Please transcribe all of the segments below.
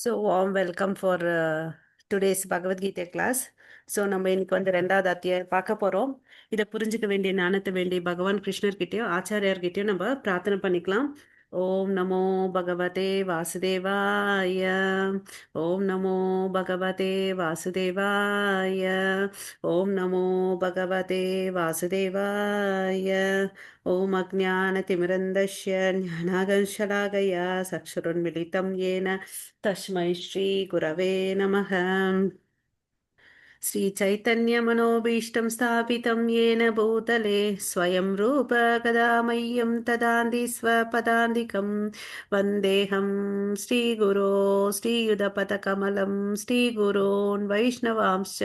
So warm welcome for today's Bhagavad Gita class. So நம்ம இன்னைக்கு வந்து ரெண்டாவது அத்தியாயம் பார்க்க போகிறோம். இதை புரிஞ்சுக்க வேண்டிய ஞானத்தை வேண்டிய பகவான் கிருஷ்ணர்கிட்டயும் ஆச்சாரியார்கிட்டயும் நம்ம பிரார்த்தனை பண்ணிக்கலாம். ஓம் நமோ பகவதே வாசுதேவாய. ஓம் நமோ பகவதே வாசுதேவாய. ஓம் நமோ பகவதே வாசுதேவாய. ஓம் அஜ்ஞானதிமிரந்தஸ்ய ஞானாகர்ஷலாகயா சக்ஷுருன்மிலிதம் येन तस्मै श्रीगुरवे नमः. श्रीचैतन्यमनोभीष्टं स्थापितं येन भूतले स्वयं रूप कदा मह्यं ददाति स्वपदान्तिकं वन्देऽहं श्रीगुरो श्रीयुधपदकमलं श्रीगुरोन् वैष्णवांश्च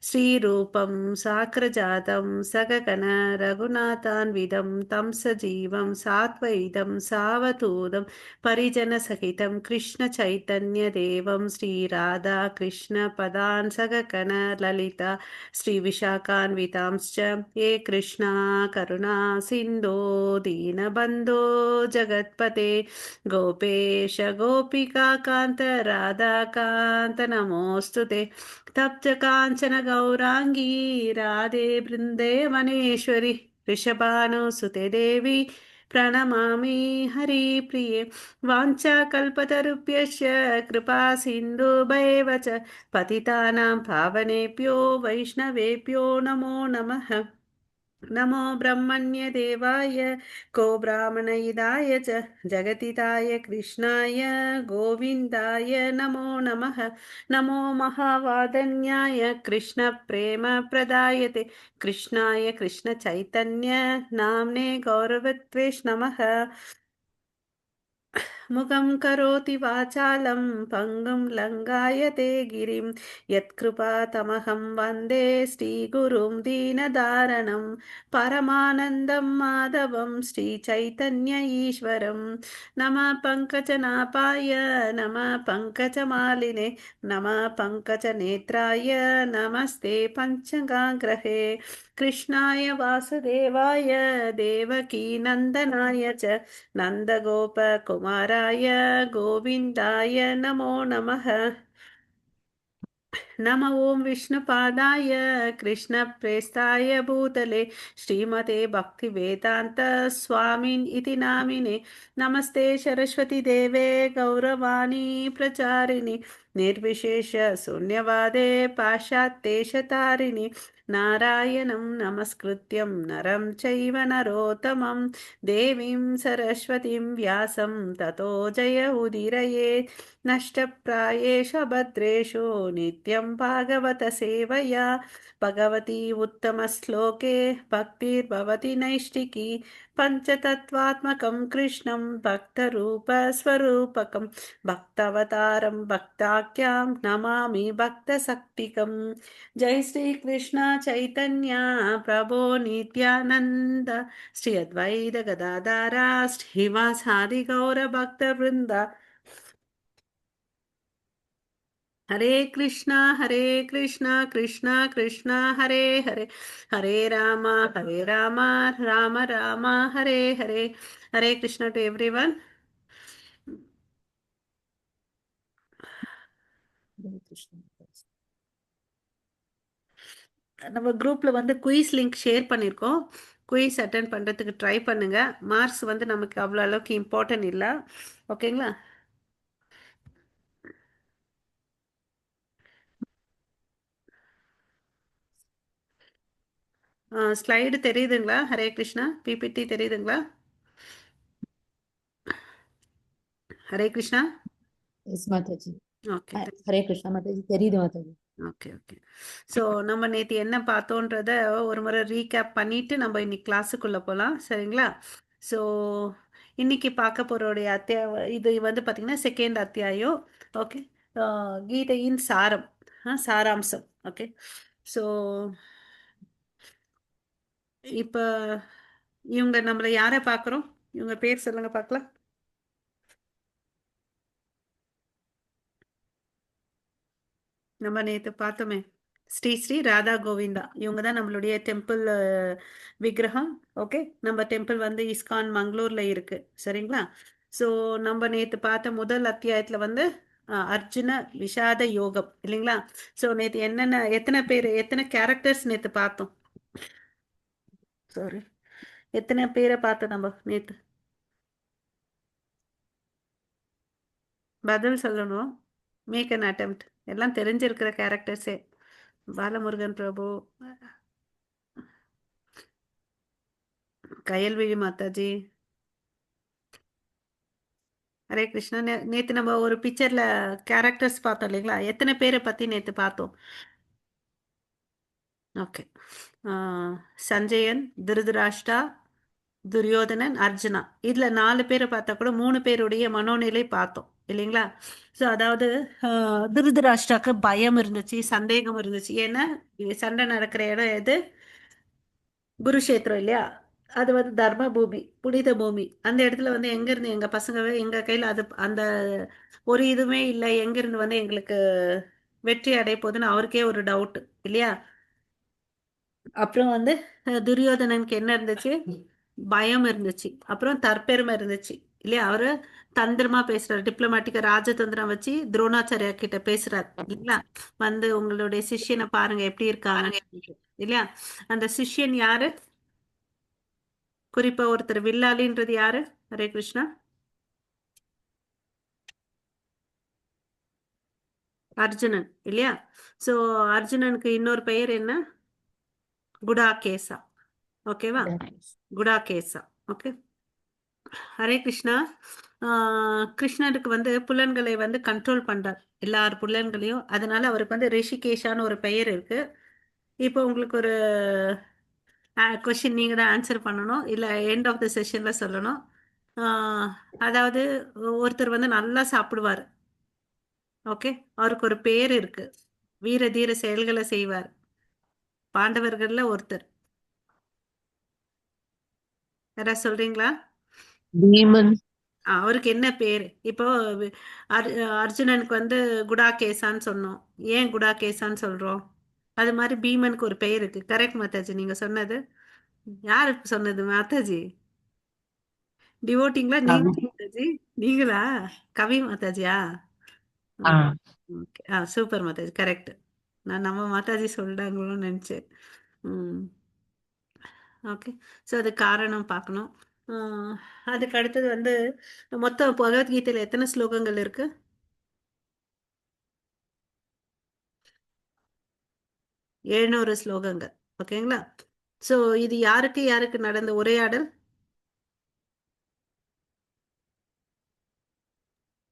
श्रीरूपं साग्रजातं सगगण रघुनाथान्वितं तं सजीवं साद्वैतं सावधूतं परिजनसहितं कृष्णचैतन्यदेवं श्रीराधा कृष्णपदान् सगगण ललिता श्रीविशाखान्वितांश्च ये कृष्णा करुणा सिन्धो दीनबन्धो जगत्पते गोपेश गोपिकान्त राधाकान्त नमोऽस्तु ते तप्त काञ्चन गौराङ्गी राधे बृन्दे वनेश्वरि ऋषभानुसुते देवी प्रणमामि हरिप्रिये वाञ्छाकल्पतरुभ्यश्च कृपा सिन्धुभैव च पतितानां पावनेभ्यो वैष्णवेभ्यो नमो नमः। नमो ब्रह्मण्यदेवाय को ब्राह्मणहिताय च जगतिताय कृष्णाय गोविन्दाय नमो नमः। नमो महावादन्याय कृष्णप्रेमप्रदायते कृष्णाय कृष्णचैतन्य नाम्ने गौरवत्वेष नमः। मुखं करोति वाचालं पङ्गुं लङ्घायते गिरिं यत्कृपातमहं वन्दे श्रीगुरुं दीनदारणं परमानन्दं माधवं श्रीचैतन्य ईश्वरं। नमः पङ्कजनाभाय नमः पङ्कजमालिने नमः पङ्कजनेत्राय नमस्ते पञ्चगाग्रहे कृष्णाय वासुदेवाय देवकीनन्दनाय च नन्दगोपकुमाराय गोविन्दाय नमो नमः। नम ॐ विष्णुपादाय कृष्णप्रेष्ठाय भूतले श्रीमते भक्तिवेदान्त स्वामिन् इति नामिने नमस्ते सरस्वती देवे गौरवाणी प्रचारिणि निर्विशेष शून्यवादे पाश्चात्येशतारिणि नारायणं नमस्कृत्यं नरं चैव नरोत्तमं देवीं सरस्वतीं व्यासं ततो जय उदीरयेत् नष्टप्रायेषु भद्रेषु नित्यं भागवत सेवया भगवती उत्तमश्लोके भक्तिर्भवति नैष्टिकी पञ्चतत्त्वात्मकं कृष्णं भक्तरूपस्वरूपकं भक्तावतारं भक्ताख्यां नमामि भक्तशक्तिकम्। जय श्री कृष्ण चैतन्य प्रभो नित्यानंद श्री अद्वैत गदाधर श्रीवासादि गौर भक्त वृंद हरे कृष्णा कृष्णा कृष्णा हरे हरे हरे राम राम राम हरे हरे। हरे कृष्णा டு எவ்ரிவன். நம்ம குரூப்ல வந்து குயிஸ் லிங்க் ஷேர் பண்ணியிருக்கோம். குயிஸ் அட்டன் பண்ணுறதுக்கு ட்ரை பண்ணுங்க. மார்க்ஸ் வந்து நமக்கு அவ்வளோ அளவுக்கு இம்பார்ட்டன்ட் இல்லை. ஓகேங்களா? ஸ்லைடு தெரியுதுங்களா? ஹரே கிருஷ்ணா பிபிடி தெரியுதுங்களா? ஹரே கிருஷ்ணா. எஸ் மாதாஜி. ஓகே ஹரே கிருஷ்ணா மாதாஜி. தெரியுது மாதாஜி. Okay okay. ஸோ நம்ம நேற்று என்ன பார்த்தோன்றத ஒரு முறை ரீகேப் பண்ணிட்டு நம்ம இன்னைக்கு கிளாஸுக்குள்ளே போகலாம். சரிங்களா? ஸோ இன்னைக்கு பார்க்க போகிறோடைய இது வந்து பார்த்திங்கன்னா செகண்ட் அத்தியாயம். ஓகே. கீதையின் சாரம், சாராம்சம். ஓகே. ஸோ இப்போ இவங்க நம்மளை யாரை பார்க்குறோம்? இவங்க பேர் சொல்லுங்க பார்க்கலாம். நம்ம நேற்று பார்த்தோமே ஸ்ரீ ஸ்ரீ ராதா கோவிந்தா, இவங்க தான் நம்மளுடைய டெம்பிள் விக்கிரகம். ஓகே. நம்ம டெம்பிள் வந்து இஸ்கான் மங்களூர்ல இருக்கு. சரிங்களா? ஸோ நம்ம நேற்று பார்த்த முதல் அத்தியாயத்தில் வந்து அர்ஜுன விஷாத யோகம் இல்லைங்களா? ஸோ நேற்று எத்தனை கேரக்டர்ஸ் நேற்று பார்த்தோம்? சாரி, எத்தனை பேரை பார்த்தோம் நம்ம நேற்று? பதில் சொல்லணும். Make an attempt. எல்லாம் தெரிஞ்சிருக்கிற கேரக்டர்ஸே. பாலமுருகன் பிரபு, கயல்விழி மாதாஜி. ஹரே கிருஷ்ணா. நேற்று நம்ம ஒரு பிக்சர்ல கேரக்டர்ஸ் பார்த்தோம் இல்லைங்களா? எத்தனை பேரை பத்தி நேற்று பார்த்தோம்? ஓகே. சஞ்சயன், திருதராஷ்டா, துரியோதனன், அர்ஜுனா. இதுல 4 பேரை பார்த்தா கூட 3 பேருடைய மனோநிலை பார்த்தோம் இல்லைங்களா? ஸோ அதாவது திருதராஷ்டாக்கு பயம் இருந்துச்சு, சந்தேகம் இருந்துச்சு. ஏன்னா இது சண்டை நடக்கிற இடம் எது? குருஷேத்திரம் இல்லையா? அது வந்து தர்ம பூமி, புனித பூமி. அந்த இடத்துல வந்து எங்க இருந்து எங்க பசங்க எங்க கையில அது அந்த ஒரு இதுவுமே இல்லை, எங்க இருந்து வந்து எங்களுக்கு வெற்றி அடைய போகுதுன்னு அவருக்கே ஒரு டவுட் இல்லையா? அப்புறம் வந்து துரியோதனனுக்கு என்ன இருந்துச்சு? பயம் இருந்துச்சு. அப்புறம் தற்பெருமை இருந்துச்சு இல்லையா? அவரு தந்திரமா பேசுறாரு, டிப்ளமேட்டிக்கா ராஜதந்திரம் வச்சு துரோணாச்சாரியா கிட்ட பேசுறாரு இல்லைங்களா? வந்து உங்களுடைய சிஷ்யனை பாருங்க எப்படி இருக்காங்க இல்லையா? அந்த சிஷ்யன் யாரு? குறிப்பா ஒருத்தர் வில்லாளின்றது யாரு? ஹரே கிருஷ்ணா. அர்ஜுனன் இல்லையா? சோ அர்ஜுனனுக்கு இன்னொரு பெயர் என்ன? குடாகேசா. ஓகேவா? குடாகேசா. ஓகே. ஹரே கிருஷ்ணா. கிருஷ்ணருக்கு வந்து புலன்களை வந்து கண்ட்ரோல் பண்றார், எல்லார் புலன்களையும். அதனால அவருக்கு வந்து ரிஷிகேஷான்னு ஒரு பெயர் இருக்கு. இப்போ உங்களுக்கு ஒரு கொஸ்டின், நீங்க தான் ஆன்சர் பண்ணணும், இல்ல எண்ட் ஆஃப் த செஷன்ல சொல்லணும். ஆஹ், அதாவது ஒருத்தர் வந்து நல்லா சாப்பிடுவார். ஓகே. அவருக்கு ஒரு பேர் இருக்கு, வீர தீர செயல்களை செய்வார். பாண்டவர்கள்ல ஒருத்தர். யாராவது சொல்றீங்களா? பீமன். அவருக்கு என்ன பேரு? இப்போ வி- அர்ஜுனனுக்கு வந்து குடாகேசான்னு சொன்னோம். ஏன் குடாகேசான்னு சொல்றோம்? அது மாதிரி பீமனுக்கு ஒரு பெயர் இருக்கு. கரெக்ட் மாதாஜி, நீங்க சொன்னது. யாரு சொன்னது மாதாஜி? டிவோட்டிங்களா நீங்க கவி. மாதாஜி? நீங்களா? கவி மாதாஜியா? ஆ. ஓகே. Super Mataji, correct. நான் நம்ம மாதாஜி சொல்றாங்களோன்னு நினைச்சேன். ம். ஓகே. ஸோ அது காரணம் பார்க்கணும். ஆஹ், அதுக்கு அடுத்தது வந்து மொத்தம் பகவத்கீதையில எத்தனை ஸ்லோகங்கள் இருக்கு? 700 ஸ்லோகங்கள். ஓகேங்களா? ஸோ இது யாருக்கு யாருக்கு நடந்த உரையாடல்?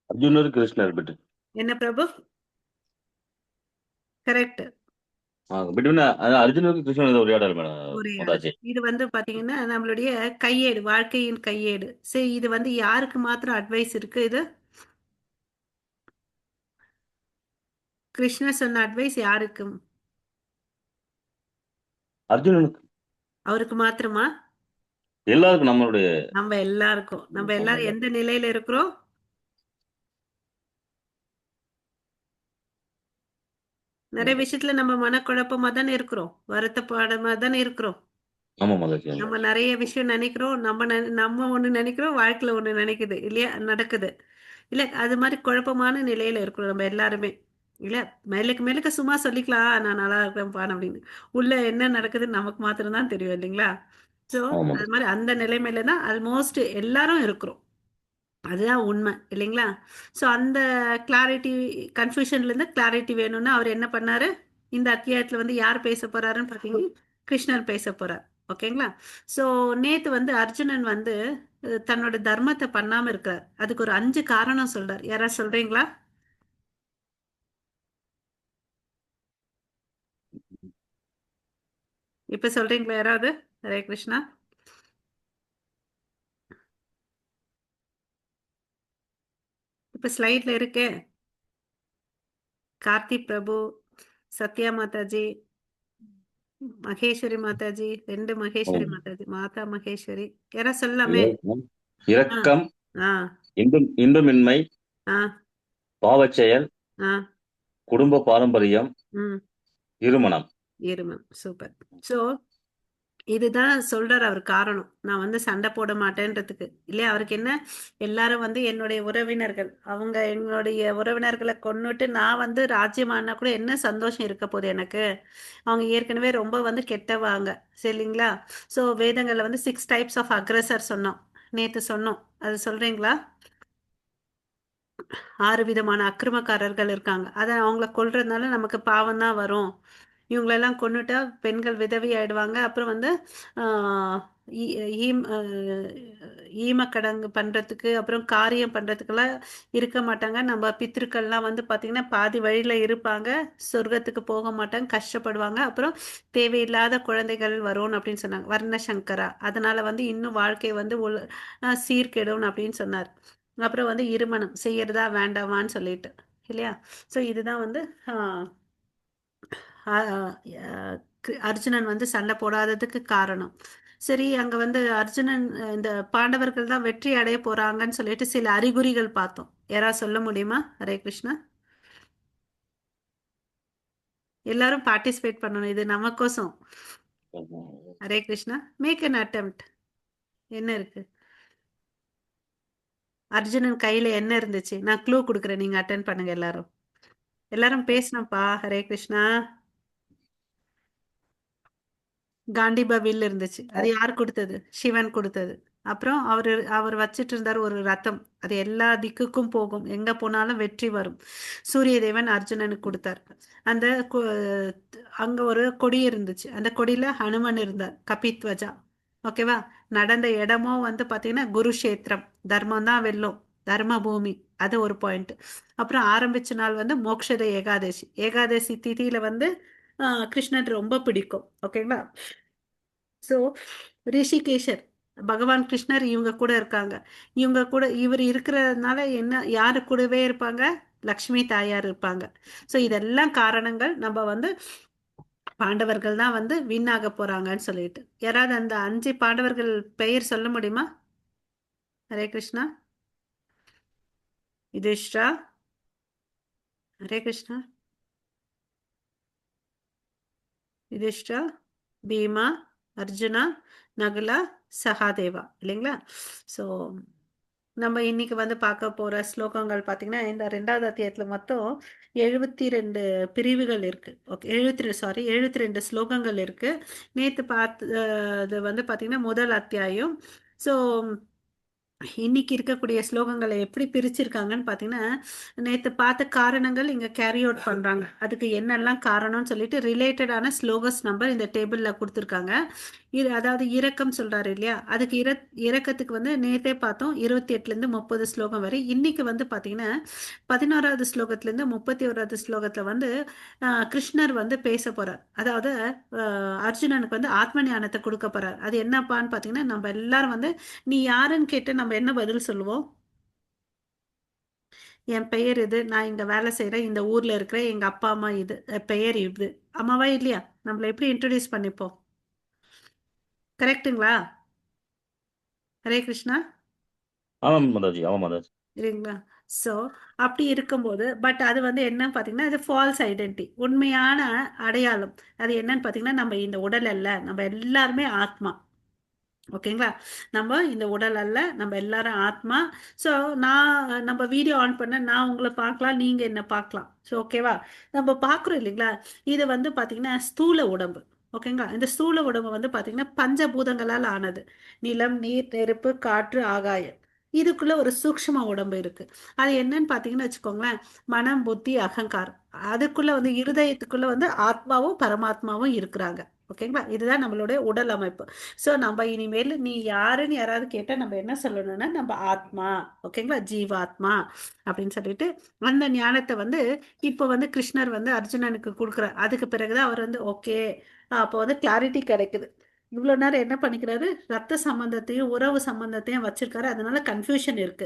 அர்ஜுனர் கிருஷ்ணர் பிட்டு என்ன பிரபு? கரெக்ட். பிட்வீன் அர்ஜுனருக்கு கிருஷ்ணர் உரையாடல் மேடம் உரையாடல். மாதாஜி. இது வந்து பாத்தீங்கன்னா நம்மளுடைய கையேடு, வாழ்க்கையின் கையேடு. சரி, இது வந்து யாருக்கு மாத்திரம் அட்வைஸ் இருக்கு இது? கிருஷ்ணர் சொன்ன அட்வைஸ் யாருக்கு? அர்ஜுனனுக்கு அவருக்கு மாத்திரமா? எல்லாருக்கும் நம்மளுடைய நம்ம எல்லாருக்கும். நம்ம எல்லாரும் எல்லாரும். எந்த நிலையில இருக்கிறோம்? நிறைய விஷயத்துல நம்ம மனக்குழப்பமா தானே இருக்கிறோம், வருத்தப்பாடமா தானே இருக்கிறோம். ஆமா மாதாஜி, ஆமா. நம்ம நிறைய விஷயம் நினைக்கிறோம். நம்ம ஒண்ணு நினைக்கிறோம், வாழ்க்கையில ஒண்ணு நினைக்குது இல்லையா, நடக்குது இல்ல? அது மாதிரி குழப்பமான நிலையில இருக்கிறோம் நம்ம எல்லாருமே இல்ல? மேலுக்கு மேலுக்கு சும்மா சொல்லிக்கலாம், நான் நல்லா இருக்கேன்ப்பா அப்படின்னு. உள்ள என்ன நடக்குதுன்னு நமக்கு மாத்திரம்தான் தெரியும் இல்லைங்களா? சோ ஆமா அது மாதாஜி. மாதிரி அந்த நிலைமையில தான் ஆல்மோஸ்ட் எல்லாரும் இருக்கிறோம். அதுதான் உண்மை இல்லைங்களா? ஸோ அந்த கிளாரிட்டி, கன்ஃபியூஷன்ல இருந்து கிளாரிட்டி வேணும்னா அவர் என்ன பண்ணாரு? இந்த அத்தியாயத்துல வந்து யார் பேச போறாருன்னு பார்த்தீங்கன்னா கிருஷ்ணர் பேச போறார். ஓகேங்களா? ஸோ நேத்து வந்து அர்ஜுனன் வந்து தன்னோட தர்மத்தை பண்ணாம இருக்கார். அதுக்கு ஒரு 5 காரணம் சொல்றார். யாராவது சொல்றீங்களா? இப்ப சொல்றீங்களா யாராவது? ஹரே கிருஷ்ணா. இப்ப ஸ்லைட்ல இருக்கே. கார்த்திக் பிரபு, சத்யா மாதாஜி, மகேஸ்வரி மாதாஜி, 2 மகேஸ்வரி ஆமா. மாதாஜி, மாதா மகேஸ்வரி. யாராவது சொல்லலாமே? ஆ, இரக்கம், ஆ, இன்பமின்மை, ஆ, பாவச்செயல், ஆ, குடும்ப பாரம்பரியம், ம். இருமனம். இருமம். சூப்பர். ஸோ இதுதான் சொல்றாரு அவர் காரணம். நான் வந்து சண்டை போட மாட்டேன்றதுக்கு இல்லையா. அவருக்கு என்ன, எல்லாரும் வந்து என்னுடைய உறவினர்கள், அவங்க என்னுடைய உறவினர்களை கொன்னுட்டு நான் வந்து ராஜ்யமானா கூட என்ன சந்தோஷம் இருக்க போகுது எனக்கு. அவங்க ஏற்கனவே ரொம்ப வந்து கெட்டவாங்க, சரிங்களா. ஸோ வேதங்களில் வந்து 6 டைப்ஸ் ஆஃப் அக்ரஸர் சொன்னோம், நேற்று சொன்னோம். அது சொல்றீங்களா? 6 விதமான அக்கிரமக்காரர்கள் இருக்காங்க. அதை அவங்கள கொல்றதுனால நமக்கு பாவம் தான் வரும். இவங்களெல்லாம் கொன்னுட்டா பெண்கள் விதவி ஆயிடுவாங்க. அப்புறம் வந்து ஆஹ், ஈ- ஈம் ஈமக்கடங்கு பண்றதுக்கு, அப்புறம் காரியம் பண்றதுக்கெல்லாம் இருக்க மாட்டாங்க. நம்ம பித்ருக்கள்லாம் வந்து பாத்தீங்கன்னா பாதி வழியில இருப்பாங்க, சொர்க்கத்துக்கு போக மாட்டாங்க, கஷ்டப்படுவாங்க. அப்புறம் தேவையில்லாத குழந்தைகள் வரும் அப்படின்னு சொன்னாங்க, வர்ண சங்கரா. அதனால வந்து இன்னும் வாழ்க்கை வந்து சீர்கெடும் அப்படின்னு சொன்னார். அப்புறம் வந்து இருமணம் செய்யறதா வேண்டாமான்னு சொல்லிட்டு, இல்லையா. ஸோ இதுதான் வந்து ஆஹ், ஆஹ், ஆஹ், அர்ஜுனன் வந்து சண்டை போடாததுக்கு காரணம். சரி, அங்க வந்து அர்ஜுனன் இந்த பாண்டவர்கள் தான் வெற்றி அடைய போறாங்கன்னு சொல்லிட்டு சில அறிகுறிகள் பார்த்தோம். யாராவது சொல்ல முடியுமா? ஹரே கிருஷ்ணா. எல்லாரும் பார்ட்டிசிபேட் பண்ணணும், இது நமக்கோசம். Hare Krishna. Make an attempt. என்ன இருக்கு? அர்ஜுனன் கையில என்ன இருந்துச்சு? நான் க்ளூ கொடுக்குறேன், நீங்க அட்டென்ட் பண்ணுங்க எல்லாரும். எல்லாரும் பேசணும்ப்பா. ஹரே கிருஷ்ணா. காண்டிபா வில் இருந்துச்சு. அது யார் கொடுத்தது? சிவன் கொடுத்தது. அப்புறம் அவர் வச்சிட்டு இருந்தார் ஒரு ரதம், அது எல்லா திக்குக்கும் போகும், எங்க போனாலும் வெற்றி வரும். சூரிய தேவன் அர்ஜுனனுக்கு கொடுத்தார். அந்த அங்க ஒரு கொடி இருந்துச்சு, அந்த கொடியில ஹனுமன் இருந்தார், கபித்வஜா. ஓகேவா. நடந்த இடமும் வந்து பாத்தீங்கன்னா குருஷேத்திரம், தர்மம் தான் வெல்லும், தர்ம பூமி. அது ஒரு பாயிண்ட். அப்புறம் ஆரம்பிச்ச நாள் வந்து மோக்ஷத ஏகாதசி. ஏகாதசி திதியில வந்து கிருஷ்ணன் ரொம்ப பிடிக்கும். ஓகேங்களா. ஸோ ரிஷிகேஷர், பகவான் கிருஷ்ணர் இவங்க கூட இருக்காங்க. இவங்க கூட இவர் இருக்கிறதுனால என்ன, யாரு கூடவே இருப்பாங்க? லக்ஷ்மி தாயார் இருப்பாங்க. ஸோ இதெல்லாம் காரணங்கள் நம்ம வந்து பாண்டவர்கள் தான் வந்து வின் ஆக போறாங்கன்னு சொல்லிட்டு. யாராவது அந்த 5 பாண்டவர்கள் பெயர் சொல்ல முடியுமா? ஹரே கிருஷ்ணா. யுதிஷ்டா. ஹரே கிருஷ்ணா. யுதிஷ்டா, பீமா, அர்ஜுனா, நகுலா, சகாதேவா, இல்லைங்களா. ஸோ நம்ம இன்னைக்கு வந்து பார்க்க போற ஸ்லோகங்கள் பார்த்தீங்கன்னா, இந்த 2வது அத்தியாயத்துல மொத்தம் 72 பிரிவுகள் இருக்கு. ஓகே, 72, சாரி, 72 ஸ்லோகங்கள் இருக்கு. நேத்து பார்த்து அது வந்து பார்த்தீங்கன்னா முதல் அத்தியாயம். ஸோ இன்னைக்கு இருக்கக்கூடிய ஸ்லோகங்களை எப்படி பிரிச்சிருக்காங்கன்னு பார்த்தீங்கன்னா, நேற்று பார்த்த காரணங்கள் இங்கே கேரி அவுட் பண்ணுறாங்க. அதுக்கு என்னெல்லாம் காரணம்னு சொல்லிட்டு ரிலேட்டடான ஸ்லோகஸ் நம்பர் இந்த டேபிளில் கொடுத்துருக்காங்க. இது அதாவது இரக்கம் சொல்கிறாரு இல்லையா, அதுக்கு இரக்கத்துக்கு வந்து நேற்றே பார்த்தோம் 28லேருந்து 30 ஸ்லோகம் வரை. இன்னைக்கு வந்து பார்த்தீங்கன்னா 11வது ஸ்லோகத்துலேருந்து 31வது ஸ்லோகத்தில் வந்து கிருஷ்ணர் வந்து பேச போகிறார். அதாவது அர்ஜுனனுக்கு வந்து ஆத்ம ஞானத்தை கொடுக்க போகிறார். அது என்னப்பான்னு பார்த்தீங்கன்னா, நம்ம எல்லாரும் வந்து நீ யாருன்னு கேட்டு நம்ம என்ன பதில் சொல்லுவோம்? என் பெயர் இது, நான் இங்க வேலை செய்யறேன், இந்த ஊர்ல இருக்கிறேன், எங்க அப்பா அம்மா இது, பெயர் இது. அம்மாவா இல்லையா? நம்மள எப்படி இன்ட்ரடியூஸ் பண்ணிப்போம்? கரெக்ட்டுங்களா? ஹரே கிருஷ்ணா. ஆமாம் மாதாஜி, ஆமாம் மாதாஜி. இல்லைங்களா. ஸோ அப்படி இருக்கும்போது, பட் அது வந்து என்ன பார்த்தீங்கன்னா, இது ஃபால்ஸ் ஐடென்டி, உண்மையான அடையாளம். அது என்னன்னு பார்த்தீங்கன்னா, நம்ம இந்த உடல் அல்ல, நம்ம எல்லாருமே ஆத்மா. ஓகேங்களா. நம்ம இந்த உடல் அல்ல, நம்ம எல்லாரும் ஆத்மா. ஸோ நம்ம வீடியோ ஆன் பண்ண நான் உங்களை பார்க்கலாம், நீங்க என்ன பார்க்கலாம். ஸோ ஓகேவா. நம்ம பார்க்குறோம் இல்லைங்களா. இது வந்து பார்த்தீங்கன்னா ஸ்தூல உடம்பு. ஓகேங்களா. இந்த ஸ்தூல உடம்பு வந்து பார்த்தீங்கன்னா பஞ்சபூதங்களால் ஆனது. நிலம், நீர், நெருப்பு, காற்று, ஆகாயம். இதுக்குள்ள ஒரு சூக்ஷ்ம உடம்பு இருக்கு. அது என்னன்னு பார்த்தீங்கன்னு வச்சுக்கோங்களேன், மனம், புத்தி, அகங்காரம். அதுக்குள்ள வந்து இருதயத்துக்குள்ள வந்து ஆத்மாவும் பரமாத்மாவும் இருக்கிறாங்க. ஓகேங்களா. இதுதான் நம்மளுடைய உடல் அமைப்பு. ஸோ நம்ம இனிமேல் நீ யாருன்னு யாராவது கேட்டால் நம்ம என்ன சொல்லணும்னா, நம்ம ஆத்மா. ஓகேங்களா, ஜீவாத்மா அப்படின்னு சொல்லிட்டு அந்த ஞானத்தை வந்து இப்போ வந்து கிருஷ்ணர் வந்து அர்ஜுனனுக்கு கொடுக்குறார். அதுக்கு பிறகுதான் அவர் வந்து ஓகே, அப்போ வந்து கிளாரிட்டி கிடைக்குது. இவ்வளோ நேரம் என்ன பண்ணிக்கிறாரு, ரத்த சம்பந்தத்தையும் உறவு சம்பந்தத்தையும் வச்சிருக்காரு, அதனால கன்ஃபியூஷன் இருக்கு.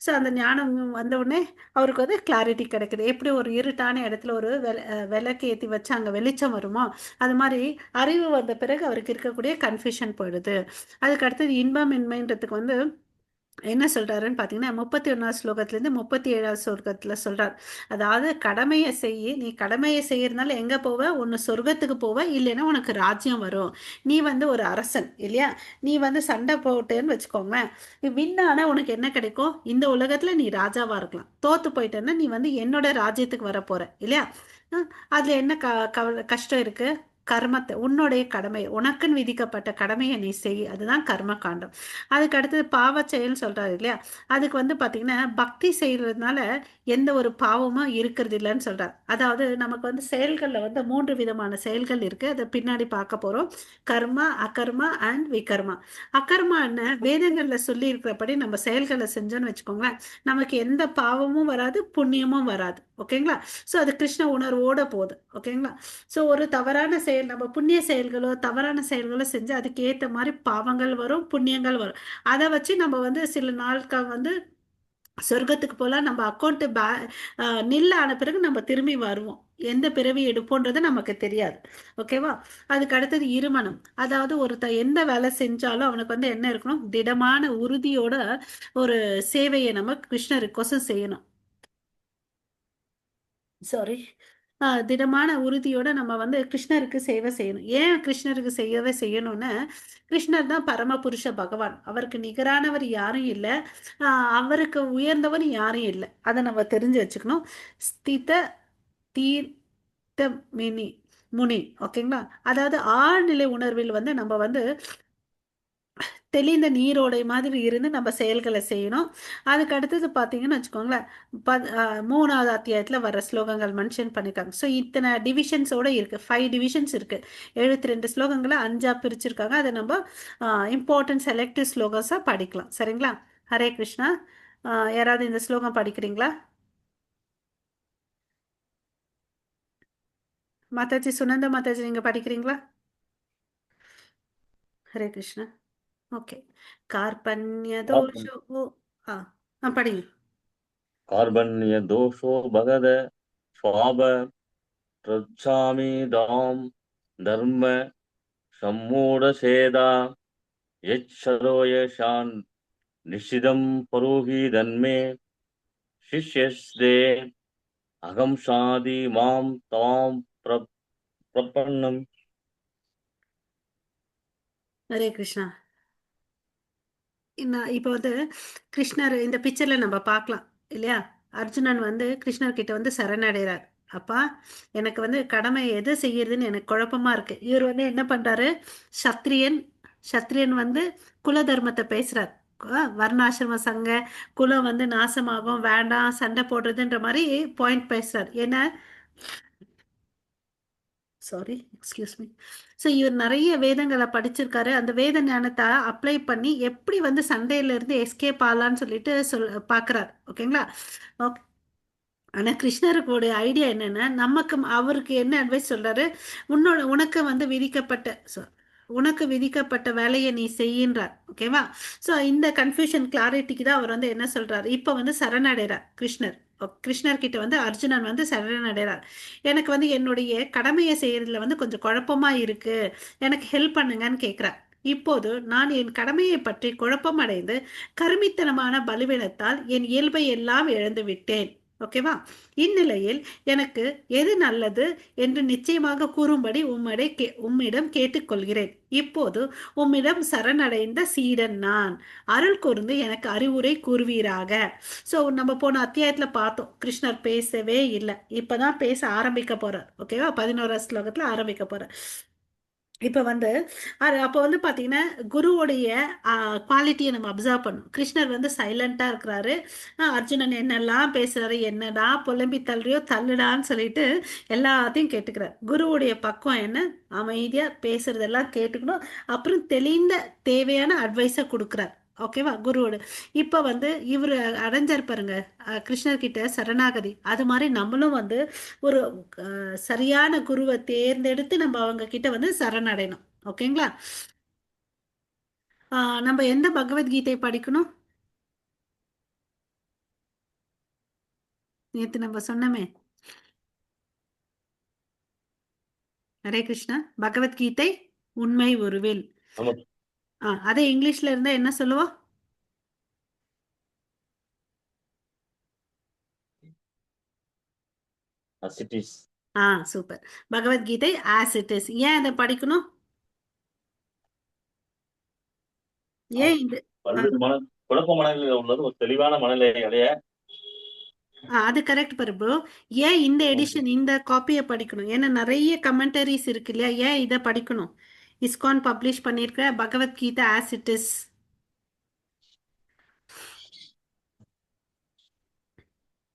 ஸோ அந்த ஞானம் வந்த உடனே அவருக்கு வந்து கிளாரிட்டி கிடைக்குது. எப்படி ஒரு இருட்டான இடத்துல ஒரு விளக்கு ஏற்றி வச்சு அங்கே வெளிச்சம் வருமோ, அது மாதிரி அறிவு வந்த பிறகு அவருக்கு இருக்கக்கூடிய கன்ஃபியூஷன் போயிடுது. அதுக்கு அடுத்தது இன்பம் இன்மைன்றதுக்கு வந்து என்ன சொல்றாருன்னு பார்த்தீங்கன்னா 31வது ஸ்லோகத்திலேருந்து 37வது ஸ்லோகத்தில் சொல்றார். அதாவது கடமையை செய்யி, நீ கடமையை செய்யறதுனால எங்கே போவ? ஒன்று சொர்க்கத்துக்கு போவ, இல்லைன்னா உனக்கு ராஜ்யம் வரும். நீ வந்து ஒரு அரசன் இல்லையா? நீ வந்து சண்டை போட்டேன்னு வச்சுக்கோங்களேன், வின்னானா உனக்கு என்ன கிடைக்கும்? இந்த உலகத்தில் நீ ராஜாவாக இருக்கலாம். தோத்து போயிட்டேன்னா நீ வந்து என்னோட ராஜ்யத்துக்கு வர போற இல்லையா? அதில் என்ன கஷ்டம் இருக்கு? கர்மத்தை, உன்னுடைய கடமை, உனக்குன்னு விதிக்கப்பட்ட கடமையை நீ செய். அதுதான் கர்ம காண்டம். அதுக்கு அடுத்தது பாவ செயல் சொல்றாரு இல்லையா? அதுக்கு வந்து பாத்தீங்கன்னா பக்தி செய்யறதுனால எந்த ஒரு பாவமும் இருக்கிறது இல்லைன்னு சொல்றார். அதாவது நமக்கு வந்து செயல்கள்ல வந்து 3 விதமான செயல்கள் இருக்கு. அதை பின்னாடி பார்க்க போறோம். கர்மா, அகர்மா அண்ட் விகர்மா. அகர்மா என்ன? வேதங்கள்ல சொல்லி இருக்கிறபடி நம்ம செயல்களை செஞ்சோம்னு வச்சுக்கோங்களேன், நமக்கு எந்த பாவமும் வராது, புண்ணியமும் வராது. ஓகேங்களா? ஸோ அது கிருஷ்ண உணர்வோட போகுது. ஓகேங்களா? ஸோ ஒரு தவறான செயல், நம்ம புண்ணிய செயல்களோ தவறான செயல்களோ செஞ்சு அதுக்கு ஏற்ற மாதிரி பாவங்கள் வரும், புண்ணியங்கள் வரும். அதை வச்சு நம்ம வந்து சில நாட்கள் வந்து சொர்க்கத்துக்கு போகலாம். நம்ம அக்கௌண்ட் நில்ல ஆன பிறகு நம்ம திரும்பி வருவோம். எந்த பிறவி எடுப்போன்றது நமக்கு தெரியாது. ஓகேவா? அதுக்கு அடுத்தது இருமனம். அதாவது ஒருத்த எந்த வேலை செஞ்சாலும் அவனுக்கு வந்து என்ன இருக்கணும்? திடமான உறுதியோட ஒரு சேவையை நம்ம கிருஷ்ணருக்கோசம் செய்யணும். சாரி. திடமான உறுதியோட நம்ம வந்து கிருஷ்ணருக்கு சேவை செய்யணும். ஏன் கிருஷ்ணருக்கு சேவை செய்யணும்னு? கிருஷ்ணர் தான் பரமபுருஷ பகவான். அவருக்கு நிகரானவர் யாரும் இல்லை. அவருக்கு உயர்ந்தவர் யாரும் இல்லை. அதை நம்ம தெரிஞ்சு வச்சுக்கணும். ஸ்தித தீர்த்த மினி முனி. ஓகேங்களா? அதாவது ஆழ்நிலை உணர்வில் வந்து நம்ம வந்து தெளிந்த நீரோடை மாதிரி இருந்து நம்ம செயல்களை செய்யணும். அதுக்கு அடுத்தது பார்த்தீங்கன்னு வச்சுக்கோங்களேன், 3வது அத்தியாயத்தில் வர ஸ்லோகங்கள் மென்ஷன் பண்ணியிருக்காங்க. ஸோ இத்தனை டிவிஷன்ஸோட இருக்கு. 5 டிவிஷன்ஸ் இருக்கு. 72 ஸ்லோகங்களை 5ஆ பிரிச்சிருக்காங்க. அதை நம்ம இம்பார்ட்டன்ட் செலக்டிவ் ஸ்லோகஸாக படிக்கலாம். சரிங்களா? ஹரே கிருஷ்ணா. யாராவது இந்த ஸ்லோகம் படிக்கிறீங்களா? மாதாஜி, சுனந்த மாதாஜி, நீங்க படிக்கிறீங்களா? ஹரே கிருஷ்ணா. ஓகே. கார்பண்ய தோஷோ. ஆ படிங்க. कार्बन्य दोषो भगद स्वाब प्रच्छामि दाम धर्म सम्मूढसेदा यच्छदो येषान् निश्चिदं परोहि धन्मे शिष्यस्ते अहं शादि मां तां प्रपन्नम्. ஹரே கிருஷ்ணா. இப்போ வந்து கிருஷ்ணர் இந்த பிக்சர்ல நம்ம பார்க்கலாம் இல்லையா? அர்ஜுனன் வந்து கிருஷ்ணர் கிட்ட வந்து சரணடைகிறார். அப்பா, எனக்கு வந்து கடமை எது செய்யறதுன்னு எனக்கு குழப்பமா இருக்கு. இவர் வந்து என்ன பண்றாரு? சத்திரியன். சத்திரியன் வந்து குல தர்மத்தை பேசுறார். வர்ணாசிரம சங்க குலம் வந்து நாசமாகும், வேண்டாம், சண்டை போடுறதுன்ற மாதிரி பாயிண்ட் பேசுறார். ஏன்னா, சாரி, எக்ஸ்கியூஸ் மீ. ஸோ இவர் நிறைய வேதங்களை படிச்சிருக்காரு. அந்த வேத ஞானத்தை அப்ளை பண்ணி எப்படி வந்து சண்டையில இருந்து எஸ்கேப் ஆகலான்னு சொல்லிட்டு பார்க்குறாரு. ஓகேங்களா? ஓகே. ஆனால் கிருஷ்ணருக்குடைய ஐடியா என்னன்னா, நமக்கு அவருக்கு என்ன அட்வைஸ் சொல்றாரு? உனக்கு வந்து உனக்கு விதிக்கப்பட்ட வேலையை நீ செய்யின்றார். ஓகேவா? ஸோ இந்த கன்ஃபியூஷன் கிளாரிட்டிக்கு தான் அவர் வந்து என்ன சொல்றாரு? இப்போ வந்து சரணடைறார் கிருஷ்ணர். கிருஷ்ணர் கிட்ட வந்து அர்ஜுனன் வந்து சரணடைறார். எனக்கு வந்து என்னுடைய கடமையை செய்யறதுல வந்து கொஞ்சம் குழப்பமா இருக்கு, எனக்கு ஹெல்ப் பண்ணுங்கன்னு கேட்கிறார். இப்போது நான் என் கடமையை பற்றி குழப்பமடைந்து கருமித்தனமான பலவீனத்தால் என் இயல்பை எல்லாம் இழந்து விட்டேன். ஓகேவா? இந்நிலையில் எனக்கு எது நல்லது என்று நிச்சயமாக கூறும்படி உம்மிடம் கேட்டுக்கொள்கிறேன். இப்போது உம்மிடம் சரணடைந்த சீடன் நான். அருள் கூர்ந்து எனக்கு அறிவுரை கூறுவீராக. ஸோ நம்ம போன அத்தியாயத்துல பார்த்தோம், கிருஷ்ணர் பேசவே இல்லை. இப்பதான் பேச ஆரம்பிக்க போறார். ஓகேவா? 11வது ஸ்லோகத்துல ஆரம்பிக்க போறார். இப்போ வந்து அப்போ வந்து பார்த்தீங்கன்னா குருவுடைய குவாலிட்டியை நம்ம அப்சர்வ் பண்ணணும். கிருஷ்ணர் வந்து சைலண்டாக இருக்கிறாரு. அர்ஜுனன் என்னெல்லாம் பேசுறாரு, என்னடா புலம்பி தள்ளுறியோ தள்ளுடான்னு சொல்லிட்டு எல்லாத்தையும் கேட்டுக்கிறார். குருவுடைய பக்குவம் என்ன? அமைதியாக பேசுறதெல்லாம் கேட்டுக்கணும். அப்புறம் தெளிந்த தேவையான அட்வைஸை கொடுக்குறார். ஓகேவா? குருவோட இப்போ வந்து இவர் அடைஞ்சார் பாருங்க, கிருஷ்ணர் கிட்ட சரணாகதி. அது மாதிரி நம்மளும் வந்து ஒரு சரியான குருவை தேர்ந்தெடுத்து நம்ம அவங்க கிட்ட வந்து சரணடையணும். ஓகேங்களா? நம்ம எந்த பகவத்கீதை படிக்கணும்? நேத்து நம்ம சொன்னமே. ஹரே கிருஷ்ணா. பகவத்கீதை உண்மை உருவில். ஆமா. அதே இங்கிலீஷ்ல இருந்தா என்ன சொல்லுவோம்? Cities. Super. Bhagavad Gita as it is. ஏன் அதை படிக்கணும்? ஏன் இது? பல்வேறு குழப்ப மனநிலையில் உள்ளது ஒரு தெளிவான மனநிலை அடைய. அது கரெக்ட் பிரபு. ஏன் இந்த எடிஷன் இந்த காப்பியை படிக்கணும்? ஏன்னா நிறைய கமெண்டரிஸ் இருக்கு இல்லையா? ஏன் இதை படிக்கணும்? இஸ்கான் பப்ளிஷ் பண்ணியிருக்கிற பகவத்கீதை ஆஸ் இட் இஸ்.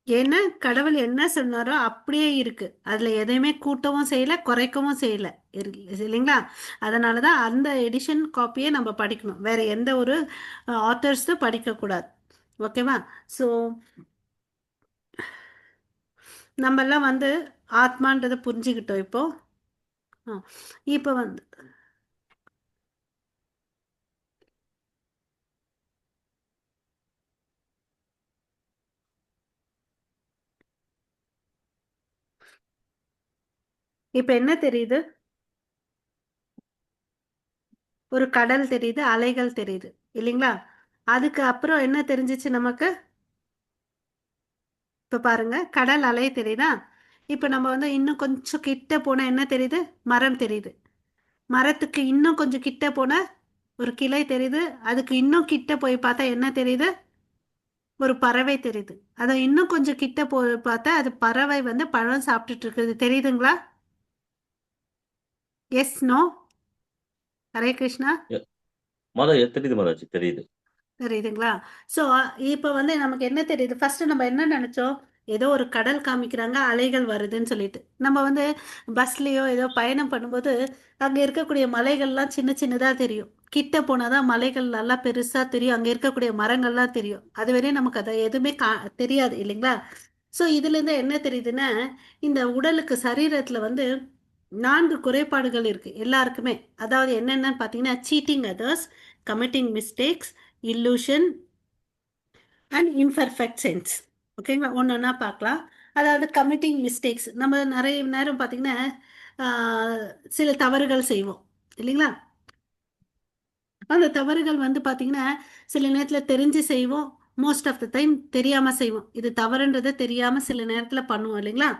ஏன்னா கடவுள் என்ன சொன்னாரோ அப்படியே இருக்கு. அதுல எதையுமே கூட்டவும் செய்யல, குறைக்கவும் செய்யல. இல்லைங்களா? அதனாலதான் அந்த எடிஷன் காப்பியை நம்ம படிக்கணும். வேற எந்த ஒரு ஆத்தர்ஸும் படிக்க கூடாது. ஓகேவா? ஸோ நம்ம எல்லாம் வந்து ஆத்மான்றதை புரிஞ்சுக்கிட்டோம் இப்போ. இப்போ வந்து இப்போ என்ன தெரியுது? ஒரு கடல் தெரியுது, அலைகள் தெரியுது, இல்லைங்களா? அதுக்கு அப்புறம் என்ன தெரிஞ்சிச்சு நமக்கு? இப்ப பாருங்க, கடல் அலை தெரியுதா? இப்ப நம்ம வந்து இன்னும் கொஞ்சம் கிட்ட போனா என்ன தெரியுது? மரம் தெரியுது. மரத்துக்கு இன்னும் கொஞ்சம் கிட்ட போனா ஒரு கிளை தெரியுது. அதுக்கு இன்னும் கிட்ட போய் பார்த்தா என்ன தெரியுது? ஒரு பறவை தெரியுது. அதை இன்னும் கொஞ்சம் கிட்ட போய் பார்த்தா அது பறவை வந்து பழம் சாப்பிட்டுட்டு இருக்குது. தெரியுதுங்களா? Yes, no? ஹரே கிருஷ்ணா. தெரியுது மாதாஜி, தெரியுது. தெரியுதுங்களா? ஸோ இப்போ வந்து நமக்கு என்ன தெரியுது? ஃபர்ஸ்ட் நம்ம என்ன நினைச்சோம்? ஏதோ ஒரு கடல் காமிக்கிறாங்க, அலைகள் வருதுன்னு சொல்லிட்டு. நம்ம வந்து பஸ்லயோ ஏதோ பயணம் பண்ணும்போது அங்க இருக்கக்கூடிய மலைகள்லாம் சின்ன சின்னதா தெரியும். கிட்ட போனாதான் மலைகள் நல்லா பெருசா தெரியும். அங்க இருக்கக்கூடிய மரங்கள்லாம் தெரியும். அதுவரையும் நமக்கு அதை எதுவுமே தெரியாது, இல்லைங்களா? ஸோ இதுல இருந்து என்ன தெரியுதுன்னா, இந்த உடலுக்கு சரீரத்துல வந்து 4 குறைபாடுகள் இருக்கு எல்லாருக்குமே. அதாவது என்னென்னு பார்த்தீங்கன்னா, cheating others, committing mistakes, illusion and imperfect sense. ஓகேங்களா? ஒன்று ஒன்றா பார்க்கலாம். அதாவது கமிட்டிங் மிஸ்டேக்ஸ், நம்ம நிறைய நேரம் பார்த்தீங்கன்னா சில தவறுகள் செய்வோம், இல்லைங்களா? அந்த தவறுகள் வந்து பார்த்தீங்கன்னா சில நேரத்தில் தெரிஞ்சு செய்வோம், மோஸ்ட் ஆஃப் த டைம் தெரியாமல் செய்வோம். இது தவறுன்றதை தெரியாமல் சில நேரத்தில் பண்ணுவோம், இல்லைங்களா?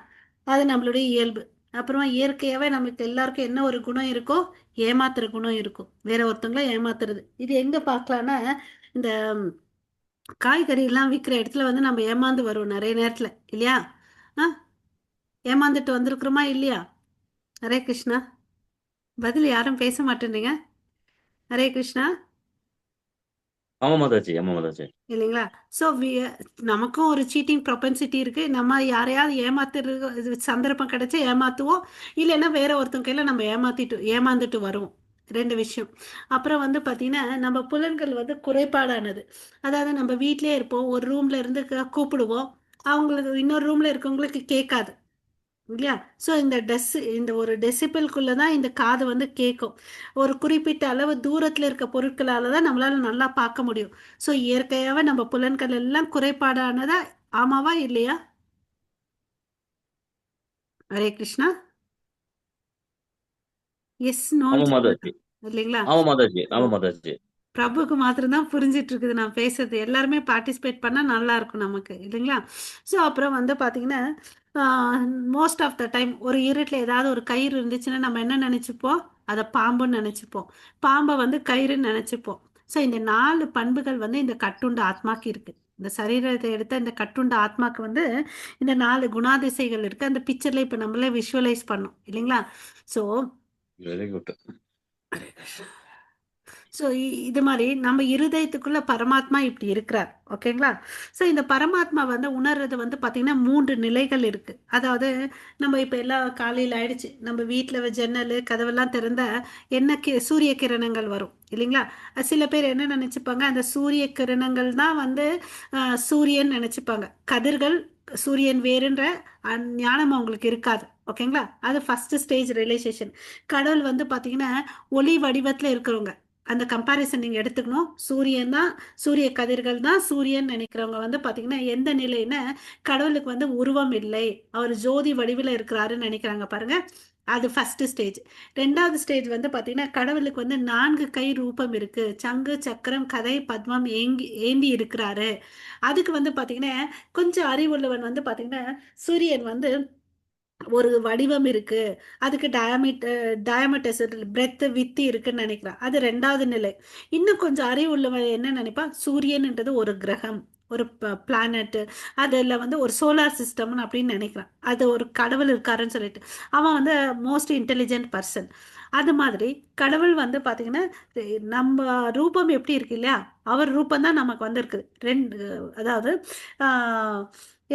அது நம்மளுடைய இயல்பு. அப்புறமா இயற்கையாகவே நமக்கு எல்லாருக்கும் என்ன ஒரு குணம் இருக்கோ? ஏமாத்துற குணம் இருக்கும். வேற ஒருத்தவங்கள ஏமாத்துறது. இது எங்கே பார்க்கலான்னா, இந்த காய்கறி எல்லாம் விற்கிற இடத்துல வந்து நம்ம ஏமாந்து வருவோம் நிறைய நேரத்துல, இல்லையா? ஆ ஏமாந்துட்டு வந்திருக்கிறோமா இல்லையா? ஹரே கிருஷ்ணா. பதில் யாரும் பேச மாட்டேன்றீங்க. ஹரே கிருஷ்ணா. ஆமா மாதாஜி, ஆமா மாதாஜி. இல்லைங்களா? ஸோ நமக்கும் ஒரு சீட்டிங் ப்ரொபென்சிட்டி இருக்கு. நம்ம யாரையாவது ஏமாத்துறது சந்தர்ப்பம் கிடைச்சா ஏமாத்துவோம். இல்லைன்னா வேற ஒருத்தவங்க கையில நம்ம ஏமாந்துட்டு வருவோம். ரெண்டு விஷயம். அப்புறம் வந்து பார்த்தீங்கன்னா நம்ம புலன்கள் வந்து குறைபாடானது. அதாவது நம்ம வீட்டிலே இருப்போம், ஒரு ரூம்ல இருந்து கூப்பிடுவோம், அவங்களுக்கு இன்னொரு ரூம்ல இருக்கவங்களுக்கு கேட்காது, இல்லையா? ஸோ இந்த ஒரு டெசிபிள்குள்ள தான் இந்த காது வந்து கேட்கும். ஒரு குறிப்பிட்ட அளவு தூரத்தில் இருக்க பொருட்களால தான் நம்மளால நல்லா பார்க்க முடியும். ஸோ இயற்கையாகவே நம்ம புலன்கள் எல்லாம் குறைபாடானதா? ஆமாவா இல்லையா? ஹரே கிருஷ்ணா. எஸ், ஆமா நோன்னு சொல்லுங்க, மாதாஜி, இல்லைங்களா? ஆமா மாதாஜி, ஆமா மாதாஜி. பிரபுக்கு மாத்திரம் தான் புரிஞ்சிட்டு இருக்குது நான் பேசுறது. எல்லாருமே பார்ட்டிசிபேட் பண்ணா நல்லா இருக்கும் நமக்கு, இல்லைங்களா? ஸோ அப்புறம் வந்து பார்த்தீங்கன்னா மோஸ்ட் ஆஃப் த டைம் ஒரு இருட்டில் ஏதாவது ஒரு கயிறு இருந்துச்சுன்னா நம்ம என்ன நினச்சிப்போம்? அதை பாம்புன்னு நினச்சிப்போம். பாம்பை வந்து கயிறுன்னு நினச்சிப்போம். ஸோ இந்த 4 பண்புகள் வந்து இந்த கட்டுண்ட ஆத்மாக்கு இருக்கு. இந்த சரீரத்தை எடுத்த இந்த கட்டுண்ட ஆத்மாக்கு வந்து இந்த 4 குணாதிசைகள் இருக்கு. அந்த பிக்சர்ல இப்போ நம்மளே விஷுவலைஸ் பண்ணோம், இல்லைங்களா? So very good. ஸோ இது மாதிரி நம்ம இருதயத்துக்குள்ள பரமாத்மா இப்படி இருக்கிறார். ஓகேங்களா? ஸோ இந்த பரமாத்மா வந்து உணர்றது வந்து பார்த்தீங்கன்னா 3 நிலைகள் இருக்கு. அதாவது நம்ம இப்போ எல்லாம் காலையில் ஆயிடுச்சு, நம்ம வீட்டில் ஜன்னல் கதவெல்லாம் திறந்தா என்ன சூரிய கிரணங்கள் வரும், இல்லைங்களா? சில பேர் என்ன நினைச்சுப்பாங்க, அந்த சூரிய கிரணங்கள் தான் வந்து சூரியன் நினைச்சுப்பாங்க. கதிர்கள் சூரியன் வேறுன்ற ஞானம் அவங்களுக்கு இருக்காது. ஓகேங்களா? அது ஃபர்ஸ்ட் ஸ்டேஜ் ரியலைசேஷன். கடவுள் வந்து பார்த்தீங்கன்னா ஒளி வடிவத்தில் இருக்கிறவங்க. அந்த கம்பாரிசன் நீங்க எடுத்துக்கணும். சூரியன் தான், சூரிய கதிர்கள் தான் சூரியன் நினைக்கிறவங்க வந்து பாத்தீங்கன்னா எந்த நிலைன்னா கடவுளுக்கு வந்து உருவம் இல்லை, அவர் ஜோதி வடிவில் இருக்கிறாருன்னு நினைக்கிறாங்க பாருங்க. அது ஃபர்ஸ்ட் ஸ்டேஜ். ரெண்டாவது ஸ்டேஜ் வந்து பாத்தீங்கன்னா கடவுளுக்கு வந்து 4 கை ரூபம் இருக்கு, சங்கு சக்கரம் கதை பத்மம் ஏந்தி இருக்கிறாரு. அதுக்கு வந்து பாத்தீங்கன்னா கொஞ்சம் அறிவுள்ளவன் வந்து பாத்தீங்கன்னா சூரியன் வந்து ஒரு வடிவம் இருக்கு, அதுக்கு டயமீட்டர்ஸ் பிரெத் வித்தி இருக்குன்னு நினைக்கிறான். அது ரெண்டாவது நிலை. இன்னும் கொஞ்சம் அறிவு உள்ளவன் என்ன நினைப்பான், சூரியன்ன்றது ஒரு கிரகம், ஒரு பிளானட், அதில் வந்து ஒரு சோலார் சிஸ்டம்னு அப்படின்னு நினைக்கிறான். அது ஒரு கடவுள் இருக்காருன்னு சொல்லிட்டு அவன் வந்து மோஸ்ட் இன்டெலிஜென்ட் பர்சன். அது மாதிரி கடவுள் வந்து பார்த்தீங்கன்னா நம்ம ரூபம் எப்படி இருக்கு இல்லையா, அவர் ரூபம் தான் நமக்கு வந்து இருக்குது. ரெண்டு, அதாவது ஆஹ்,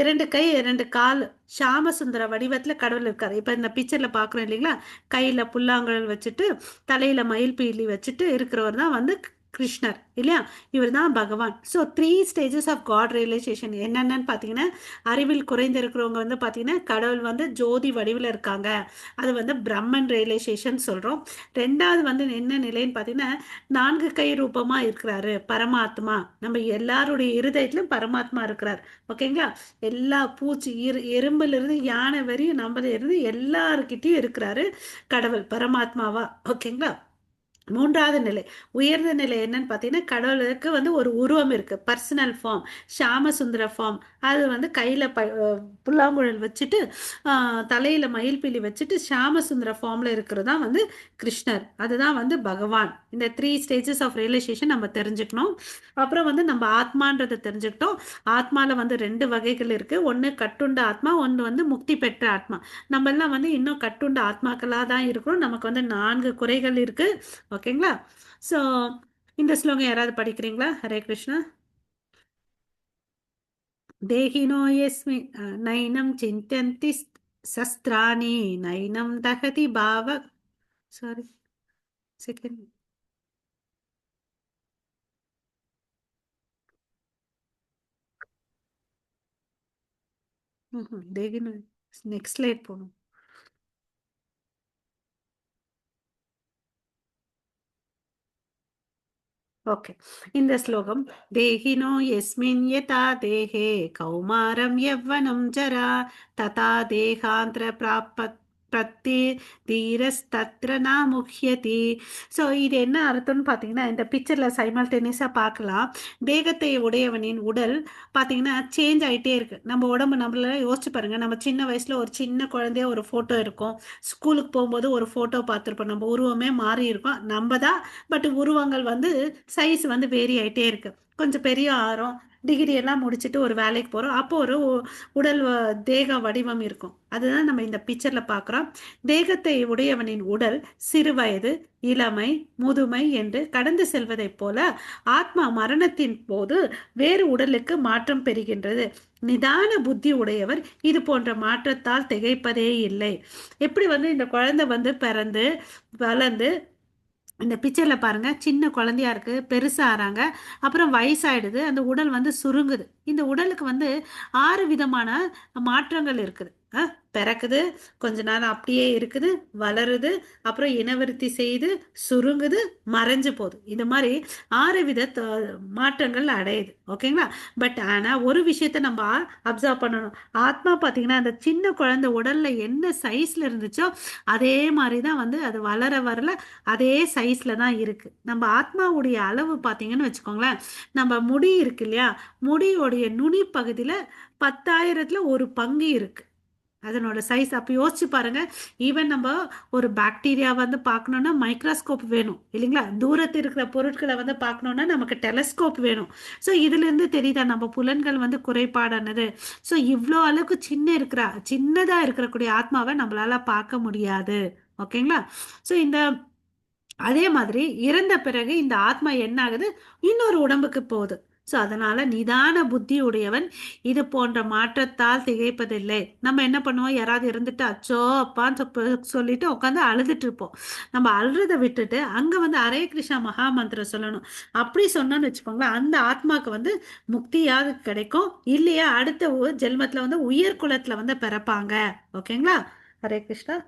2 கை 2 கால் ஷாமசுந்தர வடிவத்தில் கடவுள் இருக்காரு. இப்போ இந்த பிக்சரில் பார்க்குறோம் இல்லைங்களா, கையில் புல்லாங்குழல் வச்சுட்டு தலையில் மயில் பீலி வச்சுட்டு இருக்கிறவர் தான் வந்து கிருஷ்ணர் இல்லையா, இவர் தான் பகவான். So 3 stages of God realization என்னென்னு பார்த்தீங்கன்னா, அறிவில் குறைந்திருக்கிறவங்க வந்து பார்த்தீங்கன்னா கடவுள் வந்து ஜோதி வடிவில் இருக்காங்க, அது வந்து பிரம்மன் ரியலைசேஷன் சொல்கிறோம். ரெண்டாவது வந்து என்ன நிலைன்னு பார்த்தீங்கன்னா 4 கை ரூபமாக இருக்கிறாரு பரமாத்மா. நம்ம எல்லாருடைய இருதயத்திலும் பரமாத்மா இருக்கிறார். ஓகேங்களா, எல்லா பூச்சி எறும்புல இருந்து யானை வரையும் நம்மள இருந்து எல்லாருக்கிட்டையும் இருக்கிறாரு கடவுள் பரமாத்மாவா. ஓகேங்களா. மூன்றாவது நிலை, உயர்ந்த நிலை என்னன்னு பார்த்தீங்கன்னா கடவுளுக்கு வந்து ஒரு உருவம் இருக்கு, பர்சனல் ஃபார்ம், ஷாமசுந்தர ஃபார்ம். அது வந்து கையில் புல்லாங்குழல் வச்சுட்டு தலையில் மயில்பீலி வச்சுட்டு ஷாமசுந்தர ஃபார்மில் இருக்கிறது தான் வந்து கிருஷ்ணர், அதுதான் வந்து பகவான். இந்த 3 ஸ்டேஜஸ் ஆஃப் ரியலைசேஷன் நம்ம தெரிஞ்சுக்கணும். அப்புறம் வந்து நம்ம ஆத்மான்றதை தெரிஞ்சுக்கிட்டோம். ஆத்மாவில் வந்து 2 வகைகள் இருக்குது, ஒன்று கட்டுண்ட ஆத்மா, ஒன்று வந்து முக்தி பெற்ற ஆத்மா. நம்ம எல்லாம் வந்து இன்னும் கட்டுண்ட ஆத்மாக்களாக தான் இருக்கிறோம். நமக்கு வந்து 4 குறைகள் இருக்குது. ஓகேங்களா. ஸோ இந்த ஸ்லோகம் யாராவது படிக்கிறீங்களா? ஹரே கிருஷ்ணா. தேகினோ எஸ்மி நைனம் சிந்தந்தி சஸ்திராணி நைனம் தகதி பாவ, சாரி, செகண்ட். தேகினோ, நெக்ஸ்ட் ஸ்லைட் போகணும். ஓகே, இந்த ஸ்லோகம், தேகினோ எஸ்மின் யதா தேஹே கௌமாரம் யவ்வனம் ஜரா ததா தேகாந்திர பிரத்தி தீரஸ்தத்ர நாமுஹ்யதி. ஸோ இது என்ன அர்த்தம்னு பார்த்தீங்கன்னா, இந்த பிக்சரில் சைமல்டேனியஸாக பார்க்கலாம். தேகத்தை உடையவனின் உடல் பார்த்தீங்கன்னா சேஞ்ச் ஆகிட்டே இருக்கு. நம்ம உடம்பு நம்மள யோசிச்சு பாருங்க, நம்ம சின்ன வயசில் ஒரு சின்ன குழந்தைய ஒரு ஃபோட்டோ இருக்கும், ஸ்கூலுக்கு போகும்போது ஒரு ஃபோட்டோ பார்த்துருப்போம், நம்ம உருவமே மாறி இருக்கும், நம்ம தான். பட் உருவங்கள் வந்து சைஸ் வந்து வேரி ஆகிட்டே இருக்கு. கொஞ்சம் பெரிய ஆரம், டிகிரி எல்லாம் முடிச்சுட்டு ஒரு வேலைக்கு போகிறோம், அப்போ ஒரு உடல் தேக வடிவம் இருக்கும். அதுதான் நம்ம இந்த பிக்சரில் பார்க்குறோம். தேகத்தை உடையவனின் உடல் சிறுவயது, இளமை, முதுமை என்று கடந்து செல்வதைப் போல ஆத்மா மரணத்தின் போது வேறு உடலுக்கு மாற்றம் பெறுகின்றது. நிதான புத்தி உடையவர் இது போன்ற மாற்றத்தால் திகைப்பதே இல்லை. எப்படி வந்து இந்த குழந்தை வந்து பிறந்து வளர்ந்து, இந்த பிக்சரில் பாருங்கள், சின்ன குழந்தையா இருக்குது, பெருசாகிறாங்க, அப்புறம் வயசாயிடுது, அந்த உடல் வந்து சுருங்குது. இந்த உடலுக்கு வந்து 6 விதமான மாற்றங்கள் இருக்குது. பிறக்குது, கொஞ்ச நேரம் அப்படியே இருக்குது, வளருது, அப்புறம் இனவிருத்தி செய்து, சுருங்குது, மறைஞ்சு போகுது. இந்த மாதிரி 6 வித மாற்றங்கள் அடையுது. ஓகேங்களா. பட் ஆனால் ஒரு விஷயத்த நம்ம அப்சர்வ் பண்ணணும். ஆத்மா பார்த்தீங்கன்னா அந்த சின்ன குழந்தை உடல்ல என்ன சைஸ்ல இருந்துச்சோ அதே மாதிரி தான் வந்து அது வளர வரல அதே சைஸ்ல தான் இருக்கு. நம்ம ஆத்மாவுடைய அளவு பார்த்தீங்கன்னு வச்சுக்கோங்களேன், நம்ம முடி இருக்கு இல்லையா, முடியோடைய நுனி பகுதியில் 10,000ல் ஒரு பங்கு இருக்கு அதனோட சைஸ். அப்போ யோசிச்சு பாருங்க, ஈவன் நம்ம ஒரு பாக்டீரியா வந்து பார்க்கணுன்னா மைக்ரோஸ்கோப் வேணும் இல்லைங்களா, தூரத்தில் இருக்கிற பொருட்களை வந்து பார்க்கணுன்னா நமக்கு டெலஸ்கோப் வேணும். ஸோ இதுலேருந்து தெரியுதா நம்ம புலன்கள் வந்து குறைபாடானது. ஸோ இவ்வளோ அளவுக்கு சின்னதாக இருக்கக்கூடிய ஆத்மாவை நம்மளால பார்க்க முடியாது. ஓகேங்களா. ஸோ இந்த அதே மாதிரி இறந்த பிறகு இந்த ஆத்மா என்ன ஆகுது, இன்னொரு உடம்புக்கு போகுது. ஸோ அதனால நிதான புத்தி உடையவன் இது போன்ற மாற்றத்தால் திகைப்பதில்லை. நம்ம என்ன பண்ணுவோம், யாராவது இருந்துட்டு அச்சோ அப்பான்னு சொல்லிட்டு உட்காந்து அழுதுட்டு இருப்போம். நம்ம அழுறதை விட்டுட்டு அங்கே வந்து ஹரே கிருஷ்ணா மகா மந்திரம் சொல்லணும். அப்படி சொன்னோன்னு வச்சுக்கோங்களேன், அந்த ஆத்மாவுக்கு வந்து முக்தியாவது கிடைக்கும், இல்லையா அடுத்த ஜென்மத்தில் வந்து உயர் குலத்தில் வந்து பிறப்பாங்க. ஓகேங்களா. ஹரே கிருஷ்ணா.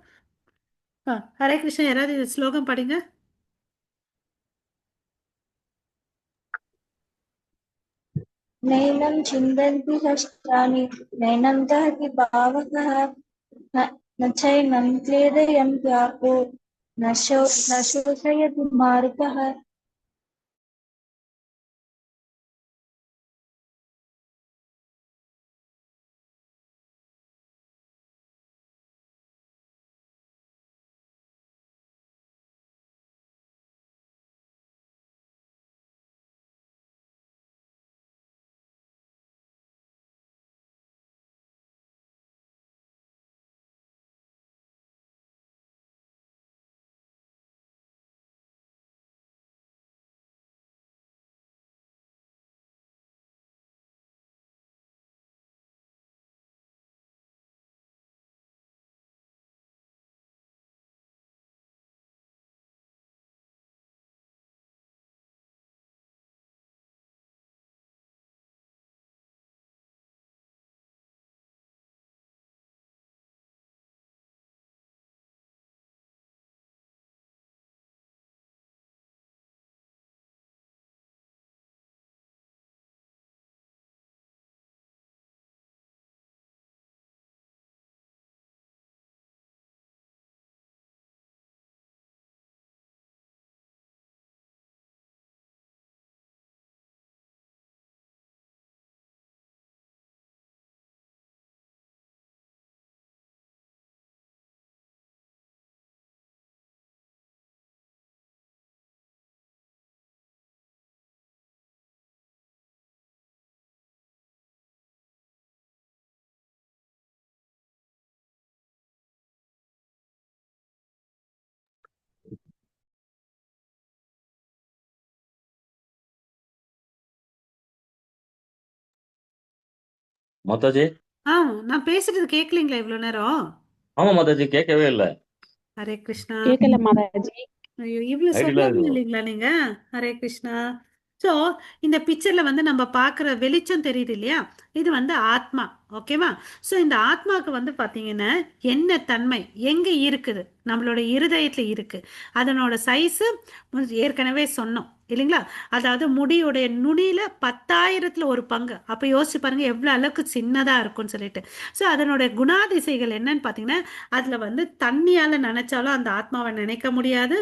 ஹரே கிருஷ்ணா, யாராவது இது ஸ்லோகம் படிங்க. नैनं छिन्दन्ति शस्त्राणि नैनं दहति पावकः न चैनं क्लेदयन्त्यापो न शोषयति मारुतः மாதாஜி. ஆ, நான் பேசுறது கேட்கலீங்களா இவ்வளோ நேரம்? ஆமா மாதாஜி, கேட்கவே இல்ல. ஹரே கிருஷ்ணா. கேட்கல மாதாஜி. ஐயோ, இவ்வளோ ஐடிலாம் சொல்லவே இருக்கும். இல்லைங்களா நீங்க? ஹரே கிருஷ்ணா. ஸோ இந்த பிக்சர்ல வந்து நம்ம பார்க்குற வெளிச்சம் தெரியுது இல்லையா? இது வந்து ஆத்மா. ஓகேவா? ஸோ இந்த ஆத்மாவுக்கு வந்து பார்த்தீங்கன்னா என்ன தன்மை எங்கே இருக்குது? நம்மளோட இருதயத்துல இருக்கு. அதனோட சைஸு ஏற்கனவே சொன்னோம் இல்லைங்களா? அதாவது முடியுடைய நுனியில 10,000த்துல ஒரு பங்கு. அப்போ யோசிச்சு பாருங்க எவ்வளோ அளவுக்கு சின்னதா இருக்கும்னு சொல்லிட்டு. ஸோ அதனோட குணாதிசைகள் என்னன்னு பார்த்தீங்கன்னா, அதுல வந்து தண்ணியால நினைச்சாலும் அந்த ஆத்மாவை நினைக்க முடியாது.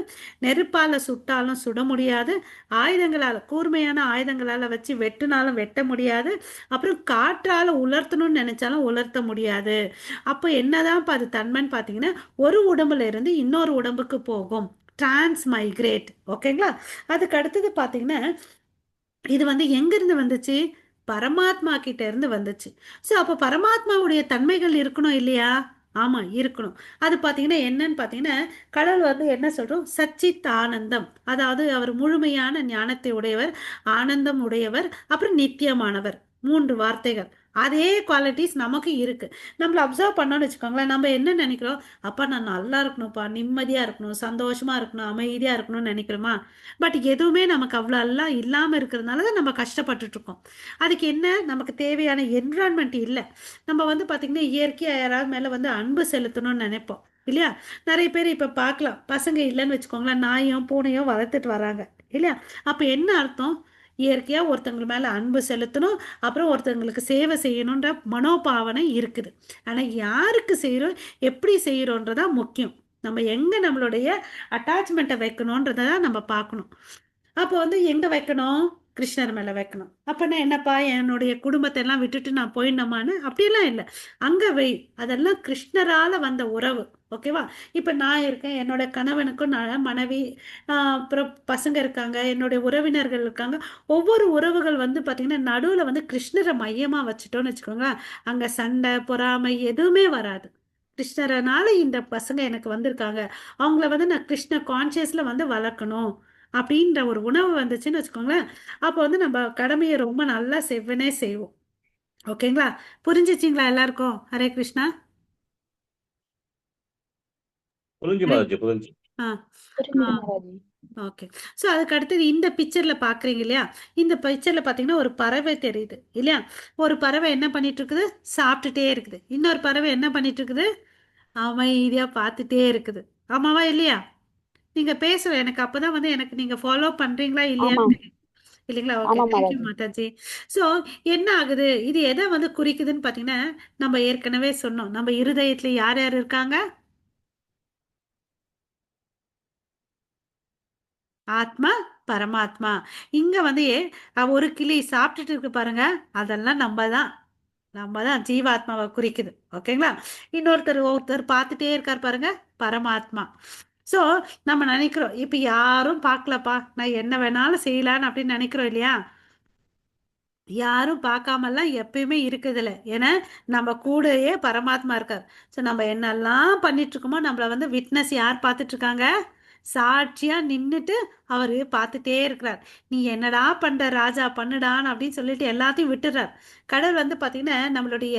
நெருப்பால சுட்டாலும் சுட முடியாது. ஆயுதங்களால கூர்மையான ஆயுதங்களால வச்சு வெட்டினாலும் வெட்ட முடியாது. அப்புறம் காற்றால உலர்த்தணும்னு நினைச்சாலும் உலர்த்த முடியாது. அப்போ என்னதான் அது தன்மைன்னு பார்த்தீங்கன்னா, ஒரு உடம்புல இருந்து இன்னொரு உடம்புக்கு போகும். Trans migrate. ஓகேங்களா? அதுக்கு அடுத்தது பார்த்தீங்கன்னா, இது வந்து எங்கிருந்து வந்துச்சு? பரமாத்மா கிட்ட இருந்து வந்துச்சு. ஸோ அப்போ பரமாத்மாவுடைய தன்மைகள் இருக்கணும் இல்லையா? ஆமா, இருக்கணும். அது பார்த்தீங்கன்னா என்னன்னு பார்த்தீங்கன்னா, கடவுள் வந்து என்ன சொல்றோம்? சச்சித் ஆனந்தம். அதாவது அவர் முழுமையான ஞானத்தை உடையவர், ஆனந்தம் உடையவர், அப்புறம் நித்தியமானவர். 3 வார்த்தைகள். அதே குவாலிட்டிஸ் நமக்கு இருக்கு. நம்மள அப்சர்வ் பண்ணோம்னு வச்சுக்கோங்களேன், நம்ம என்ன நினைக்கிறோம்? அப்பா நான் நல்லா இருக்கணும்ப்பா, நிம்மதியா இருக்கணும், சந்தோஷமா இருக்கணும், அமைதியா இருக்கணும்னு நினைக்கிறோமா? பட் எதுவுமே நமக்கு அவ்வளோ எல்லாம் இல்லாமல் இருக்கிறதுனால தான் நம்ம கஷ்டப்பட்டுட்டு இருக்கோம். அதுக்கு என்ன? நமக்கு தேவையான என்விரான்மெண்ட் இல்லை. நம்ம வந்து பார்த்திங்கன்னா இயற்கையாக யாராவது மேலே வந்து அன்பு செலுத்தணும்னு நினைப்போம் இல்லையா? நிறைய பேர் இப்போ பார்க்கலாம், பசங்க இல்லைன்னு வச்சுக்கோங்களேன், நாயும் பூனையும் வளர்த்துட்டு வராங்க இல்லையா? அப்போ என்ன அர்த்தம்? இயற்கையாக ஒருத்தவங்க மேலே அன்பு செலுத்தணும், அப்புறம் ஒருத்தவங்களுக்கு சேவை செய்யணுன்ற மனோபாவனை இருக்குது. ஆனால் யாருக்கு செய்கிறோம், எப்படி செய்கிறோன்றதான் முக்கியம். நம்ம எங்கே நம்மளுடைய அட்டாச்மெண்ட்டை வைக்கணுன்றதை தான் நம்ம பார்க்கணும். அப்போ வந்து எங்கே வைக்கணும்? கிருஷ்ணர் மேலே வைக்கணும். அப்போனா என்னப்பா, என்னுடைய குடும்பத்தை எல்லாம் விட்டுட்டு நான் போயிடணுமான்னு அப்படியெல்லாம் இல்லை. அங்கே வை. அதெல்லாம் கிருஷ்ணரால் வந்த உறவு. ஓகேவா? இப்போ நான் இருக்கேன், என்னோட கணவனுக்கும் நான் மனைவி, அப்புறம் பசங்க இருக்காங்க, என்னுடைய உறவினர்கள் இருக்காங்க. ஒவ்வொரு உறவுகள் வந்து பார்த்திங்கன்னா நடுவில் வந்து கிருஷ்ணரை மையமாக வச்சுட்டோன்னு வச்சுக்கோங்க, அங்கே சண்டை பொறாமை எதுவுமே வராது. கிருஷ்ணரனால இந்த பசங்க எனக்கு வந்திருக்காங்க, அவங்கள வந்து நான் கிருஷ்ண கான்சியஸில் வந்து வளர்க்கணும் அப்படின்ற ஒரு உணவு வந்துச்சுன்னு வச்சுக்கோங்களேன், அப்போ வந்து நம்ம கடமையை ரொம்ப நல்லா செவ்வனே செய்வோம். ஓகேங்களா? புரிஞ்சிச்சிங்களா எல்லாருக்கும்? ஹரே கிருஷ்ணா. புரிஞ்சு ஹரே. மாதாஜி, புரிஞ்சு. ஆ. ஆ. புரிஞ்சுது மாதாஜி. ஓகே. ஸோ அதுக்கு அடுத்தது இந்த பிக்சரில் பார்க்குறீங்க இல்லையா? இந்த பிக்சரில் பார்த்தீங்கன்னா ஒரு பறவை தெரியுது இல்லையா? ஒரு பறவை என்ன பண்ணிட்டு இருக்குது? சாப்பிட்டுட்டே இருக்குது. இன்னொரு பறவை என்ன பண்ணிட்டு இருக்குது? அமைதியாக பார்த்துட்டே இருக்குது. ஆமாவா இல்லையா? நீங்கள் பேசுகிற எனக்கு அப்போ தான் வந்து எனக்கு நீங்கள் ஃபாலோ பண்ணுறீங்களா ஆமா இல்லையான்னு தெரியும். இல்லைங்களா? ஓகே, ஆமா தேங்க்யூ மாதாஜி. மாதாஜி. ஸோ என்ன ஆகுது? இது எதை வந்து குறிக்குதுன்னு பார்த்தீங்கன்னா, நம்ம ஏற்கனவே சொன்னோம், நம்ம இருதயத்தில் யார் யார் இருக்காங்க? ஆத்மா, பரமாத்மா. இங்க வந்து ஒரு கிளி சாப்பிட்டுட்டு இருக்கு பாருங்க, அதெல்லாம் நம்ம தான் ஜீவாத்மாவை குறிக்குது. ஓகேங்களா? ஒருத்தர் பார்த்துட்டே இருக்கார் பாருங்க, பரமாத்மா. ஸோ நம்ம நினைக்கிறோம் இப்போ யாரும் பார்க்கலப்பா, நான் என்ன வேணாலும் செய்யலான்னு அப்படின்னு நினைக்கிறோம் இல்லையா? யாரும் பார்க்காமலாம் எப்பயுமே இருக்குதில்ல. ஏன்னா நம்ம கூடயே பரமாத்மா இருக்கார். ஸோ நம்ம என்னெல்லாம் பண்ணிட்டு இருக்கோமோ நம்மள வந்து விட்னஸ் யார் பார்த்துட்டு இருக்காங்க? சாட்சியா நின்றுட்டு அவர் பார்த்துட்டே இருக்கிறார். நீ என்னடா பண்ற ராஜா, பண்ணுடான்னு அப்படின்னு சொல்லிட்டு எல்லாத்தையும் விட்டுறார். கடவுள் வந்து பார்த்தீங்கன்னா நம்மளுடைய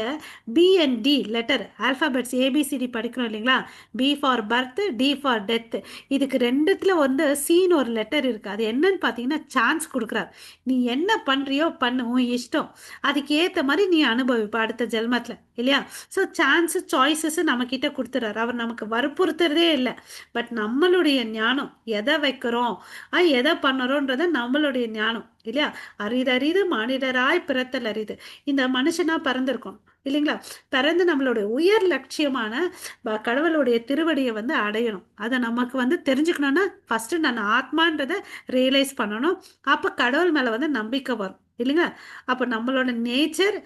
பிஎன்டி லெட்டர் ஆல்ஃபாபெட்ஸ் ஏபிசிடி படிக்கிறோம் இல்லைங்களா? B for birth, D for death. இதுக்கு ரெண்டுத்துல வந்து சீன்னு ஒரு லெட்டர் இருக்கு. அது என்னன்னு பார்த்தீங்கன்னா சான்ஸ் கொடுக்குறார். நீ என்ன பண்றியோ பண்ணு, உன் இஷ்டம். அதுக்கு ஏற்ற மாதிரி நீ அனுபவிப்ப அடுத்த ஜென்மத்தில் இல்லையா? ஸோ சான்ஸு சாய்ஸஸ் நம்ம கிட்ட கொடுத்துறாரு. அவர் நமக்கு வற்புறுத்துறதே இல்லை. பட் நம்மளுடைய ஞானம் எதை வைக்கிறோம், எதை பண்ணுறோன்றத நம்மளுடைய ஞானம் இல்லையா? அரிதறிது மானிடராய் பிறத்தல் அரிது. இந்த மனுஷனா பிறந்திருக்கோம் இல்லைங்களா? பிறந்து நம்மளுடைய உயர் லட்சியமான கடவுளுடைய திருவடியை வந்து அடையணும். அதை நமக்கு வந்து தெரிஞ்சுக்கணும்னா ஃபர்ஸ்ட் நான் ஆத்மான்றதை ரியலைஸ் பண்ணணும். அப்போ கடவுள் மேலே வந்து நம்பிக்கை வரும் இல்லைங்களா? அப்போ நம்மளோட நேச்சர்,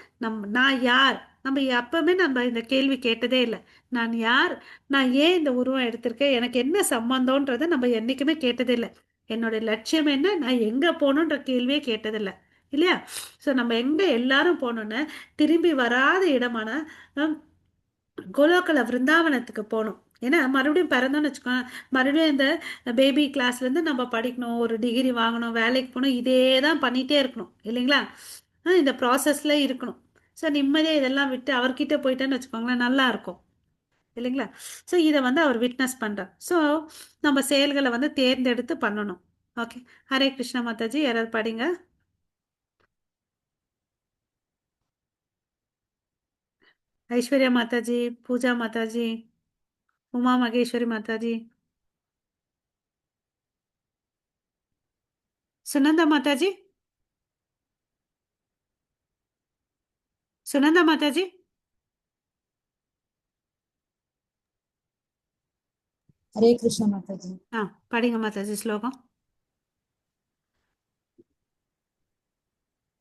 நான் யார், நம்ம எப்பவுமே நம்ம இந்த கேள்வி கேட்டதே இல்லை. நான் யார், நான் ஏன் இந்த உருவம் எடுத்திருக்கேன், எனக்கு என்ன சம்பந்தம்ன்றதை நம்ம என்றைக்குமே கேட்டதே இல்லை. என்னுடைய லட்சியம் என்ன, நான் எங்கே போகணுன்ற கேள்வியே கேட்டதில்லை இல்லையா? ஸோ நம்ம எங்கே எல்லாரும் போகணுன்னு திரும்பி வராத இடமான ஹம், கோலோக்கல விருந்தாவனத்துக்கு போகணும். ஏன்னா மறுபடியும் பிறந்தோன்னு வச்சுக்கோங்க, மறுபடியும் இந்த பேபி கிளாஸ்லேருந்து நம்ம படிக்கணும், ஒரு டிகிரி வாங்கணும், வேலைக்கு போகணும், இதே தான் பண்ணிகிட்டே இருக்கணும் இல்லைங்களா? இந்த ப்ராசஸில் இருக்கணும். ஸோ நிம்மதியாக இதெல்லாம் விட்டு அவர்கிட்ட போயிட்டேன்னு வச்சுக்கோங்களேன், நல்லா இருக்கும் இல்லைங்களா? ஸோ இதை வந்து அவர் விட்னஸ் பண்ணுறார். ஸோ நம்ம செயல்களை வந்து தேர்ந்தெடுத்து பண்ணணும். ஓகே. ஹரே கிருஷ்ணா மாதாஜி. யாராவது படிங்க. ஐஸ்வர்யா மாதாஜி, பூஜா மாதாஜி, உமா மகேஸ்வரி மாதாஜி, சுனந்தா மாதாஜி, சுனந்தா மாதாஜி. हरे कृष्ण माता जी। ஆ படிங்க மாதாஜி ஸ்லோகம்.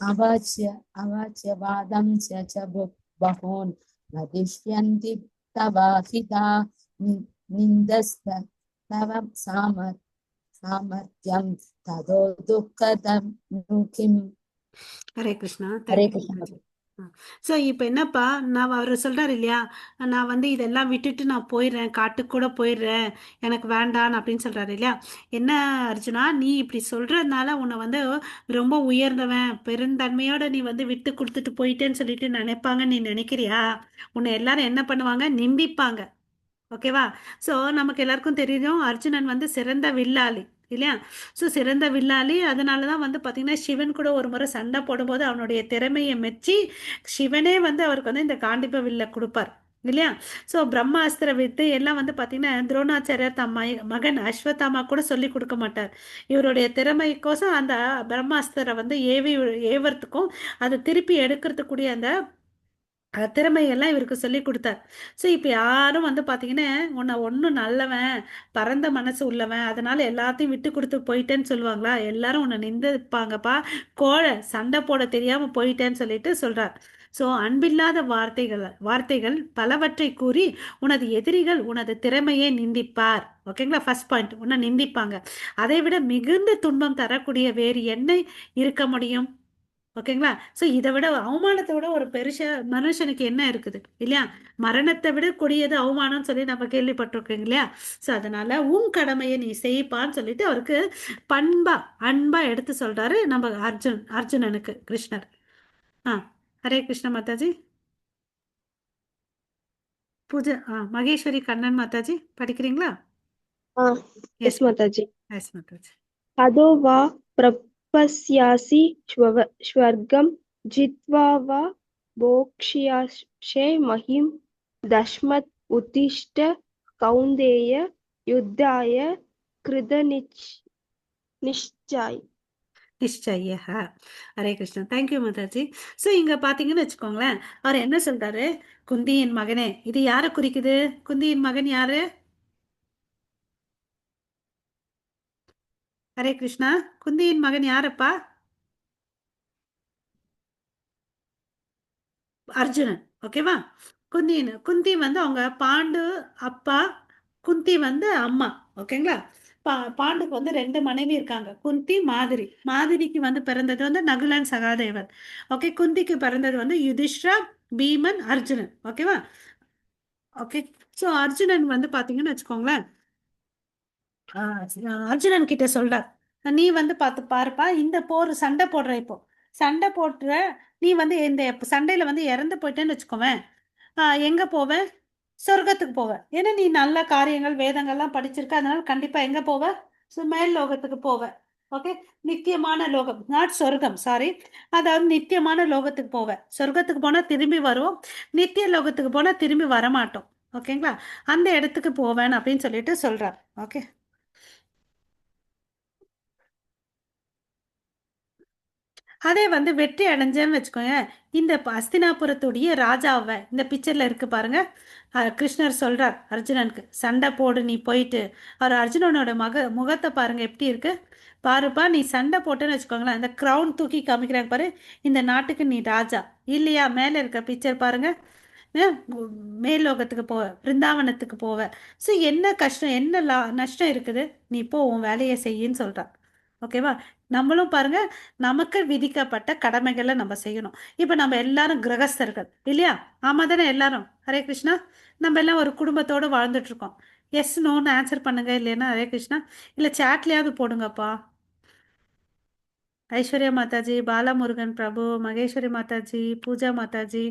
अवाच्य अवाच्य वादं च बहून् वदिष्यन्ति तवाहिता निन्दस्त तव सामर्थ्यं ततो दुःखदं नु किम्। ஹரே கிருஷ்ணா. हरे தேங்க்யூ कृष्ण மாதாஜி. माता। ஸோ இப்போ என்னப்பா, நான் அவர் சொல்கிறார் இல்லையா, நான் வந்து இதெல்லாம் விட்டுட்டு நான் போயிடுறேன், காட்டுக்கு கூட போயிடுறேன், எனக்கு வேண்டான்னு அப்படின்னு சொல்கிறாரு இல்லையா. என்ன அர்ஜுனா, நீ இப்படி சொல்கிறதுனால உன்னை வந்து ரொம்ப உயர்ந்தவன் பெருந்தன்மையோட நீ வந்து விட்டு கொடுத்துட்டு போயிட்டேன்னு சொல்லிட்டு நினைப்பாங்கன்னு நீ நினைக்கிறியா? உன்னை எல்லாரும் என்ன பண்ணுவாங்க, நிந்திப்பாங்க. ஓகேவா? ஸோ நமக்கு எல்லாருக்கும் தெரியும் அர்ஜுனன் வந்து சிறந்த வில்லாளி இல்லையா. ஸோ சிறந்த வில்லாளி. அதனால தான் வந்து பார்த்தீங்கன்னா சிவன் கூட ஒரு முறை சண்டை போடும்போது அவனுடைய திறமையை மெச்சி சிவனே வந்து அவருக்கு வந்து இந்த காண்டிப வில்லை கொடுப்பார் இல்லையா. ஸோ பிரம்மாஸ்திர வித்து எல்லாம் வந்து பார்த்தீங்கன்னா துரோணாச்சாரியார் தம் மகன் அஸ்வத்தாமா கூட சொல்லி கொடுக்க மாட்டார். இவருடைய திறமைக்கோசம் அந்த பிரம்மாஸ்திர வந்து ஏவறதுக்கும் அதை திருப்பி எடுக்கிறதுக்கூடிய அந்த திறமையெல்லாம் இவருக்கு சொல்லி கொடுத்தார். ஸோ இப்போ யாரும் வந்து பார்த்தீங்கன்னா உன்னை ஒன்றும் நல்லவன் பரந்த மனசு உள்ளவன் அதனால எல்லாத்தையும் விட்டு கொடுத்து போயிட்டேன்னு சொல்லுவாங்களா? எல்லாரும் உன்னை நிந்திப்பாங்கப்பா, கோழை சண்டை போட தெரியாமல் போயிட்டேன்னு சொல்லிட்டு சொல்கிறார். ஸோ அன்பில்லாத வார்த்தைகள் பலவற்றை கூறி உனது எதிரிகள் உனது திறமையை நிந்திப்பார். ஓகேங்களா? ஃபர்ஸ்ட் பாயிண்ட், உன்னை நிந்திப்பாங்க. அதை விட மிகுந்த துன்பம் தரக்கூடிய வேறு என்ன இருக்க முடியும்? ஓகேங்களா? ஸோ இதை விட அவமானத்தை விட ஒரு மனுஷனுக்கு என்ன இருக்குது இல்லையா. மரணத்தை விட கொடியது அவமானம்னு சொல்லி நம்ம கேள்விப்பட்டிருக்கோங்க இல்லையா. ஸோ அதனால உன் கடமையை நீ செய்ப்பான்னு சொல்லிட்டு அவருக்கு பண்பா அன்பா எடுத்து சொல்றாரு நம்ம அர்ஜுனனுக்கு கிருஷ்ணர். ஆ ஹரே கிருஷ்ண மாதாஜி. பூஜா மகேஸ்வரி கண்ணன் மாதாஜி படிக்கிறீங்களா? यस எஸ் माताजी। எஸ் மாதாஜி. अधो वा प्रपश्यासि स्वर्गं जित्वा वा भोक्ष्यासे महीं दस्मत् उत्तिष्ठ कौन्तेय युद्धाय कृतनिश्चय। நிச்சய. ஹரே கிருஷ்ணன். தேங்க்யூ மாதாஜி. ஸோ இங்க பாத்தீங்கன்னு வச்சுக்கோங்களேன், அவர் என்ன சொல்றாரு, குந்தியின் மகனே. இது யாரை குறிக்குது? குந்தியின் மகன் யாரு? ஹரே கிருஷ்ணா. குந்தியின் மகன் யாருப்பா? அர்ஜுனன். ஓகேவா? குந்தி வந்து அவங்க பாண்டு அப்பா, குந்தி வந்து அம்மா. ஓகேங்களா? பாண்டுக்கு வந்து 2 மனைவி இருக்காங்க, குந்தி மாதிரி. மாதிரிக்கு வந்து பிறந்தது வந்து நகுலன் சகாதேவன். ஓகே. குந்திக்கு பிறந்தது வந்து யுதிஷ்டா, பீமன், அர்ஜுனன். ஓகேவா? ஓகே. ஸோ அர்ஜுனன் வந்து பார்த்தீங்கன்னு வச்சுக்கோங்களேன், அர்ஜுனன் கிட்ட சொல்றார், நீ வந்து பார்த்து பாருப்பா, இந்த போர் சண்டை போடுற, இப்போ சண்டை போடுற நீ வந்து இந்த சண்டையில வந்து இறந்து போயிட்டேன்னு வச்சுக்கோவேன், எங்க போவ? சொர்க்கத்துக்கு போவ. ஏன்னா நீ நல்ல காரியங்கள் வேதங்கள்லாம் படிச்சிருக்க, அதனால கண்டிப்பா எங்க போவ? மேல் லோகத்துக்கு போவ. ஓகே. நித்தியமான லோகம், நாட் சொர்க்கம், சாரி. அதாவது நித்தியமான லோகத்துக்கு போவ. சொர்க்கத்துக்கு போனா திரும்பி வருவோம், நித்திய லோகத்துக்கு போனா திரும்பி வரமாட்டோம். ஓகேங்களா? அந்த இடத்துக்கு போவேன் அப்படின்னு சொல்லிட்டு சொல்றார். ஓகே. அதே வந்து வெற்றி அடைஞ்சேன்னு வச்சுக்கோங்க, இந்த அஸ்தினாபுரத்துடைய ராஜாவை இந்த பிக்சர்ல இருக்கு பாருங்க. கிருஷ்ணர் சொல்றார் அர்ஜுனனுக்கு, சண்டை போடு நீ போயிட்டு. அவர் அர்ஜுனனோட முகத்தை பாருங்க எப்படி இருக்கு பாருப்பா. நீ சண்டை போட்டேன்னு வச்சுக்கோங்களேன், அந்த க்ரௌன் தூக்கி காமிக்கிறாங்க பாரு, இந்த நாட்டுக்கு நீ ராஜா இல்லையா. மேலே இருக்க பிக்சர் பாருங்க. அஹ் மேல்லோகத்துக்கு போவ, பிருந்தாவனத்துக்கு போவ. ஸோ என்ன கஷ்டம் என்ன நஷ்டம் இருக்குது, நீ போ உன் வேலையை செய்யின்னு சொல்றான். ஓகேவா? நம்மளும் பாருங்க, நமக்கு விதிக்கப்பட்ட கடமைகளை நம்ம செய்யணும். இப்போ நம்ம எல்லாரும் கிரகஸ்தர்கள் இல்லையா? ஆமா தானே எல்லாரும்? ஹரே கிருஷ்ணா. நம்ம எல்லாம் ஒரு குடும்பத்தோடு வாழ்ந்துட்டு இருக்கோம். எஸ் நோன்னு ஆன்சர் பண்ணுங்க, இல்லைன்னா ஹரே கிருஷ்ணா இல்லை சேட்லயாவது போடுங்கப்பா. ஐஸ்வர்யா மாதாஜி, பாலமுருகன் பிரபு, மகேஸ்வரி மாதாஜி, பூஜா மாதாஜி,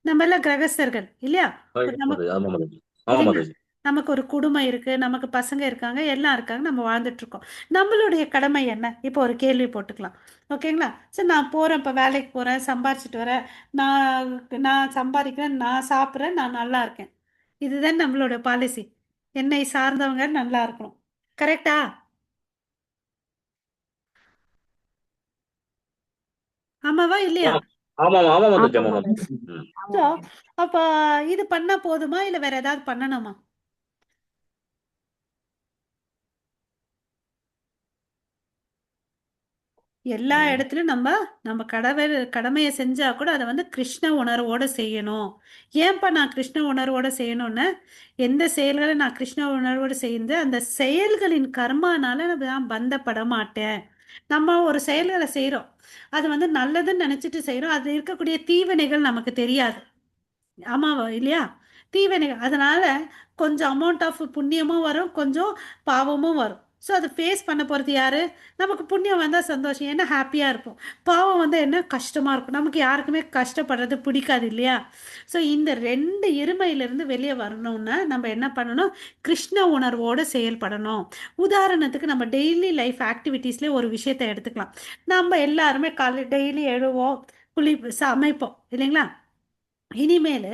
நம்ம எல்லாம் கிரகஸ்தர்கள் இல்லையா? ஹாய் நமக்கு மாதாஜி. ஆமா மாதாஜி. ஆமா இல்லைங்களா? மாதாஜி. நமக்கு ஒரு குடும்பம் இருக்கு, நமக்கு பசங்க இருக்காங்க, எல்லாம் இருக்காங்க, நம்ம வாழ்ந்துட்டு இருக்கோம். நம்மளுடைய கடமை என்ன? இப்போ ஒரு கேள்வி போட்டுக்கலாம். ஓகேங்களா? சரி, நான் போறேன், இப்போ வேலைக்கு போறேன், சம்பாரிச்சிட்டு வரேன், நான் நான் சம்பாதிக்கிறேன், நான் சாப்பிட்றேன், நான் நல்லா இருக்கேன். இதுதான் நம்மளோட பாலிசி. என்னை சார்ந்தவங்க நல்லா இருக்கணும். கரெக்டா? ஆமாவா இல்லையா? ஆமா ஆமா ஆமா மாதாஜி. ஆமா ஆமா மாதாஜி. மாதாஜி. ம். ஆமா ஸோ மாதாஜி. அப்போ இது பண்ணா போதுமா, இல்லை வேற ஏதாவது பண்ணணுமா? எல்லா ம். இடத்துலயும் நம்ம நம்ம கடமையை செஞ்சா கூட அதை வந்து கிருஷ்ண உணர்வோட செய்யணும். ஏன்பா நான் கிருஷ்ண உணர்வோட செய்யணும்னு, எந்த செயல்களை நான் கிருஷ்ண உணர்வோட செய்து அந்த செயல்களின் கர்மானால நான் பந்தப்பட மாட்டேன். நம்ம ஒரு செயல்களை செய்றோம், அது வந்து நல்லதுன்னு நினைச்சிட்டு செய்றோம், அது இருக்கக்கூடிய தீவினைகள் நமக்கு தெரியாது. ஆமாவா இல்லையா? தீவினைகள் அதனால கொஞ்சம் அமௌண்ட் ஆஃப் புண்ணியமும் வரும், கொஞ்சம் பாவமும் வரும். ஸோ அதை ஃபேஸ் பண்ண போகிறது யாரு? நமக்கு புண்ணியம் வந்தால் சந்தோஷம், ஏன்னா ஹாப்பியாக இருப்போம். பாவம் வந்து என்ன கஷ்டமாக இருக்கும், நமக்கு யாருக்குமே கஷ்டப்படுறது பிடிக்காது இல்லையா? ஸோ இந்த ரெண்டு இருமையிலிருந்து வெளியே வரணும்னா நம்ம என்ன பண்ணணும்? கிருஷ்ண உணர்வோடு செயல்படணும். உதாரணத்துக்கு நம்ம டெய்லி லைஃப் ஆக்டிவிட்டீஸ்லேயே ஒரு விஷயத்தை எடுத்துக்கலாம். நம்ம எல்லாருமே காலை டெய்லி எழுவோம், சமைப்போம் இல்லைங்களா? இனிமேல்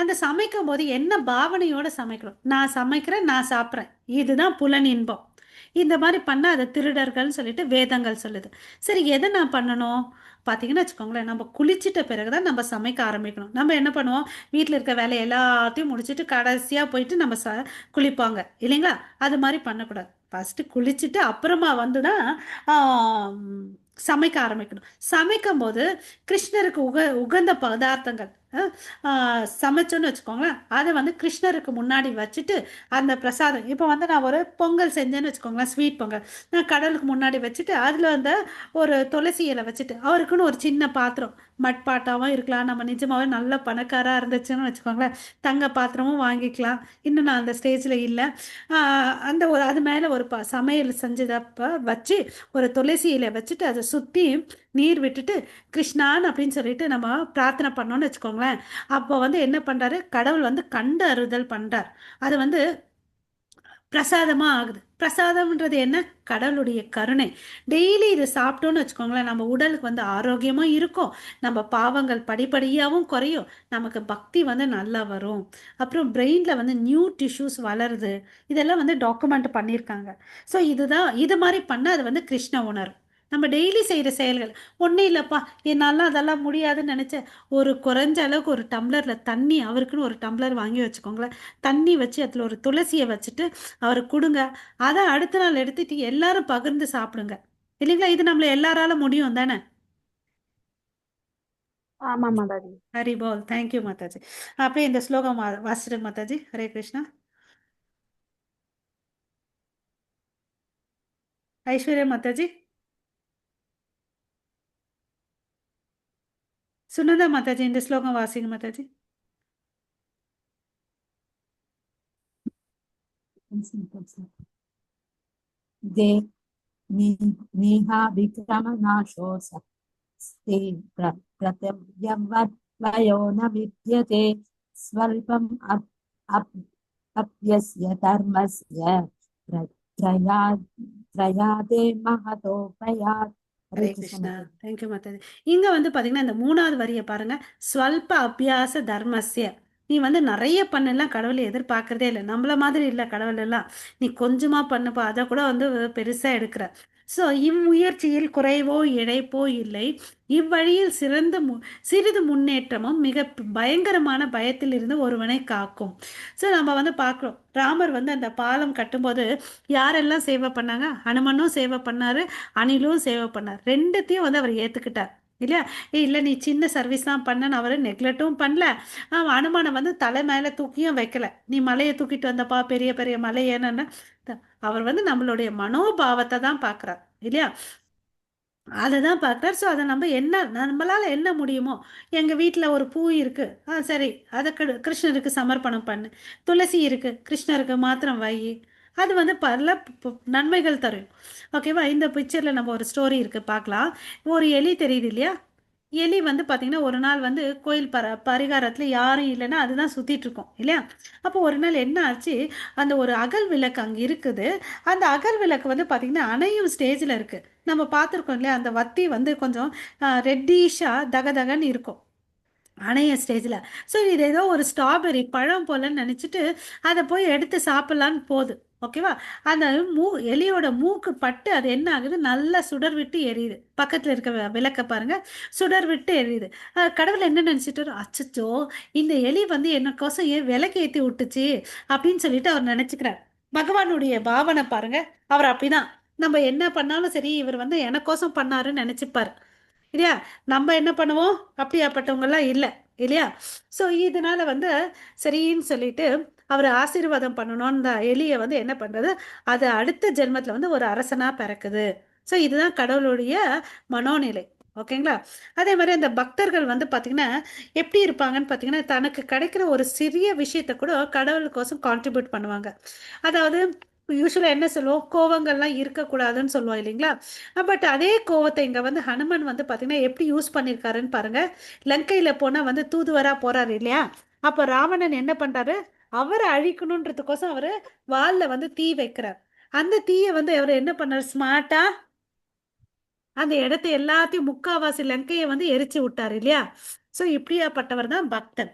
அந்த சமைக்கும் போது என்ன பாவனையோட சமைக்கணும்? நான் சமைக்கிறேன், நான் சாப்பிட்றேன், இதுதான் புலன் இன்பம். இந்த மாதிரி பண்ணால் அதை திருடர்கள்னு சொல்லிட்டு வேதங்கள் சொல்லுது. சரி, எதை நான் பண்ணணும் பார்த்தீங்கன்னா வச்சுக்கோங்களேன், நம்ம குளிச்சிட்ட பிறகு தான் நம்ம சமைக்க ஆரம்பிக்கணும். நம்ம என்ன பண்ணுவோம்? வீட்டில் இருக்க வேலை எல்லாத்தையும் முடிச்சுட்டு கடைசியாக போயிட்டு நம்ம குளிப்பாங்க இல்லைங்களா? அது மாதிரி பண்ணக்கூடாது. ஃபஸ்ட்டு குளிச்சுட்டு அப்புறமா வந்து தான் சமைக்க ஆரம்பிக்கணும். சமைக்கும் போது கிருஷ்ணருக்கு உகந்த பதார்த்தங்கள் சமைச்சோன்னு வச்சுக்கோங்களேன், அதை வந்து கிருஷ்ணருக்கு முன்னாடி வச்சுட்டு அந்த பிரசாதம், இப்போ வந்து நான் ஒரு பொங்கல் செஞ்சேன்னு வச்சுக்கோங்களேன், ஸ்வீட் பொங்கல், நான் கடவுளுக்கு முன்னாடி வச்சுட்டு அதில் அந்த ஒரு துளசி இலை வச்சுட்டு அவருக்குன்னு ஒரு சின்ன பாத்திரம், மட்பாட்டாவும் இருக்கலாம், நம்ம நிஜமாவே நல்ல பணக்காராக இருந்துச்சுன்னு வச்சுக்கோங்களேன், தங்க பாத்திரமும் வாங்கிக்கலாம். இன்னும் நான் அந்த ஸ்டேஜில் இல்லை. அந்த ஒரு அது மேலே ஒரு சமையல் செஞ்சதப்போ வச்சு ஒரு துளசி இலை வச்சுட்டு அதை சுற்றி நீர் விட்டுட்டு கிருஷ்ணான் அப்படின்னு சொல்லிட்டு நம்ம பிரார்த்தனை பண்ணோன்னு வச்சுக்கோங்களேன். அப்போ வந்து என்ன பண்றாரு? கடவுள் வந்து கண்டு அறுதல் பண்றார். அது வந்து பிரசாதமா ஆகுது. பிரசாதம்ன்றது என்ன? கடவுளுடைய கருணை. டெய்லி இதை சாப்பிட்டோன்னு வச்சுக்கோங்களேன், நம்ம உடலுக்கு வந்து ஆரோக்கியமும் இருக்கும், நம்ம பாவங்கள் படிப்படியாகவும் குறையும், நமக்கு பக்தி வந்து நல்லா வரும், அப்புறம் பிரெயினில் வந்து நியூ டிஷ்யூஸ் வளருது. இதெல்லாம் வந்து டாக்குமெண்ட் பண்ணியிருக்காங்க. ஸோ இதுதான், இது மாதிரி பண்ணால் அது வந்து கிருஷ்ண உணர்வு. நம்ம டெய்லி செய்கிற செயல்கள் ஒன்றும் இல்லைப்பா, என்னால் அதெல்லாம் முடியாதுன்னு நினச்சேன், ஒரு குறைஞ்ச அளவுக்கு ஒரு டம்ளரில் தண்ணி, அவருக்குன்னு ஒரு டம்ளர் வாங்கி வச்சுக்கோங்களேன், தண்ணி வச்சு அதில் ஒரு துளசியை வச்சுட்டு அவருக்கு கொடுங்க. அதை அடுத்த நாள் எடுத்துட்டு எல்லாரும் பகிர்ந்து சாப்பிடுங்க இல்லைங்களா? இது நம்மள எல்லாரால முடியும் தானே? ஆமா மாதாஜி. ஹரி போல். தேங்க்யூ மாதாஜி. அப்படியே இந்த ஸ்லோகம் வாசிடுங்க மாதாஜி. ஹரே கிருஷ்ணா. ஐஸ்வர்யா மாதாஜி, சுனந்தா மாதாஜி, இந்த ஸ்லோகம் வாசிங்க மாதாஜி. दे नेहा विक्रम नाशोस स्ते प्रत्यव्यवयो न विद्यते स्वल्पम् अप्यस्य धर्मस्य त्रया त्रयादे महतोपयात्. ஹரே கிருஷ்ணா. தேங்க்யூ மாதாஜி. இங்க வந்து பாத்தீங்கன்னா இந்த மூணாவது வரியை பாருங்க. ஸ்வல்ப அபியாச தர்மஸ்ய. நீ வந்து நிறைய பண்ணலாம், கடவுளை எதிர்பார்க்கறதே இல்லை, நம்மள மாதிரி இல்லை கடவுள் எல்லாம். நீ கொஞ்சமா பண்ணுப்பா, அதை கூட வந்து பெருசா எடுக்கிற. ஸோ இம்முயற்சியில் குறைவோ இழைப்போ இல்லை, இவ்வழியில் சிறிது முன்னேற்றமும் மிக பயங்கரமான பயத்தில் இருந்து ஒருவனை காக்கும். ஸோ நம்ம வந்து பார்க்குறோம், ராமர் வந்து அந்த பாலம் கட்டும்போது யாரெல்லாம் சேவை பண்ணாங்க? ஹனுமனும் சேவை பண்ணாரு, அணிலும் சேவை பண்ணார். ரெண்டுத்தையும் வந்து அவர் ஏற்றுக்கிட்டார் இல்லையா? இல்லை நீ சின்ன சர்வீஸ் தான் பண்ணன்னு அவர் நெக்லெக்டும் பண்ணல, அனுமானை வந்து தலை மேலே தூக்கியும் வைக்கல, நீ மலையை தூக்கிட்டு வந்தப்பா பெரிய பெரிய மலை ஏன்னு. அவர் வந்து நம்மளுடைய மனோபாவத்தை தான் பார்க்குறார் இல்லையா? அதை தான் பார்க்குறார். ஸோ அதை நம்ம என்ன, நம்மளால் என்ன முடியுமோ, எங்கள் வீட்டில் ஒரு பூ இருக்குது, சரி அதை கிருஷ்ணருக்கு சமர்ப்பணம் பண்ணு, துளசி இருக்குது கிருஷ்ணருக்கு மாத்திரம் வை, அது வந்து பல நன்மைகள் தரும். ஓகேவா? இந்த பிக்சரில் நம்ம ஒரு ஸ்டோரி இருக்குது பார்க்கலாம். ஒரு எலி தெரியுது இல்லையா? எலி வந்து பார்த்தீங்கன்னா ஒரு நாள் வந்து கோயில் பரிகாரத்தில் யாரும் இல்லைன்னா அதுதான் சுற்றிட்டு இருக்கோம் இல்லையா? அப்போ ஒரு நாள் என்ன ஆச்சு, அந்த ஒரு அகல் விளக்கு அங்கே இருக்குது. அந்த அகல் விளக்கு வந்து பார்த்தீங்கன்னா அணையும் ஸ்டேஜில் இருக்குது. நம்ம பார்த்துருக்கோம் இல்லையா? அந்த வத்தி வந்து கொஞ்சம் ரெட்டிஷாக தகதகன்னு இருக்கும் அணைய ஸ்டேஜில். ஸோ இது ஏதோ ஒரு ஸ்ட்ராபெரி பழம் போலன்னு நினச்சிட்டு அதை போய் எடுத்து சாப்பிட்லான்னு போகுது. ஓகேவா? அந்த மூ எலியோட மூக்கு பட்டு அது என்ன ஆகுது, நல்லா சுடர் விட்டு எரியுது. பக்கத்தில் இருக்க விளக்க பாருங்க, சுடர் விட்டு எரியுது. கடவுள் என்ன நினச்சிட்டு, அச்சச்சோ இந்த எலி வந்து என்னக்கோசம் ஏன் விளக்கு ஏற்றி விட்டுச்சு அப்படின்னு சொல்லிட்டு அவர் நினச்சிக்கிறார். பகவானுடைய பாவனை பாருங்க, அவர் அப்படிதான். நம்ம என்ன பண்ணாலும் சரி இவர் வந்து எனக்கோசம் பண்ணாருன்னு நினச்சிப்பார் இல்லையா? நம்ம என்ன பண்ணுவோம், அப்படியாப்பட்டவங்கெல்லாம் இல்லை இல்லையா? ஸோ இதனால வந்து சரின்னு சொல்லிட்டு அவர் ஆசீர்வாதம் பண்ணணும்னு இந்த எலியை வந்து என்ன பண்ணுறது, அது அடுத்த ஜென்மத்தில் வந்து ஒரு அரசனாக பிறக்குது. ஸோ இதுதான் கடவுளுடைய மனோநிலை. ஓகேங்களா? அதே மாதிரி அந்த பக்தர்கள் வந்து பார்த்திங்கன்னா எப்படி இருப்பாங்கன்னு பார்த்தீங்கன்னா, தனக்கு கிடைக்கிற ஒரு சிறிய விஷயத்தை கூட கடவுளுக்கோசம் கான்ட்ரிபியூட் பண்ணுவாங்க. அதாவது யூஸ்வலாக என்ன சொல்லுவோம், கோவங்கள்லாம் இருக்கக்கூடாதுன்னு சொல்லுவோம் இல்லைங்களா? பட் அதே கோவத்தை இங்கே வந்து ஹனுமன் வந்து பார்த்தீங்கன்னா எப்படி யூஸ் பண்ணியிருக்காருன்னு பாருங்கள். லங்கையில் போனால் வந்து தூதுவராக போகிறாரு இல்லையா? அப்போ ராவணன் என்ன பண்ணுறாரு, அவரை அழிக்கணுன்றதுக்கோசம் அவர் வாலில் வந்து தீ வைக்கிறார். அந்த தீயை வந்து அவர் என்ன பண்ணார், ஸ்மார்ட்டாக அந்த இடத்த எல்லாத்தையும் முக்காவாசி லங்கையை வந்து எரிச்சு விட்டார் இல்லையா? ஸோ இப்படியாப்பட்டவர் தான் பக்தன்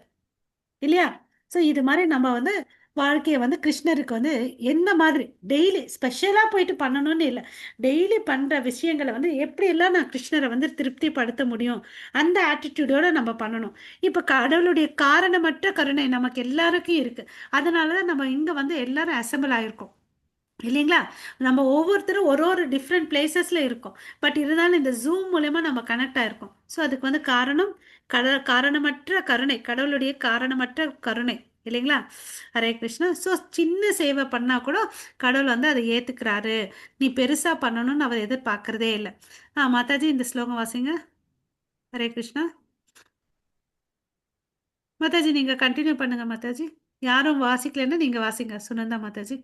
இல்லையா? ஸோ இது மாதிரி நம்ம வந்து வாழ்க்கையை வந்து கிருஷ்ணருக்கு வந்து என்ன மாதிரி டெய்லி ஸ்பெஷலாக போயிட்டு பண்ணணும்னு இல்லை, டெய்லி பண்ணுற விஷயங்களை வந்து எப்படியெல்லாம் நான் கிருஷ்ணரை வந்து திருப்திப்படுத்த முடியும் அந்த ஆட்டிடியூடோடு நம்ம பண்ணணும். இப்போ கடவுளுடைய காரணமற்ற கருணை நமக்கு எல்லாருக்கும் இருக்குது. அதனால தான் நம்ம இங்கே வந்து எல்லாரும் அசம்பிள் ஆகிருக்கோம் இல்லைங்களா? நம்ம ஒவ்வொருத்தரும் ஒரு ஒரு டிஃப்ரெண்ட் பிளேசஸில் இருக்கோம். பட் இருந்தாலும் இந்த ஜூம் மூலயமா நம்ம கனெக்ட் ஆகிருக்கோம். ஸோ அதுக்கு வந்து காரணம் காரணமற்ற கருணை, கடவுளுடைய காரணமற்ற கருணை இல்லைங்களா? ஹரே கிருஷ்ணா. ஸோ சின்ன சேவை பண்ணால் கூட கடவுள் வந்து அதை ஏற்றுக்கிறாரு. நீ பெருசாக பண்ணணும்னு அவர் எதிர்பார்க்குறதே இல்லை. மாதாஜி இந்த ஸ்லோகம் வாசிங்க. ஹரே கிருஷ்ணா. மாதாஜி நீங்கள் கண்டினியூ பண்ணுங்க மாதாஜி. யாரும் வாசிக்கலைன்னா நீங்கள் வாசிங்க. சுனந்தா மாதாஜி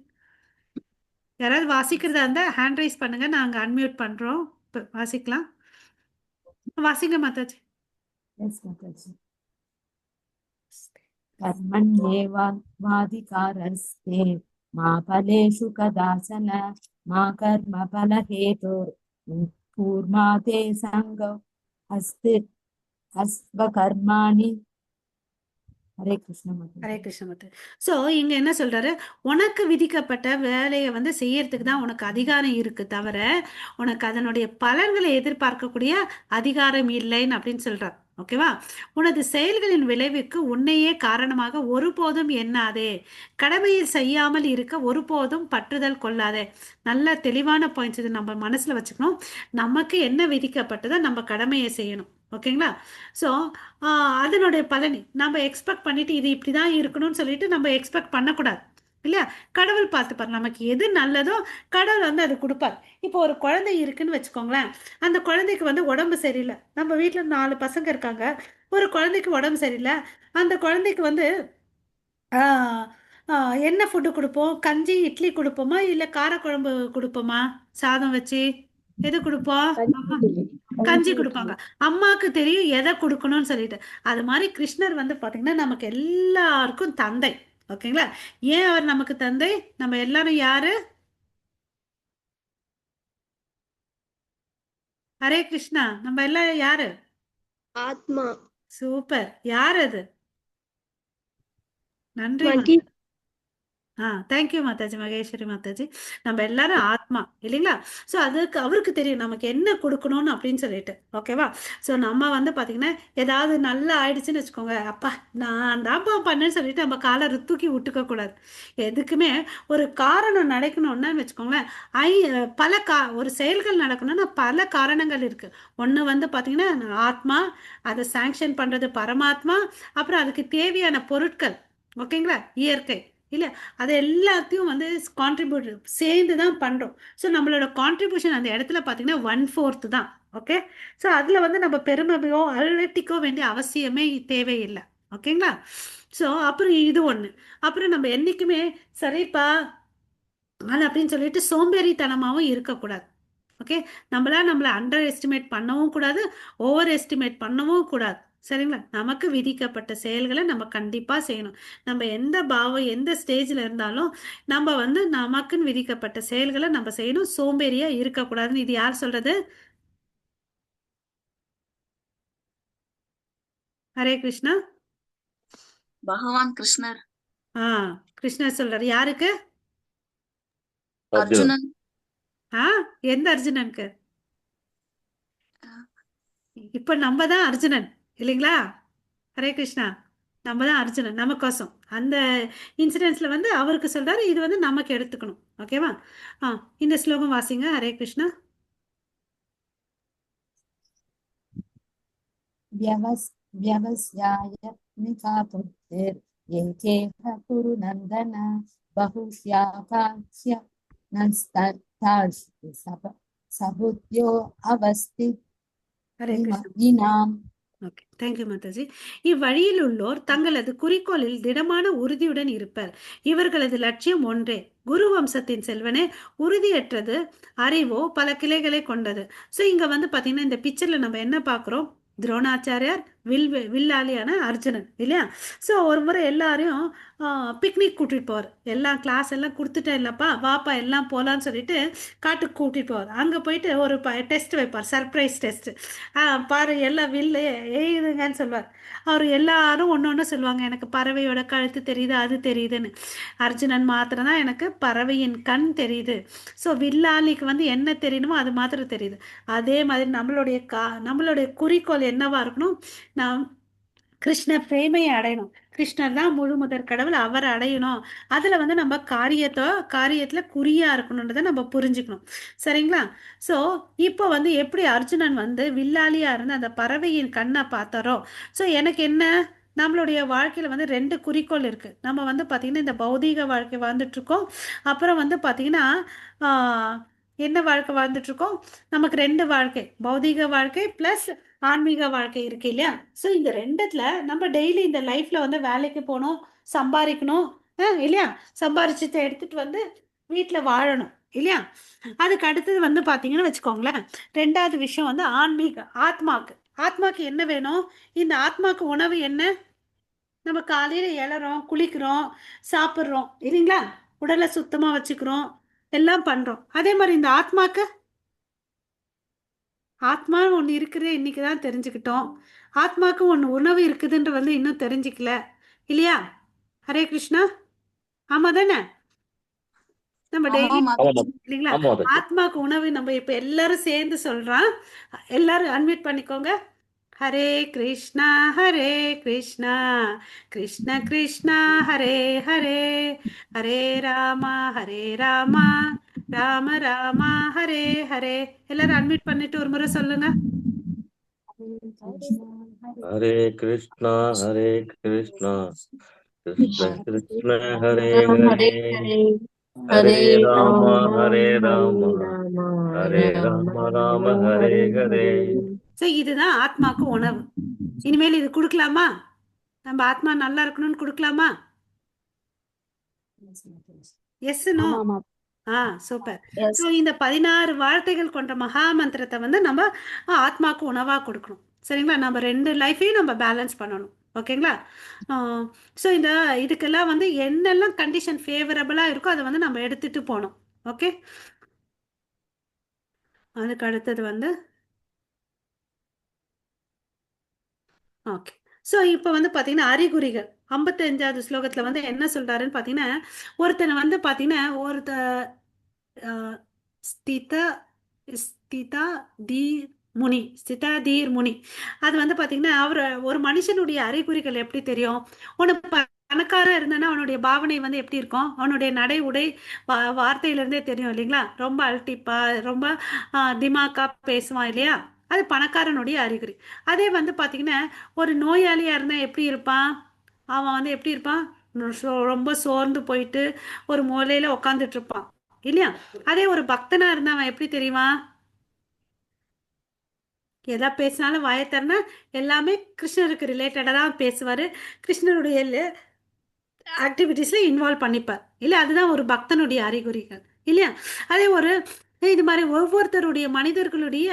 யாராவது வாசிக்கிறதா இருந்தால் ஹேண்ட் ரைஸ் பண்ணுங்க, நாங்கள் அன்மியூட் பண்ணுறோம். வாசிக்கலாம். வாசிங்க மாதாஜி. Yes, Mataji. कर्मण्येवाधिकारस्ते मा फलेषु कदाचन मा कर्मफलहेतुर् कूर्मा ते सङ्गौ अस्ति अस्वकर्माणि. हरे कृष्ण ஹரே Mataji. கிருஷ்ண மத்து. ஸோ இங்கே என்ன சொல்கிறாரு, உனக்கு விதிக்கப்பட்ட வேலையை வந்து செய்யறதுக்கு தான் உனக்கு அதிகாரம் இருக்குது, தவிர உனக்கு அதனுடைய பலன்களை எதிர்பார்க்கக்கூடிய அதிகாரம் இல்லைன்னு அப்படின்னு சொல்கிறார். ஓகேவா? உனது செயல்களின் விளைவுக்கு உன்னையே காரணமாக ஒருபோதும் எண்ணாதே, கடமையில் செய்யாமல் இருக்க ஒருபோதும் பற்றுதல் கொள்ளாதே. நல்ல தெளிவான பாயிண்ட்ஸ் இது, நம்ம மனசில் வச்சுக்கணும். நமக்கு என்ன விதிக்கப்பட்டதோ நம்ம கடமையை செய்யணும். ஓகேங்களா? ஸோ அதனுடைய பலனை நம்ம எக்ஸ்பெக்ட் பண்ணிட்டு இது இப்படி தான் இருக்கணும்னு சொல்லிட்டு நம்ம எக்ஸ்பெக்ட் பண்ணக்கூடாது இல்லையா? கடவுள் பார்த்துப்பார், நமக்கு எது நல்லதோ கடவுள் வந்து அது கொடுப்பார். இப்போ ஒரு குழந்தை இருக்குன்னு வச்சுக்கோங்களேன், அந்த குழந்தைக்கு வந்து உடம்பு சரியில்லை. நம்ம வீட்டில் 4 பசங்க இருக்காங்க, ஒரு குழந்தைக்கு உடம்பு சரியில்லை. அந்த குழந்தைக்கு வந்து என்ன ஃபுட்டு கொடுப்போம், கஞ்சி இட்லி கொடுப்போமா இல்லை காரக்குழம்பு கொடுப்போமா, சாதம் வச்சு எது கொடுப்போம்? அம்மா கஞ்சி கொடுப்பாங்க. அம்மாவுக்கு தெரியும் எதை கொடுக்கணும்னு சொல்லிட்டு. அது மாதிரி கிருஷ்ணர் வந்து பார்த்தீங்கன்னா நமக்கு எல்லாருக்கும் தந்தை. ஓகேங்களா? ஏன் அவர் நமக்கு தந்தை? நம்ம எல்லாரும் யாரு? ஹரே கிருஷ்ணா. நம்ம எல்லாரும் யாரு? ஆத்மா. சூப்பர். யார் அது? நன்றி. மகி தேங்க்யூ மாதாஜி, மகேஸ்வரி மாதாஜி. நம்ம எல்லாரும் ஆத்மா இல்லைங்களா? ஸோ அதுக்கு அவருக்கு தெரியும் நமக்கு என்ன கொடுக்கணும்னு அப்படின்னு சொல்லிட்டு. ஓகேவா? ஸோ நம்ம வந்து பார்த்தீங்கன்னா ஏதாவது நல்லா ஆயிடுச்சுன்னு வச்சுக்கோங்க, அப்பா நான் தான்ப்பா பண்ணேன்னு சொல்லிட்டு நம்ம காலை தூக்கி விட்டுக்க கூடாது. எதுக்குமே ஒரு காரணம் நடக்கணும்னா வச்சுக்கோங்களேன், ஒரு செயல்கள் நடக்கணும்னா பல காரணங்கள் இருக்கு. ஒன்று வந்து பார்த்தீங்கன்னா ஆத்மா, அதை சாங்ஷன் பண்ணுறது பரமாத்மா, அப்புறம் அதுக்கு தேவையான பொருட்கள். ஓகேங்களா? இயற்கை இல்லை, அது எல்லாத்தையும் வந்து கான்ட்ரிபியூட் சேர்ந்து தான் பண்ணுறோம். ஸோ நம்மளோட கான்ட்ரிபியூஷன் அந்த இடத்துல பார்த்தீங்கன்னா 1/4 தான். ஓகே? ஸோ அதில் வந்து நம்ம பெருமையோ அழட்டிக்கோ வேண்டிய அவசியமே தேவையில்லை. ஓகேங்களா? ஸோ அப்புறம் இது ஒன்று. அப்புறம் நம்ம என்றைக்குமே சரிப்பா அது அப்படின்னு சொல்லிட்டு சோம்பேறித்தனமாகவும் இருக்கக்கூடாது. ஓகே, நம்மளை அண்டர் எஸ்டிமேட் பண்ணவும் கூடாது, ஓவர் எஸ்டிமேட் பண்ணவும் கூடாது. சரிங்களா? நமக்கு விதிக்கப்பட்ட செயல்களை நம்ம கண்டிப்பாக செய்யணும். நம்ம எந்த பாவம் எந்த ஸ்டேஜில் இருந்தாலும் நம்ம வந்து நமக்குன்னு விதிக்கப்பட்ட செயல்களை நம்ம செய்யணும். சோம்பேறியா இருக்கக்கூடாதுன்னு இது யார் சொல்றது? ஹரே கிருஷ்ணா. பகவான் கிருஷ்ணர். ஆ, கிருஷ்ணர் சொல்றாரு. யாருக்கு? அர்ஜுனன். அர்ஜுனன். ஆ, எந்த அர்ஜுனனுக்கு? இப்ப நம்ம தான் அர்ஜுனன் இல்லைங்களா? ஹரே கிருஷ்ணா. நம்ம தான் அர்ஜுனன், நமக்கோசம் அந்த இன்சிடென்ட்ஸ்ல வந்து அவருக்கு சொல்றாரு, இது வந்து நமக்கு எடுத்துக்கணும். ஓகேவா? இந்த ஸ்லோகம் வாசிங்க. ஹரே கிருஷ்ணா. व्यवस्यायत्मिका बुद्धिर्येकेह कुरु नन्दन बहुस्याकाङ्क्ष्य नस्तर्थार्षि सबुद्ध्यो ஹரே கிருஷ்ணா. अवस्थितिनाम्. Okay, thank you Mataji. இவ்வழியில் உள்ளோர் தங்களது குறிக்கோளில் திடமான உறுதியுடன் இருப்பர். இவர்களது லட்சியம் ஒன்றே. குரு வம்சத்தின் செல்வனே, உறுதியற்றது அறிவோ பல கிளைகளை கொண்டது. ஸோ இங்க வந்து பாத்தீங்கன்னா இந்த பிக்சர்ல நம்ம என்ன பார்க்குறோம்? துரோணாச்சாரியார், வில்லாளியான அர்ஜுனன் இல்லையா? ஸோ ஒரு முறை எல்லாரையும் பிக்னிக் கூட்டிட்டு போவார். எல்லாம் கிளாஸ் எல்லாம் கொடுத்துட்டேன் இல்லப்பா, வாப்பா எல்லாம் போகலான்னு சொல்லிட்டு காட்டுக்கு கூட்டிட்டு போவார். அங்கே போயிட்டு ஒரு டெஸ்ட் வைப்பார், சர்ப்ரைஸ் டெஸ்ட். பாரு எல்லாம் வில்லு எழுதுங்கன்னு சொல்லுவார். அவர் எல்லாரும் ஒன்று ஒன்று சொல்லுவாங்க, எனக்கு பறவையோட கழுத்து தெரியுது, அது தெரியுதுன்னு. அர்ஜுனன் மாத்திரம் தான் எனக்கு பறவையின் கண் தெரியுது. ஸோ வில்லாளிக்கு வந்து என்ன தெரியணுமோ அது மாத்திரம் தெரியுது. அதே மாதிரி நம்மளுடைய குறிக்கோள் என்னவா இருக்கணும்? நாம் கிருஷ்ண பிரேமையை அடையணும். கிருஷ்ணர் தான் முழு முதற் கடவுள், அவர் அடையணும். அதில் வந்து நம்ம காரியத்தில் குறியா இருக்கணுன்றதை நம்ம புரிஞ்சுக்கணும். சரிங்களா? ஸோ இப்போ வந்து எப்படி அர்ஜுனன் வந்து வில்லாளியா இருந்து அந்த பறவையின் கண்ணை பார்த்தாரோ, ஸோ எனக்கு என்ன, நம்மளுடைய வாழ்க்கையில் வந்து 2 குறிக்கோள் இருக்குது. நம்ம வந்து பார்த்திங்கன்னா இந்த பௌதீக வாழ்க்கை வாழ்ந்துட்டுருக்கோம். அப்புறம் வந்து பார்த்திங்கன்னா என்ன வாழ்க்கை வாழ்ந்துட்டுருக்கோம்? நமக்கு 2 வாழ்க்கை, பௌதீக வாழ்க்கை ப்ளஸ் ஆன்மீக வாழ்க்கை இருக்கு இல்லையா? ஸோ இந்த 2த்துல நம்ம டெய்லி இந்த லைஃப்ல வந்து வேலைக்கு போகணும், சம்பாதிக்கணும் இல்லையா? சம்பாரிச்சதை எடுத்துட்டு வந்து வீட்டில் வாழணும் இல்லையா? அதுக்கு அடுத்தது வந்து பார்த்தீங்கன்னு வச்சுக்கோங்களேன், 2வது விஷயம் வந்து ஆத்மாக்கு என்ன வேணும்? இந்த ஆத்மாக்கு உணவு என்ன? நம்ம காலையில் எழறோம், குளிக்கிறோம், சாப்பிட்றோம் இல்லைங்களா? உடலை சுத்தமாக வச்சுக்கிறோம், எல்லாம் பண்ணுறோம். அதே மாதிரி இந்த ஆத்மான்னு ஒன்று இருக்குது, இன்னைக்கு தான் தெரிஞ்சுக்கிட்டோம். ஆத்மாவுக்கு ஒன்று உணவு இருக்குதுன்ற வந்து இன்னும் தெரிஞ்சுக்கல இல்லையா? ஹரே கிருஷ்ணா. ஆமாம் தானே? நம்ம டெய்லி ஆமா ஆமா மாதாஜி. இல்லைங்களா? ஆமா மாதாஜி. ஆத்மாவுக்கு உணவு நம்ம இப்போ எல்லாரும் சேர்ந்து சொல்கிறோம். எல்லாரும் அன்மியூட் பண்ணிக்கோங்க. ஹரே கிருஷ்ணா ஹரே கிருஷ்ணா கிருஷ்ண கிருஷ்ணா ஹரே ஹரே, ஹரே ராமா ஹரே ராமா ராம ராமா ஹரே ஹரே. எல்லாரும் அன்மியூட் பண்ணிட்டு ஒரு முறை சொல்லுங்க. ஹரே கிருஷ்ணா ஹரே கிருஷ்ணா கிருஷ்ண கிருஷ்ண ஹரே ஹரே, ஹரே ராம ஹரே ராம ஹரே ராம ராம ஹரே ஹரே. ஸோ இதுதான் ஆத்மாக்கு உணவு. இனிமேல் இது கொடுக்கலாமா? நம்ம ஆத்மா நல்லா இருக்கணும்னு கொடுக்கலாமா? Yes no? ஆமாமா. சூப்பர். Yes. ஸோ இந்த 16 வார்த்தைகள் கொண்ட மகா மந்திரத்தை வந்து நம்ம ஆத்மாக்கு உணவாக கொடுக்கணும். சரிங்களா? நம்ம 2 லைஃபையும் நம்ம பேலன்ஸ் பண்ணணும். ஓகேங்களா? ஸோ இதுக்கெல்லாம் வந்து என்னெல்லாம் கண்டிஷன் ஃபேவரபிளாக இருக்கோ அதை வந்து நம்ம எடுத்துகிட்டு போகணும். ஓகே, அதுக்கு அடுத்தது வந்து ஓகே. ஸோ இப்போ வந்து பார்த்தீங்கன்னா அறிகுறிகள் 55வது ஸ்லோகத்தில் வந்து என்ன சொல்கிறாருன்னு பார்த்தீங்கன்னா, ஒருத்தனை வந்து பார்த்தீங்கன்னா ஸ்தித ஸ்திதா தீர் ஸ்திதா தீர் முனி. அது வந்து பார்த்தீங்கன்னா ஒரு மனுஷனுடைய அறிகுறிகள் எப்படி தெரியும்? ஒன்று பணக்காரன் இருந்தானா அவனுடைய பாவனை வந்து எப்படி இருக்கும்? அவனுடைய நடை உடை வார்த்தையிலேருந்தே தெரியும் இல்லைங்களா? ரொம்ப அல்டிப்பா, ரொம்ப திமாக்கா பேசுவான் இல்லையா? அது பணக்காரனுடைய அறிகுறி. அதே வந்து பார்த்தீங்கன்னா ஒரு நோயாளியாக இருந்தால் எப்படி இருப்பான்? அவன் வந்து எப்படி இருப்பான்? ரொம்ப சோர்ந்து போயிட்டு ஒரு மூலையில் உட்காந்துட்டு இருப்பான் இல்லையா? அதே ஒரு பக்தனா இருந்தா அவன் எப்படி தெரியுமா? எதா பேசினாலும் வாயை திறந்தா எல்லாமே கிருஷ்ணருக்கு ரிலேட்டடாக தான் பேசுவார். கிருஷ்ணருடைய ஆக்டிவிட்டீஸ்ல இன்வால்வ் பண்ணிப்பார் இல்லையா? அதுதான் ஒரு பக்தனுடைய அறிகுறிகள் இல்லையா? அதே ஒரு இது மாதிரி ஒவ்வொருத்தருடைய மனிதர்களுடைய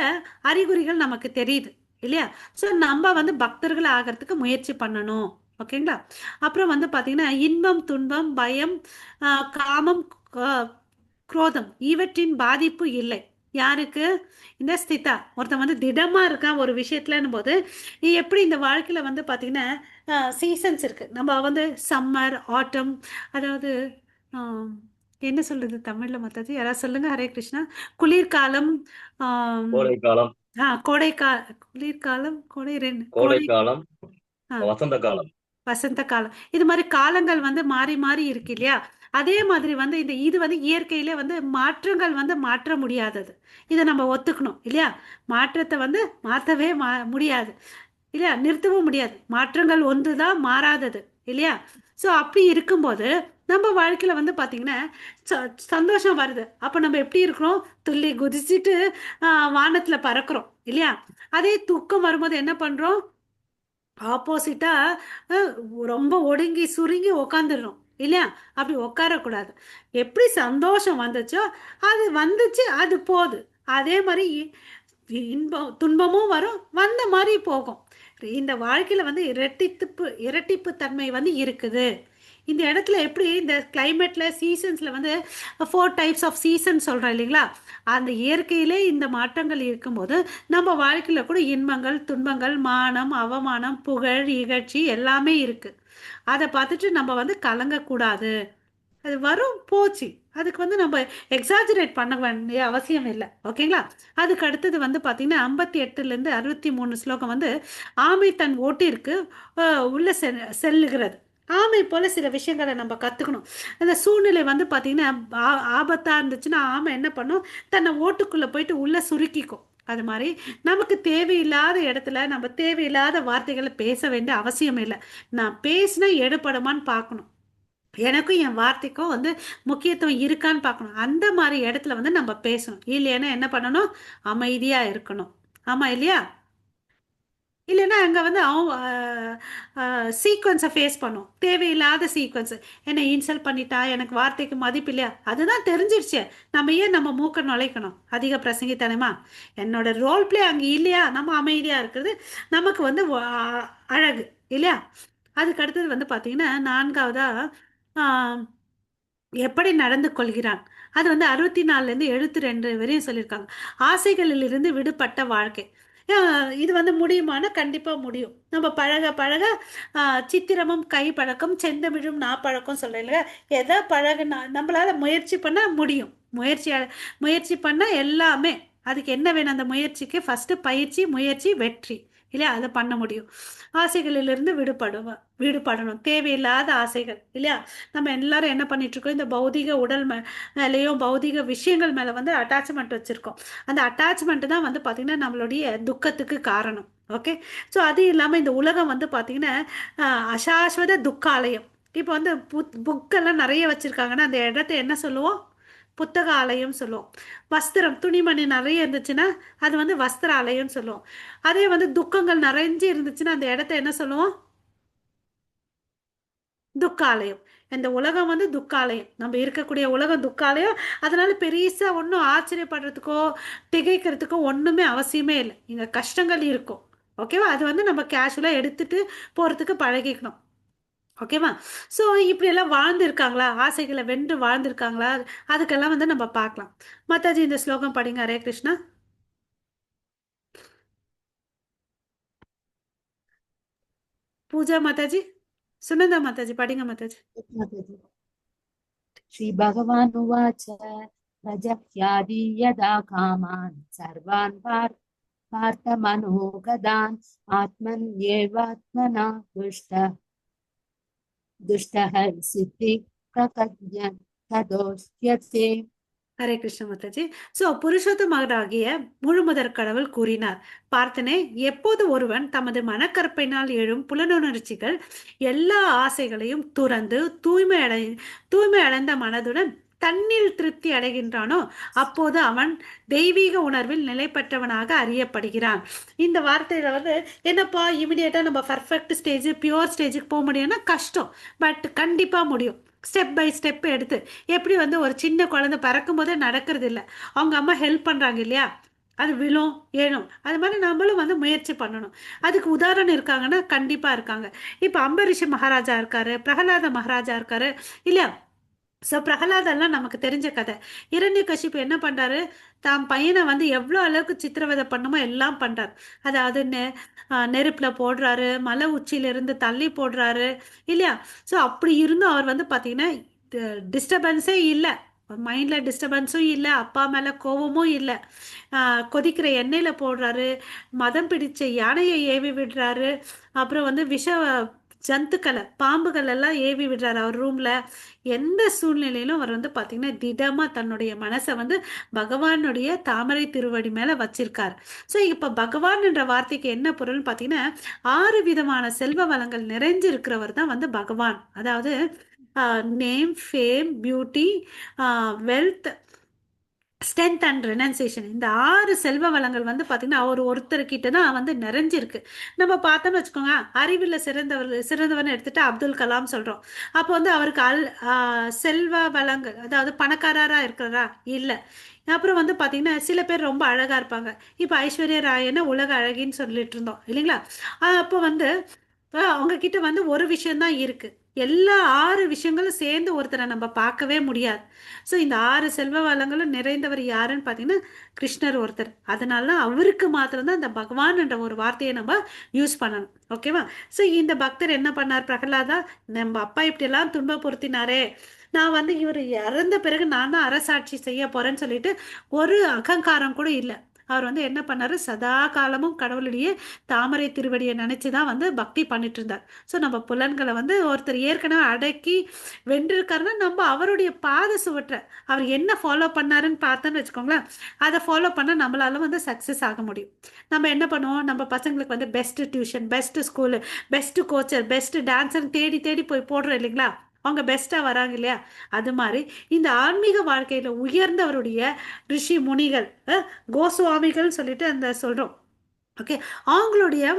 அறிகுறிகள் நமக்கு தெரியுது இல்லையா? ஸோ நம்ம வந்து பக்தர்கள் ஆகிறதுக்கு முயற்சி பண்ணணும். ஓகேங்களா? அப்புறம் வந்து பார்த்தீங்கன்னா இன்பம் துன்பம் பயம் காமம் குரோதம் இவற்றின் பாதிப்பு இல்லை. யாருக்கு? இந்த ஸ்திதா. ஒருத்தன் வந்து திடமா இருக்கான் ஒரு விஷயத்துலன்னும் போது எப்படி இந்த வாழ்க்கையில வந்து பார்த்தீங்கன்னா சீசன்ஸ் இருக்கு. நம்ம வந்து சம்மர் ஆட்டம், அதாவது ஆம், என்ன சொல்றது தமிழ்ல மத்தது யாராவது சொல்லுங்க. ஹரே கிருஷ்ணா. குளிர்காலம், ஆம், கோடை காலம், குளிர்காலம், கோடை ரெண்டு கோடை கோடை, காலம், ஆ, வசந்த காலம். வசந்த காலம். இது மாதிரி காலங்கள் வந்து மாறி மாறி இருக்கு இல்லையா? அதே மாதிரி வந்து இது வந்து இயற்கையில வந்து மாற்றங்கள் வந்து மாற்ற முடியாதது. இதை நம்ம ஒத்துக்கணும் இல்லையா? மாற்றத்தை வந்து மாற்றவே முடியாது இல்லையா? நிறுத்தவும் முடியாது. மாற்றங்கள் ஒன்று தான் மாறாதது இல்லையா? ஸோ அப்படி இருக்கும்போது நம்ம வாழ்க்கையில வந்து பார்த்தீங்கன்னா சந்தோஷம் வருது. அப்போ நம்ம எப்படி இருக்கிறோம்? துள்ளி குதிச்சுட்டு வானத்துல பறக்கிறோம் இல்லையா? அதே துக்கம் வரும்போது என்ன பண்றோம்? ஆப்போசிட்டா ரொம்ப ஒடுங்கி சுருங்கி உக்காந்துடுறோம் இல்லையா? அப்படி உட்காரக்கூடாது. எப்படி சந்தோஷம் வந்துச்சோ அது வந்துச்சு, அது போகுது. அதே மாதிரி இன்பம் துன்பமும் வரும், வந்த மாதிரி போகும். இந்த வாழ்க்கையில வந்து இரட்டிப்பு தன்மை வந்து இருக்குது. இந்த இடத்துல எப்படி இந்த கிளைமேட்ல சீசன்ஸ்ல வந்து 4 டைப்ஸ் ஆஃப் சீசன் சொல்றோம் இல்லைங்களா? அந்த இயற்கையிலே இந்த மாற்றங்கள் இருக்கும்போது நம்ம வாழ்க்கையில கூட இன்பங்கள் துன்பங்கள் மானம் அவமானம் புகழ் இகழ்ச்சி எல்லாமே இருக்கு. அதை பார்த்துட்டு நம்ம வந்து கலங்கக்கூடாது. அது வரும் போச்சு. அதுக்கு வந்து நம்ம எக்ஸாஜரேட் பண்ண வேண்டிய அவசியம் இல்லை. ஓகேங்களா? அதுக்கு அடுத்தது வந்து பார்த்தீங்கன்னா 58லேருந்து 63 ஸ்லோகம் வந்து ஆமை தன் ஓட்டிற்கு உள்ள செல்லுகிறது. ஆமை போல சில விஷயங்களை நம்ம கற்றுக்கணும். அந்த சூழ்நிலை வந்து பார்த்தீங்கன்னா ஆபத்தாக இருந்துச்சுன்னா ஆமை என்ன பண்ணும்? தன்னை ஓட்டுக்குள்ளே போயிட்டு உள்ளே சுருக்கிக்கும். அது மாதிரி நமக்கு தேவையில்லாத இடத்துல நம்ம தேவையில்லாத வார்த்தைகளை பேச வேண்டிய அவசியம் இல்லை. நான் பேசினா எடுபடுமான்னு பார்க்கணும். எனக்கும் என் வார்த்தைக்கும் வந்து முக்கியத்துவம் இருக்கான்னு பார்க்கணும். அந்த மாதிரி இடத்துல வந்து நம்ம பேசணும். இல்லைன்னா என்ன பண்ணணும்? அமைதியா இருக்கணும். ஆமா இல்லையா? இல்லைன்னா அங்கே வந்து அவங்க சீக்வன்ஸை ஃபேஸ் பண்ணும். தேவையில்லாத சீக்வன்ஸ். என்னை இன்சல்ட் பண்ணிட்டா, எனக்கு வார்த்தைக்கு மதிப்பு இல்லையா? அதுதான் தெரிஞ்சிருச்சு. நம்ம ஏன் நம்ம மூக்க நுழைக்கணும் அதிக பிரசங்கித்தனமா? என்னோட ரோல் பிளே அங்கே இல்லையா? நம்ம அமைதியாக இருக்கிறது நமக்கு வந்து அழகு இல்லையா? அதுக்கு அடுத்தது வந்து பார்த்தீங்கன்னா 4வதா எப்படி நடந்து கொள்கிறான். அது வந்து 64லேருந்து 72 வரையும் சொல்லியிருக்காங்க. ஆசைகளிலிருந்து விடுபட்ட வாழ்க்கை. இது வந்து முடியுமானா கண்டிப்பாக முடியும். நம்ம பழக பழக சித்திரமும் கை பழக்கம் செந்தமிழும் நாப்பழக்கம் சொல்லல. எதை பழகுனா நம்மளால முயற்சி பண்ணால் முடியும். முயற்சி பண்ணால் எல்லாமே. அதுக்கு என்ன வேணும்? அந்த முயற்சிக்கு ஃபஸ்ட்டு பயிற்சி முயற்சி வெற்றி இல்லையா? அதை பண்ண முடியும். ஆசைகளிலிருந்து விடுபடணும். தேவையில்லாத ஆசைகள் இல்லையா? நம்ம எல்லாரும் என்ன பண்ணிட்டு இருக்கோம்? இந்த பௌதிக உடல் மேலேயும் பௌதிக விஷயங்கள் மேலே வந்து அட்டாச்மெண்ட் வச்சுருக்கோம். அந்த அட்டாச்மெண்ட் தான் வந்து பார்த்திங்கன்னா நம்மளுடைய துக்கத்துக்கு காரணம். ஓகே. ஸோ அது இல்லாமல் இந்த உலகம் வந்து பார்த்திங்கன்னா அசாஸ்வத துக்காலயம். இப்போ வந்து புக்கெல்லாம் நிறைய வச்சுருக்காங்கன்னா அந்த இடத்த என்ன சொல்லுவோம்? புத்தக ஆலயம் சொல்லுவோம். வஸ்திரம் துணிமணி நிறைய இருந்துச்சுன்னா அது வந்து வஸ்திர ஆலயம்னு சொல்லுவோம். அதே வந்து துக்கங்கள் நிறைஞ்சு இருந்துச்சுன்னா அந்த இடத்த என்ன சொல்லுவோம்? துக்காலயம். இந்த உலகம் வந்து துக்காலயம். நம்ம இருக்கக்கூடிய உலகம் துக்காலயம். அதனால பெருசா ஒன்றும் ஆச்சரியப்படுறதுக்கோ திகைக்கிறதுக்கோ ஒன்றுமே அவசியமே இல்லை. இங்கே கஷ்டங்கள் இருக்கும். ஓகேவா? அது வந்து நம்ம கேஷுவலாக எடுத்துட்டு போகிறதுக்கு பழகிக்கணும். ஓகேவா? ஸோ இப்படியெல்லாம் வாழ்ந்துருக்காங்களா? ஆசைகளை வென்று வாழ்ந்துருக்காங்களா? அதுக்கெல்லாம் வந்து நம்ம பார்க்கலாம். மாதாஜி இந்த ஸ்லோகம் படிங்க. ஹரே கிருஷ்ணா. பூஜா மாதாஜி, சுனந்தா மாதாஜி படிங்க மாதாஜி. श्रीभगवानुवाच प्रजह्यादि यदा कामान् सर्वान् पार्थमनोगतान् आत्मन्येवात्मना दुष्टः सिद्धि प्रकज्ञ तदोष्यते. ஹரே கிருஷ்ண மாதாஜி. ஸோ புருஷோத்தமராகிய முழுமுதற் கடவுள் கூறினார், பார்த்தனே, எப்போது ஒருவன் தமது மனக்கற்பையினால் எழும் புலனுணர்ச்சிகள் எல்லா ஆசைகளையும் துறந்து தூய்மை அடைந்த மனதுடன் தன்னில் திருப்தி அடைகின்றானோ அப்போது அவன் தெய்வீக உணர்வில் நிலை பெற்றவனாக அறியப்படுகிறான். இந்த வார்த்தையில வந்து என்னப்பா இமிடியேட்டா நம்ம பர்ஃபெக்ட் ஸ்டேஜ் பியூர் ஸ்டேஜுக்கு போக முடியும்னா கஷ்டம். பட் கண்டிப்பா முடியும். ஸ்டெப் பை ஸ்டெப் எடுத்து எப்படி வந்து ஒரு சின்ன குழந்தை பிறக்கும் போதே நடக்கிறது இல்லை, அவங்க அம்மா ஹெல்ப் பண்றாங்க இல்லையா, அது விழும் ஏழும். அது மாதிரி நம்மளும் வந்து முயற்சி பண்ணணும். அதுக்கு உதாரணம் இருக்காங்கன்னா கண்டிப்பா இருக்காங்க. இப்ப அம்பரீஷ மகாராஜா இருக்காரு, பிரகலாத மகாராஜா இருக்காரு இல்லையா. ஸோ பிரகலாதெல்லாம் நமக்கு தெரிஞ்ச கதை. இரண்யகசிப்பு என்ன பண்றாரு, தான் பையனை வந்து எவ்வளோ அளவுக்கு சித்திரவதை பண்ணுமோ எல்லாம் பண்றாரு. அதாவது நெருப்புல போடுறாரு, மலை உச்சியிலிருந்து தள்ளி போடுறாரு இல்லையா. ஸோ அப்படி இருந்தும் அவர் வந்து பார்த்தீங்கன்னா டிஸ்டர்பன்ஸே இல்லை, மைண்டில் டிஸ்டர்பன்ஸும் இல்லை, அப்பா மேலே கோபமும் இல்லை. கொதிக்கிற எண்ணெயில் போடுறாரு, மதம் பிடிச்ச யானையை ஏவி விடுறாரு, அப்புறம் வந்து விஷ ஜந்துக்களை பாம்புகள் எல்லாம் ஏவி விடுறாரு அவர் ரூம்ல. எந்த சூழ்நிலையிலும் அவர் வந்து பார்த்தீங்கன்னா திடமா தன்னுடைய மனசை வந்து பகவானுடைய தாமரை திருவடி மேல வச்சிருக்காரு. ஸோ இப்போ பகவான் என்ற வார்த்தைக்கு என்ன பொருள்னு பார்த்தீங்கன்னா 6 விதமான செல்வ வளங்கள் நிறைஞ்சு இருக்கிறவர் தான் வந்து பகவான். அதாவது name, fame, beauty, wealth, strength and renunciation, இந்த 6 செல்வ வளங்கள் வந்து பார்த்தீங்கன்னா அவர் ஒருத்தர்கிட்ட தான் வந்து நிறைஞ்சிருக்கு. நம்ம பார்த்தோம்னு வச்சுக்கோங்க, அறிவில் சிறந்தவர்னு எடுத்துட்டு அப்துல் கலாம் சொல்கிறோம். அப்போ வந்து அவருக்கு செல்வ வளங்கள், அதாவது பணக்காரராக இருக்கிறாரா இல்லை. அப்புறம் வந்து பார்த்தீங்கன்னா சில பேர் ரொம்ப அழகாக இருப்பாங்க. இப்போ ஐஸ்வர்யா ராயனை உலக அழகின்னு சொல்லிட்டு இருந்தோம் இல்லைங்களா. அப்போ வந்து அவங்க கிட்ட வந்து ஒரு விஷயம்தான் இருக்கு, எல்லா 6 விஷயங்களும் சேர்ந்து ஒருத்தரை நம்ம பார்க்கவே முடியாது. ஸோ இந்த 6 செல்வ வளங்களும் நிறைந்தவர் யாருன்னு பார்த்தீங்கன்னா கிருஷ்ணர் ஒருத்தர். அதனால அவருக்கு மாத்திரம்தான் இந்த பகவான் என்ற ஒரு வார்த்தையை நம்ம யூஸ் பண்ணணும். ஓகேவா. ஸோ இந்த பக்தர் என்ன பண்ணார், பிரகலாதா நம்ம அப்பா இப்படியெல்லாம் துன்பப்படுத்தினாரே, நான் வந்து இவர் இறந்த பிறகு நான் தான் அரசாட்சி செய்ய போறேன்னு சொல்லிட்டு ஒரு அகங்காரம் கூட இல்லை. அவர் வந்து என்ன பண்ணாரு, சதா காலமும் கடவுளுடைய தாமரை திருவடியை நினைச்சுதான் வந்து பக்தி பண்ணிட்டு இருந்தார். ஸோ நம்ம புலன்களை வந்து ஒருத்தர் ஏற்கனவே அடக்கி வென்றிருக்காருன்னா நம்ம அவருடைய பாத சுவற்ற அவர் என்ன ஃபாலோ பண்ணாருன்னு பார்த்தோன்னு வச்சுக்கோங்களேன், அதை ஃபாலோ பண்ண நம்மளால வந்து சக்ஸஸ் ஆக முடியும். நம்ம என்ன பண்ணுவோம், நம்ம பசங்களுக்கு வந்து best tuition, best school, best coacher, best டான்ஸர்னு தேடி தேடி போய் போடுறோம் இல்லைங்களா, அவங்க பெஸ்ட்டாக வராங்க இல்லையா. அது மாதிரி இந்த ஆன்மீக வாழ்க்கையில் உயர்ந்தவருடைய ரிஷி முனிகள், கோஸ்வாமிகள் சொல்லிட்டு அந்த சொல்கிறோம். ஓகே, அவங்களுடைய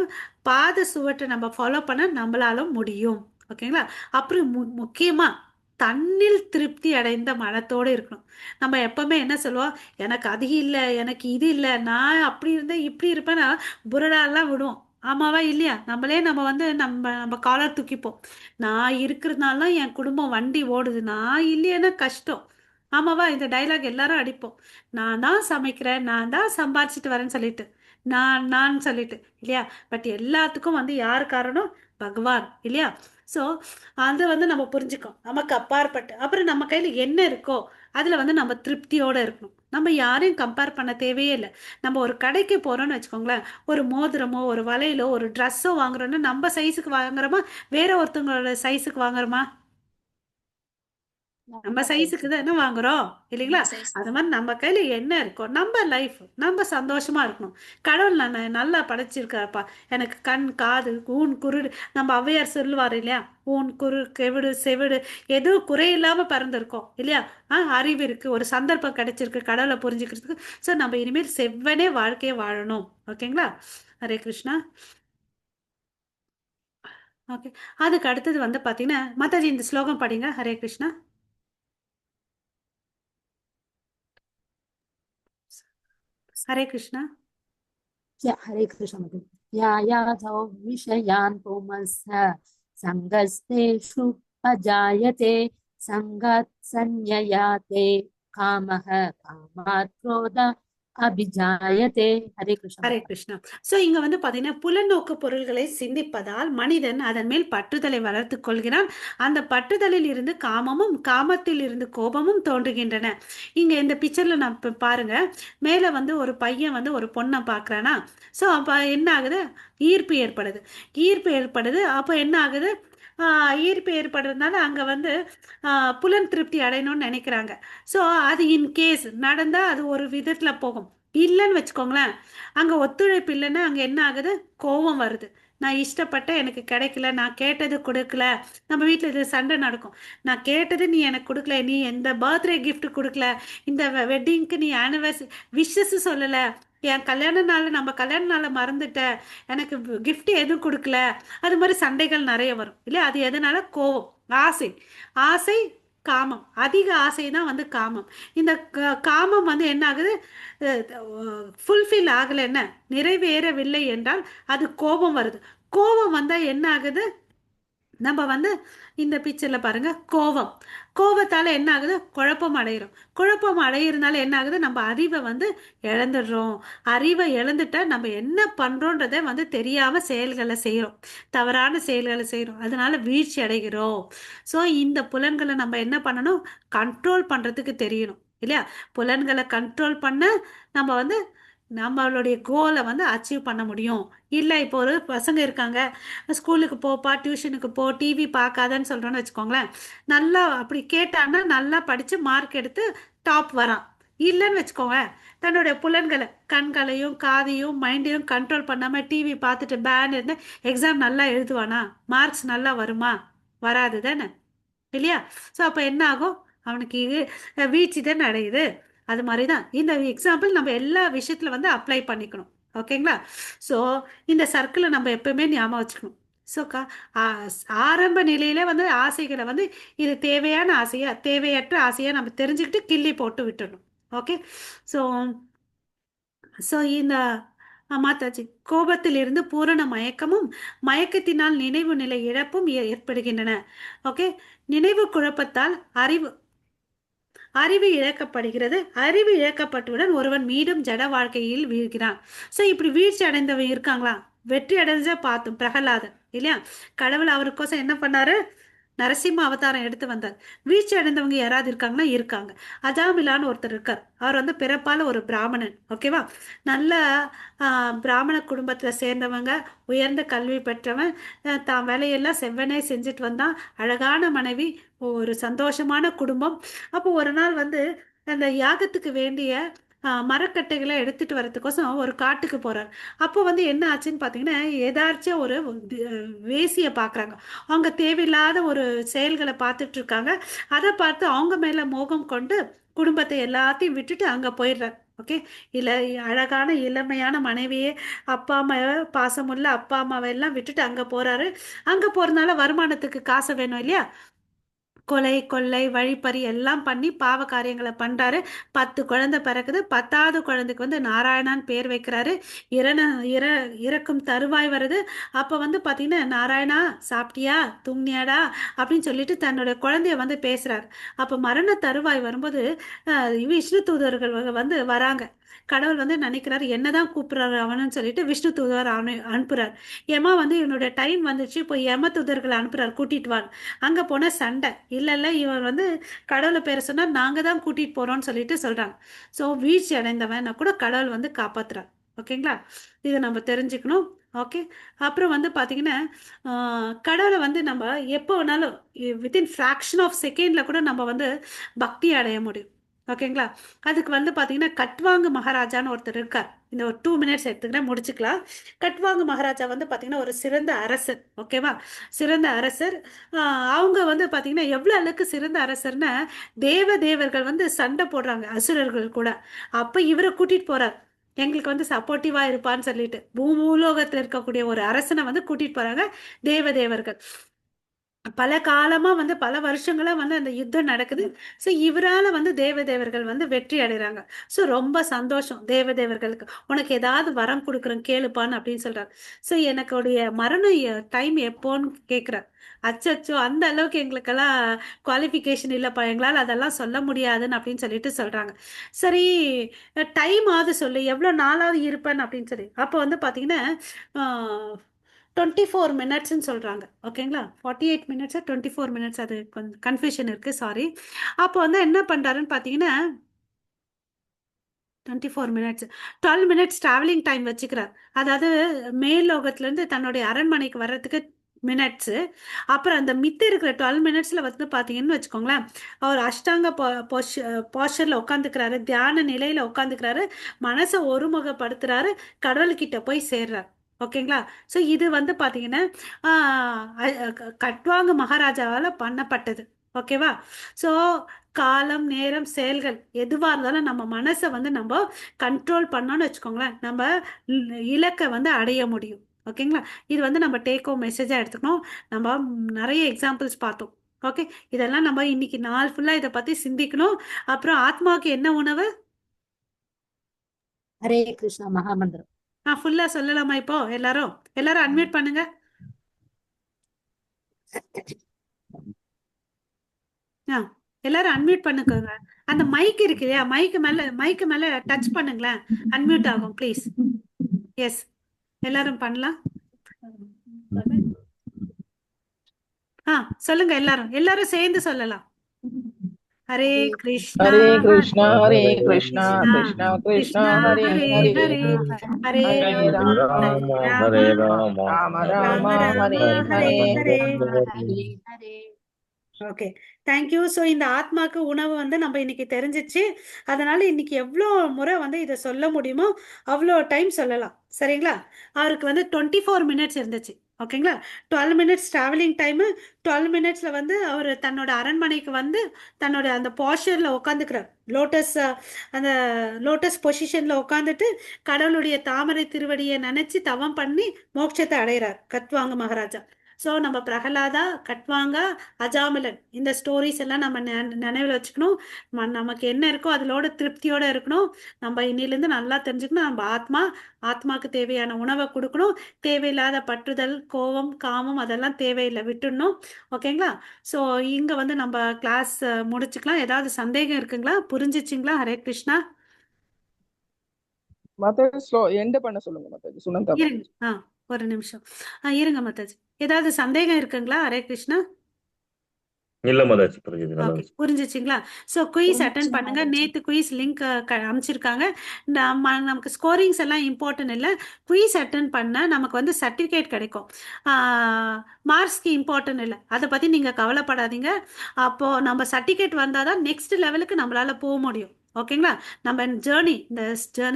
பாத சுவட்டை நம்ம ஃபாலோ பண்ண நம்மளால முடியும். ஓகேங்களா. அப்புறம் முக்கியமாக தன்னில் திருப்தி அடைந்த மனத்தோடு இருக்கணும். நம்ம எப்பவுமே என்ன சொல்லுவோம், எனக்கு அது இல்லை, எனக்கு இது இல்லை, நான் அப்படி இருந்தேன் இப்படி இருப்பேன்னா புரடாலாம் விடுவோம். ஆமாவா இல்லையா. நம்ம வந்து நம்ம நம்ம காலர் தூக்கிப்போம். நான் இருக்கிறதுனால என் குடும்பம் வண்டி ஓடுது, நான் இல்லையேன்னா கஷ்டம். ஆமாவா, இந்த டைலாக் எல்லாரும் அடிப்போம். நான் தான் சமைக்கிறேன், நான் தான் சம்பாதிச்சிட்டு வரேன்னு சொல்லிட்டு, நான் சொல்லிட்டு இல்லையா. பட் எல்லாத்துக்கும் வந்து யார் காரணம், பகவான் இல்லையா. ஸோ அதை வந்து நம்ம புரிஞ்சுக்கோம், நமக்கு அப்பாற்பட்டு. அப்புறம் நம்ம கையில் என்ன இருக்கோ அதில் வந்து நம்ம திருப்தியோடு இருக்கணும். நம்ம யாரையும் கம்பேர் பண்ண தேவையே இல்லை. நம்ம ஒரு கடைக்கு போகிறோன்னு வச்சுக்கோங்களேன், ஒரு மோதிரமோ ஒரு வளையலோ ஒரு ட்ரெஸ்ஸோ வாங்குறோன்னா நம்ம சைஸுக்கு வாங்குறோமா, வேற ஒருத்தவங்களோட சைஸுக்கு வாங்குறோமா, நம்ம சைஸுக்கு தானே வாங்குறோம் இல்லைங்களா. அது மாதிரி நம்ம கையில என்ன இருக்கோ, நம்ம லைஃப் நம்ம சந்தோஷமா இருக்கணும். கடவுள் நான் நல்லா படைச்சிருக்காப்பா, எனக்கு கண் காது ஊன் குருடு, நம்ம ஔவையார் சொல்லுவார் இல்லையா, ஊன் குரு கெவிடு செவிடு எதுவும் குறையில்லாம பிறந்திருக்கோம் இல்லையா. அறிவு இருக்கு, ஒரு சந்தர்ப்பம் கிடைச்சிருக்கு கடவுளை புரிஞ்சுக்கிறதுக்கு. ஸோ நம்ம இனிமேல் செவ்வனே வாழ்க்கையை வாழணும். ஓகேங்களா. ஹரே கிருஷ்ணா. ஓகே, அதுக்கு அடுத்தது வந்து பார்த்தீங்கன்னா மாதாஜி இந்த ஸ்லோகம் படிங்க. ஹரே கிருஷ்ணா. हरे कृष्णा. हरे कृष्ण मते या याथो विषयान् पुमस्य संगस्तेषु अजायते संगात् संययाते कामः कामात् क्रोध அபிஜாயதே. ஹரே கிருஷ்ணா. ஹரே கிருஷ்ணா. ஸோ இங்க வந்து பார்த்தீங்கன்னா புலநோக்கு பொருள்களை சிந்திப்பதால் மனிதன் அதன் மேல் பற்றுதலை வளர்த்து கொள்கிறான். அந்த பற்றுதலில் இருந்து காமமும் காமத்தில் இருந்து கோபமும் தோன்றுகின்றன. இங்க இந்த பிக்சர்ல நான் பாருங்க, மேல வந்து ஒரு பையன் வந்து ஒரு பொண்ணை பார்க்கறானா. ஸோ அப்போ என்ன ஆகுது, ஈர்ப்பு ஏற்படுது. ஈர்ப்பு ஏற்படுது. அப்போ என்ன ஆகுது, ஈர்ப்பு ஏற்படுறதுனால அங்கே வந்து புலன் திருப்தி அடையணும்னு நினைக்கிறாங்க. ஸோ அது இன்கேஸ் நடந்தால் அது ஒரு விதத்தில் போகும். இல்லைன்னு வச்சுக்கோங்களேன், அங்கே ஒத்துழைப்பு இல்லைன்னா அங்கே என்ன ஆகுது, கோபம் வருது. நான் இஷ்டப்பட்ட எனக்கு கிடைக்கல, நான் கேட்டது கொடுக்கல. நம்ம வீட்டில் இது சண்டை நடக்கும். நான் கேட்டது நீ எனக்கு கொடுக்கல, நீ எந்த பர்த்டே gift கொடுக்கல, இந்த வெட்டிங்க்கு நீ ஆனிவர்சரி விஷஸ் சொல்லலை, என் கல்யாண நாள் நம்ம கல்யாண நாளை மறந்துட்ட, எனக்கு gift எதுவும் கொடுக்கல. அது மாதிரி சண்டைகள் நிறைய வரும் இல்லையா? அது எதனால? கோவம், ஆசை. ஆசை, காமம், அதிக ஆசை தான் வந்து காமம். இந்த காமம் வந்து என்ன ஆகுது? ஃபுல்ஃபில் ஆகலை, என்ன நிறைவேறவில்லை என்றால் அது கோபம் வருது. கோபம் வந்தால் என்ன ஆகுது? நம்ம வந்து இந்த பிக்சரில் பாருங்க, கோபம். கோபத்தால் என்ன ஆகுது? குழப்பம் அடைகிறோம். குழப்பம் அடைகிறதுனால என்ன ஆகுது? நம்ம அறிவை வந்து இழந்துடுறோம். அறிவை இழந்துட்டா நம்ம என்ன பண்ணுறோன்றதை வந்து தெரியாமல் செயல்களை செய்கிறோம், தவறான செயல்களை செய்கிறோம், அதனால வீழ்ச்சி அடைகிறோம். ஸோ இந்த புலன்களை நம்ம என்ன பண்ணணும்? கண்ட்ரோல் பண்ணுறதுக்கு தெரியணும் இல்லையா? புலன்களை கண்ட்ரோல் பண்ண நம்ம வந்து நம்மளுடைய கோலை வந்து அச்சீவ் பண்ண முடியும். இல்லை, இப்போ ஒரு பசங்க இருக்காங்க, ஸ்கூலுக்கு போப்பா, டியூஷனுக்கு போ, டிவி பார்க்காதன்னு சொல்கிறோன்னு வச்சுக்கோங்களேன். நல்லா அப்படி கேட்டான்னா நல்லா படித்து மார்க் எடுத்து டாப் வரான். இல்லைன்னு வச்சுக்கோங்க, தன்னுடைய புலன்களை, கண்களையும் காதையும் மைண்டையும் கண்ட்ரோல் பண்ணாமல் டிவி பார்த்துட்டு பேன் இருந்து எக்ஸாம் நல்லா எழுதுவானா? மார்க்ஸ் நல்லா வருமா? வராது தானே இல்லையா? ஸோ அப்போ என்ன ஆகும்? அவனுக்கு வீழ்ச்சி தானே அடையுது. அது மாதிரி தான் இந்த எக்ஸாம்பிள் நம்ம எல்லா விஷயத்தில் வந்து அப்ளை பண்ணிக்கணும். ஓகேங்களா? ஸோ இந்த சர்க்கிளை நம்ம எப்பவுமே ஞாபகம் வச்சுக்கணும். ஸோ ஆரம்ப நிலையிலே வந்து ஆசைகளை வந்து இது தேவையான ஆசையா தேவையற்ற ஆசையா நம்ம தெரிஞ்சுக்கிட்டு கிள்ளி போட்டு விட்டுடணும். ஓகே. ஸோ ஸோ இந்த மாத்தாச்சு, கோபத்திலிருந்து பூரண மயக்கமும் மயக்கத்தினால் நினைவு நிலை இழப்பும் ஏற்படுகின்றன. ஓகே. நினைவு குழப்பத்தால் அறிவு இழக்கப்படுகிறது. அறிவு இழக்கப்பட்டவுடன் ஒருவன் மீண்டும் ஜட வாழ்க்கையில் வீழ்கிறான். ஸோ இப்படி வீழ்ச்சி அடைந்தவன் இருக்காங்களா? வெற்றி அடைஞ்சா பார்த்தோம் பிரகலாதன் இல்லையா? கடவுள் அவருக்கோசம் என்ன பண்ணாரு? நரசிம்ம அவதாரம் எடுத்து வந்தார். வீழ்ச்சி அடைந்தவங்க யாராவது இருக்காங்கன்னா இருக்காங்க. அஜாமிலான்னு ஒருத்தர் இருக்கார். அவர் வந்து பிறப்பால ஒரு பிராமணன். ஓகேவா? நல்ல பிராமண குடும்பத்தில் சேர்ந்தவங்க, உயர்ந்த கல்வி பெற்றவன், தான் வேலையெல்லாம் செவ்வனே செஞ்சுட்டு வந்தான். அழகான மனைவி, ஒரு சந்தோஷமான குடும்பம். அப்போ ஒரு நாள் வந்து அந்த யாகத்துக்கு வேண்டிய மரக்கட்டைகளை எடுத்துட்டு வரதுக்கோசம் ஒரு காட்டுக்கு போறார். அப்போ வந்து என்ன ஆச்சுன்னு பார்த்தீங்கன்னா, ஏதாச்சும் ஒரு வேசியை பார்க்குறாங்க. அவங்க தேவையில்லாத ஒரு செயல்களை பார்த்துட்டு இருக்காங்க. அதை பார்த்து அவங்க மேலே மோகம் கொண்டு குடும்பத்தை எல்லாத்தையும் விட்டுட்டு அங்கே போயிடுறார். ஓகே. இல்லை, அழகான இளமையான மனைவியே, அப்பா அம்மாவை, பாசமுள்ள அப்பா அம்மாவை எல்லாம் விட்டுட்டு அங்கே போகிறாரு. அங்கே போகிறதுனால வருமானத்துக்கு காசு வேணும் இல்லையா? கொலை, கொள்ளை, வழிப்பறி எல்லாம் பண்ணி பாவ காரியங்களை பண்ணுறாரு. 10 குழந்தை பிறக்குது. 10வது குழந்தைக்கு வந்து நாராயணான்னு பேர் வைக்கிறாரு. இறக்கும் தருவாய் வருது. அப்போ வந்து பார்த்தீங்கன்னா, நாராயணா சாப்பிட்டியா, தூங்கினியாடா அப்படின்னு சொல்லிட்டு தன்னோட குழந்தைய வந்து பேசுகிறார். அப்போ மரண தருவாய் வரும்போது விஷ்ணு தூதர்கள் வந்து வராங்க. கடவுள் வந்து நினைக்கிறாரு, என்னதான் கூப்பிடுறாரு அவனுன்னு சொல்லிட்டு விஷ்ணு தூதர் அனுப்புறார். யமா வந்து இவனுடைய டைம் வந்துச்சு, இப்போ யம தூதர்களை அனுப்புறாரு, கூட்டிட்டு வான். அங்கே போன சண்டை. இல்லை, இவர் வந்து கடவுளை பேர சொன்னால் நாங்கள் தான் கூட்டிகிட்டு போகிறோம்னு சொல்லிட்டு சொல்கிறாங்க. ஸோ வீழ்ச்சி அடைந்தவன் கூட கடவுள் வந்து காப்பாற்றுறார். ஓகேங்களா? இதை நம்ம தெரிஞ்சுக்கணும். ஓகே. அப்புறம் வந்து பார்த்தீங்கன்னா, கடவுளை வந்து நம்ம எப்போ வேணாலும் வித்தின் ஃப்ராக்ஷன் ஆஃப் செகண்டில் கூட நம்ம வந்து பக்தி அடைய முடியும். ஓகேங்களா? அதுக்கு வந்து பார்த்தீங்கன்னா, கட்வாங்கு மகாராஜான்னு ஒருத்தர் இருக்கார். இந்த ஒரு 2 மினிட்ஸ் எடுத்துக்கிறேன், முடிச்சுக்கலாம். கட்வாங்கு மகாராஜா வந்து பார்த்தீங்கன்னா ஒரு சிறந்த அரசர். ஓகேவா? சிறந்த அரசர். அவங்க வந்து பார்த்தீங்கன்னா எவ்வளோ அளவுக்கு சிறந்த அரசர்னா, தேவர்கள் வந்து சண்டை போடுறாங்க அசுரர்கள் கூட. அப்போ இவரை கூட்டிகிட்டு போகிறார், எங்களுக்கு வந்து சப்போர்ட்டிவாக இருப்பான்னு சொல்லிட்டு. பூலோகத்தில் இருக்கக்கூடிய ஒரு அரசனை வந்து கூட்டிகிட்டு போகிறாங்க தேவர்கள். பல காலமாக வந்து பல வருஷங்களாக வந்து அந்த யுத்தம் நடக்குது. ஸோ இவரால் வந்து தேவர்கள் வந்து வெற்றி அடைகிறாங்க. ஸோ ரொம்ப சந்தோஷம் தேவர்களுக்கு. உனக்கு ஏதாவது வரம் கொடுக்குறேன் கேளுப்பான்னு அப்படின்னு சொல்கிறார். ஸோ எனக்குடைய மரண டைம் எப்போன்னு கேட்குறார். அச்சோ, அந்த அளவுக்கு எங்களுக்கெல்லாம் குவாலிஃபிகேஷன் இல்லைப்பா, எங்களால் அதெல்லாம் சொல்ல முடியாதுன்னு அப்படின்னு சொல்லிட்டு சொல்கிறாங்க. சரி, டைம் ஆகுது சொல்லு, எவ்வளோ நாளாவது இருப்பேன்னு அப்படின்னு சொல்லி. அப்போ வந்து பார்த்தீங்கன்னா 24 மினிட்ஸ்ன்னு சொல்கிறாங்க. ஓகேங்களா? 48 மினிட்ஸா 24 மினிட்ஸ், அது கொஞ்சம் கன்ஃபியூஷன் இருக்குது, சாரி. அப்போ வந்து என்ன பண்ணுறாருன்னு பார்த்தீங்கன்னா 24 மினிட்ஸ், 12 மினிட்ஸ் ட்ராவலிங் டைம் வச்சுக்கிறார். அதாவது மேல் லோகத்துலேருந்து தன்னுடைய அரண்மனைக்கு வர்றதுக்கு மினிட்ஸு. அப்புறம் அந்த மித்த இருக்கிற 12 மினிட்ஸில் வந்து பார்த்தீங்கன்னு வச்சுக்கோங்களேன், அவர் அஷ்டாங்க போஸ்டரில் உட்காந்துக்கிறாரு, தியான நிலையில் உட்காந்துக்கிறாரு, மனசை ஒருமுகப்படுத்துகிறாரு, கடவுள்கிட்ட போய் சேர்றார். ஓகேங்களா? ஸோ இது வந்து பார்த்தீங்கன்னா கட்வாங்க மகாராஜாவால் பண்ணப்பட்டது. ஓகேவா? ஸோ காலம், நேரம், செயல்கள் எதுவாக இருந்தாலும் நம்ம மனசை வந்து நம்ம கண்ட்ரோல் பண்ணோன்னு வச்சுக்கோங்களேன், நம்ம இலக்கை வந்து அடைய முடியும். ஓகேங்களா? இது வந்து நம்ம டேக் ஹோம் மெசேஜாக எடுத்துக்கணும். நம்ம நிறைய எக்ஸாம்பிள்ஸ் பார்த்தோம். ஓகே, இதெல்லாம் நம்ம இன்னைக்கு நாள் ஃபுல்லாக இதை பற்றி சிந்திக்கணும். அப்புறம் ஆத்மாவுக்கு என்ன உணவு? ஹரே கிருஷ்ணா மகாமந்திரம். ஃபுல்லாக சொல்லலாமா? இப்போ எல்லாரும் எல்லாரும் அட்மிட் பண்ணுங்க. எல்லாரும் அன்மியூட் பண்ணுக்கோங்க. அந்த மைக் இருக்கு இல்லையா, மைக்கு மேல டச் பண்ணுங்களேன், அன்மியூட் ஆகும் ப்ளீஸ். எஸ், எல்லாரும் பண்ணலாம். சொல்லுங்க, எல்லாரும் சேர்ந்து சொல்லலாம். Hare Krishna Hare Krishna Hare Krishna Krishna Krishna Krishna Hare Hare Hare Hare, Hare Hare Rama Hare Rama Rama Rama Rama Rama Rama Hare Hare Hare Hare. Okay, thank you. So இந்த ஆத்மாக்கு உணவு வந்து நம்ம இன்னைக்கு தெரிஞ்சிச்சு. அதனால இன்னைக்கு எவ்வளோ முறை வந்து இதை சொல்ல முடியுமோ அவ்வளோ டைம் சொல்லலாம். சரிங்களா? அவருக்கு வந்து 24 மினிட்ஸ் இருந்துச்சு. ஓகேங்களா? 12 மினிட்ஸ் ட்ராவலிங் டைமு, 12 மினிட்ஸில் வந்து அவர் தன்னோட அரண்மனைக்கு வந்து தன்னோட அந்த பாஸ்டரில் உட்காந்துக்கிறார். அந்த லோட்டஸ் பொசிஷனில் உட்காந்துட்டு கடவுளுடைய தாமரை திருவடியை நினச்சி தவம் பண்ணி மோட்சத்தை அடைகிறார் கட்வாங்க மகாராஜா. ஸோ நம்ம பிரகலாதா, கட்வாங்கா, அஜாமிலன் இந்த ஸ்டோரிஸ் எல்லாம் நம்ம நினைவில் வச்சுக்கணும். நமக்கு என்ன இருக்கோ அதிலோட திருப்தியோடு இருக்கணும். நம்ம இன்னிலேருந்து நல்லா தெரிஞ்சுக்கணும். நம்ம ஆத்மாவுக்கு தேவையான உணவை கொடுக்கணும். தேவையில்லாத பற்றுதல், கோபம், காமம் அதெல்லாம் தேவையில்லை, விட்டுடணும். ஓகேங்களா? ஸோ இங்கே வந்து நம்ம கிளாஸ் முடிச்சுக்கலாம். ஏதாவது சந்தேகம் இருக்குங்களா? புரிஞ்சிச்சிங்களா? ஹரே கிருஷ்ணா. மாதாஜி ஸ்லோ எண்ட் பண்ண சொல்லுங்க மாதாஜி. சுனந்தா இருங்க, ஒரு நிமிஷம். இருங்க மாதாஜி, ஏதாவது சந்தேகம் இருக்குங்களா? ஹரே கிருஷ்ணா. இல்ல மாதாஜி, புரிஞ்சுது, நல்லா ஓகே, புரிஞ்சிச்சிங்களா? ஸோ குயிஸ் அட்டன் பண்ணுங்க. நேற்று குயிஸ் லிங்க் அனுப்பிச்சிருக்காங்க. நமக்கு ஸ்கோரிங்ஸ் எல்லாம் இம்பார்ட்டன்ட் இல்லை. குயிஸ் அட்டன் பண்ண நமக்கு வந்து சர்டிஃபிகேட் கிடைக்கும். மார்க்ஸ்க்கு இம்பார்ட்டன்ட் இல்லை, அதை பற்றி நீங்கள் கவலைப்படாதீங்க. அப்போது நம்ம சர்டிஃபிகேட் வந்தால் தான் நெக்ஸ்ட் லெவலுக்கு நம்மளால் போக முடியும். ஓகேங்களா? நம்ம இந்த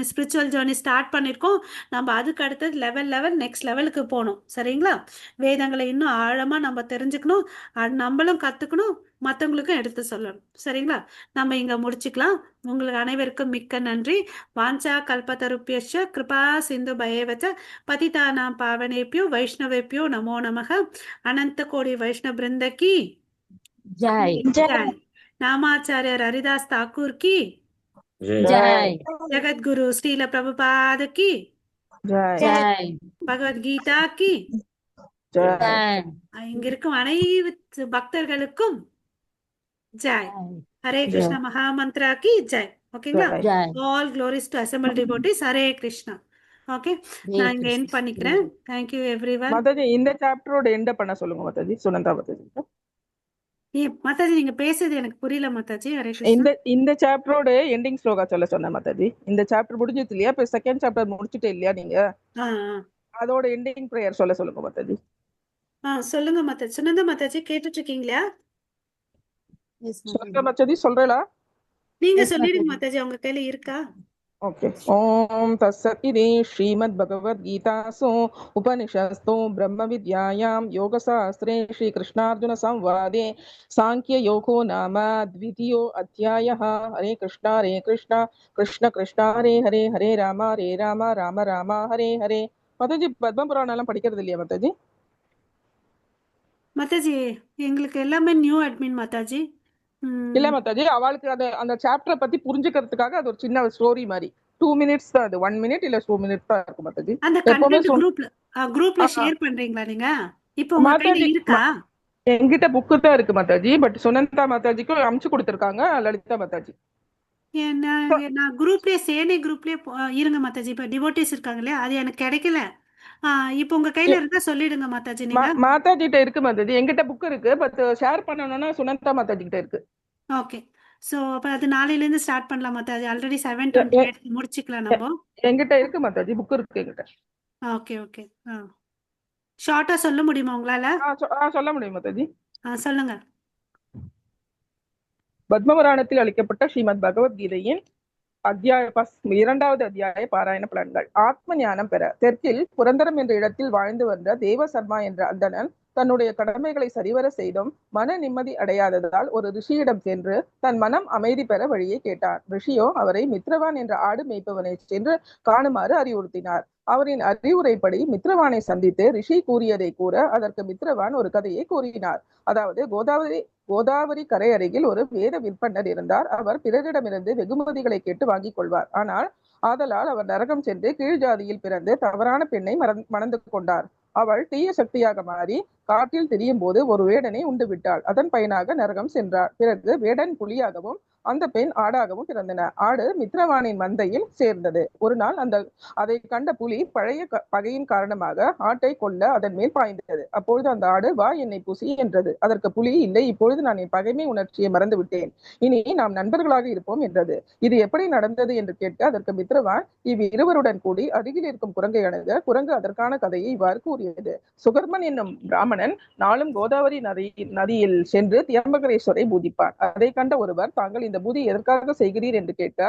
ஸ்பிரிச்சுவல் ஜேர்னி ஸ்டார்ட் பண்ணியிருக்கோம். நம்ம அதுக்கு அடுத்தது லெவல் நெக்ஸ்ட் லெவலுக்கு போகணும். சரிங்களா? வேதங்களை இன்னும் ஆழமாக நம்ம தெரிஞ்சுக்கணும். நம்மளும் கற்றுக்கணும், மற்றவங்களுக்கும் எடுத்து சொல்லணும். சரிங்களா? நம்ம இங்கே முடிச்சுக்கலாம். உங்களுக்கு அனைவருக்கும் மிக்க நன்றி. வாஞ்சா கல்பதருப்பியச்ச கிருபா சிந்து பயவச்ச பதிதானாம் பாவனேபியோ வைஷ்ணவேபியோ நமோ நமக. அனந்த கோடி வைஷ்ணவ பிருந்தகி ஜெய் ஜெய். நாமாச்சாரியர் ஹரிதாஸ் தாக்கூர் கி ஜெய் ஜெகத்குரு ஸ்ரீல பிரபுபாத கி ஜெய் ஜெய் பகவத்கீதா கி ஜெய். ஜெய். இங்க இருக்கும் அனைத்து பக்தர்களுக்கும் ஜெய். ஹரே கிருஷ்ணா மகாமந்திரா கி ஜெய். ஓகேங்களா? Jai. All glories to assemble devotees. Hare Krishna. Okay, நான் இங்க எண்ட் பண்ணிக்கிறேன். Thank you everyone. மாதாஜி இந்த சாப்டரோட எண்ட் பண்ண சொல்லுங்க மாதாஜி. சுனந்தா மாதாஜி. மாதாஜி, நீங்க பேசுறது எனக்கு புரியல மாதாஜி. ஹரே கிருஷ்ணா. இந்த சாப்டரோட எண்டிங் ஸ்லோகா சொல்ல சொன்னேன் மாதாஜி. இந்த சாப்டர் முடிஞ்சது இல்லையா? இப்ப செகண்ட் சாப்டர் முடிச்சுட்டே இல்லையா நீங்க? அதோட எண்டிங் பிரேயர் சொல்லுங்க மாதாஜி. சொல்லுங்க மாதாஜி. சுனந்தா மாதாஜி கேட்டுட்டு இருக்கீங்களா? சுனந்தா மாதாஜி சொல்றேளா? நீங்க சொல்லிடுங்க மாதாஜி, உங்க கையில இருக்கா? ओके। ओम तत्सत् इति श्रीमद्भगवद्गीतासु उपनिषत्सु ब्रह्मविद्यायां योगशास्त्रे श्रीकृष्णार्जुनसंवादे सांख्ययोगो नाम द्वितीयो अध्यायः। हरे कृष्णा कृष्ण कृष्ण हरे हरे, हरे राम राम राम हरे हरे. மாதாஜி பத்ம புராணம் எல்லாம் படிக்கிறது இல்லையா மாதாஜி? மாதாஜி, எங்களுக்கு எல்லாமே நியூ அட்மின் மாதாஜி. இல்ல மாதாஜி, அவளுக்கு அந்த சாப்டரை பத்தி புரிஞ்சுக்கிறதுக்காக அது ஒரு சின்ன ஸ்டோரி மாதிரி 2 மினிட்ஸ் தான். அது 1 மினிட் இல்ல 2 மினிட்ஸ் தான் இருக்கும் மாதாஜி. அந்த கண்டென்ட் குரூப்ல ஷேர் பண்றீங்களா நீங்க? இப்போ உங்க கையில இருக்கா? என்கிட்ட புக் தான் இருக்கு மாதாஜி. பட் சுனந்தா மாதாஜிக்கு அனுப்பிச்சு கொடுத்திருக்காங்க லலிதா மாதாஜி. நான் குரூப்லயே சேனை குரூப்லயே இருங்க மாதாஜி. இப்ப டிவோட்டிஸ் இருக்காங்க இல்லையா, அது எனக்கு கிடைக்கல. இப்போ உங்க கையில இருந்தா சொல்லிடுங்க மாதாஜி. நீங்க மாதாஜி கிட்ட இருக்கு மாதாஜி. என்கிட்ட புக் இருக்கு, பட் ஷேர் பண்ணனும்னா சுனந்தா மாதாஜி கிட்ட இருக்கு. ஓகே, சோ அப்ப அது நாளையில இருந்து ஸ்டார்ட் பண்ணலாம் மாதாஜி. ஆல்ரெடி 7:28 முடிச்சுக்கலாம் நம்ம. என்கிட்ட இருக்கு மாதாஜி, புக் இருக்கு என்கிட்ட. Okay okay. ஷார்ட்டா சொல்ல முடியுமா உங்களால? சொல்ல முடியும் மாதாஜி. சொல்லுங்க. பத்மபுராணத்தில் அளிக்கப்பட்ட ஸ்ரீமத் பகவத்கீதையின் இரண்டாவது அத்தியாய பாராயண பலன்கள். ஆத்ம ஞானம் பெற தெற்கில் புரந்தரம் என்ற இடத்தில் வாழ்ந்து வந்த தேவசர்மா என்ற அந்தணன் தன்னுடைய கடமைகளை சரிவர செய்தும் மன நிம்மதி அடையாததால் ஒரு ரிஷியிடம் சென்று தன் மனம் அமைதி பெற வழியை கேட்டார். ரிஷியோ அவரை மித்ரவான் என்ற ஆடு மேய்ப்பவனை சென்று காணுமாறு அறிவுறுத்தினார். அவரின் அறிவுரைப்படி மித்ரவானை சந்தித்து ரிஷி கூறியதை கூற அதற்கு மித்ரவான் ஒரு கதையை கூறினார். அதாவது கோதாவரி கரை அருகில் ஒரு வேத விற்பனர் இருந்தார். அவர் பிறரிடமிருந்து வெகுமதிகளை கேட்டு வாங்கிக் கொள்வார். ஆதலால் அவர் நரகம் சென்று கீழ் ஜாதியில் பிறந்து தவறான பெண்ணை மணந்து கொண்டார். அவள் தீய சக்தியாக மாறி காட்டில் திரியும் போது ஒரு வேடனை உண்டு விட்டாள். அதன் பயனாக நரகம் சென்றார். பிறகு வேடன் புலியாகவும் அந்த பெண் ஆடாகவும் பிறந்தன. ஆடு மித்ரவானின் மந்தையில் சேர்ந்தது. ஒரு நாள் அதை கண்ட புலி பழைய பகையின் காரணமாக ஆட்டை கொல்ல அதன் மேல் பாய்ந்தது. அப்பொழுது அந்த ஆடு வா என்னை புசி என்றது. அதற்கு புலி இல்லை, இப்பொழுது நான் என் பகைமை உணர்ச்சியை மறந்து விட்டேன், இனி நாம் நண்பர்களாக இருப்போம் என்றது. இது எப்படி நடந்தது என்று கேட்க அதற்கு மித்ரவான் இவ்விருவருடன் கூடி அருகில் இருக்கும் குரங்கை அணுக குரங்கு அதற்கான கதையை இவ்வாறு கூறியது. சுகர்மன் என்னும் பிராமணன் நாளும் கோதாவரி நதியில் சென்று தியம்பகரேஸ்வரை பூஜிப்பார். அதை கண்ட ஒருவர் தாங்கள் இந்த பூஜை எதற்காக செய்கிறீர் என்று கேட்க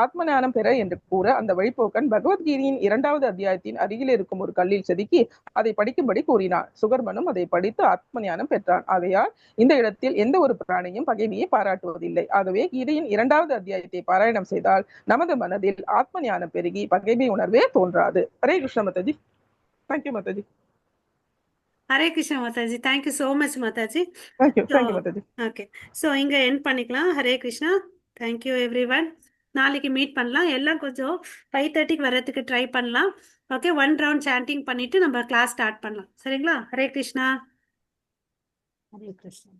ஆத்ம ஞானம் பெற என்று கூற அந்த வழிபோக்கன் பகவத்கீதையின் 2வது அத்தியாயத்தின் அருகில் இருக்கும் ஒரு கல்லில் செதுக்கி அதை படிக்கும்படி கூறினார். சுகர்மனும் அதை படித்து ஆத்ம ஞானம் பெற்றான். ஆகையால் இந்த இடத்தில் எந்த ஒரு பிராணியும் பகைமையை பாராட்டுவதில்லை. ஆகவே கீதையின் 2வது அத்தியாயத்தை பாராயணம் செய்தால் நமது மனதில் ஆத்ம ஞானம் பெருகி பகைமை உணர்வே தோன்றாது. Hare Krishna Mataji. Thank you Mataji. Hare Krishna Mataji. Thank you so much Mataji. Thank you Mataji. Okay, so இங்கே என் பண்ணிக்கலாம். Hare Krishna. Thank you every one. நாளைக்கு மீட் பண்ணலாம். எல்லாம் கொஞ்சம் 5:30க்கு வர்றதுக்கு ட்ரை பண்ணலாம். ஓகே, 1 ரவுண்ட் சாண்டிங் பண்ணிட்டு நம்ம கிளாஸ் ஸ்டார்ட் பண்ணலாம். சரிங்களா? ஹரே கிருஷ்ணா. Hare Krishna.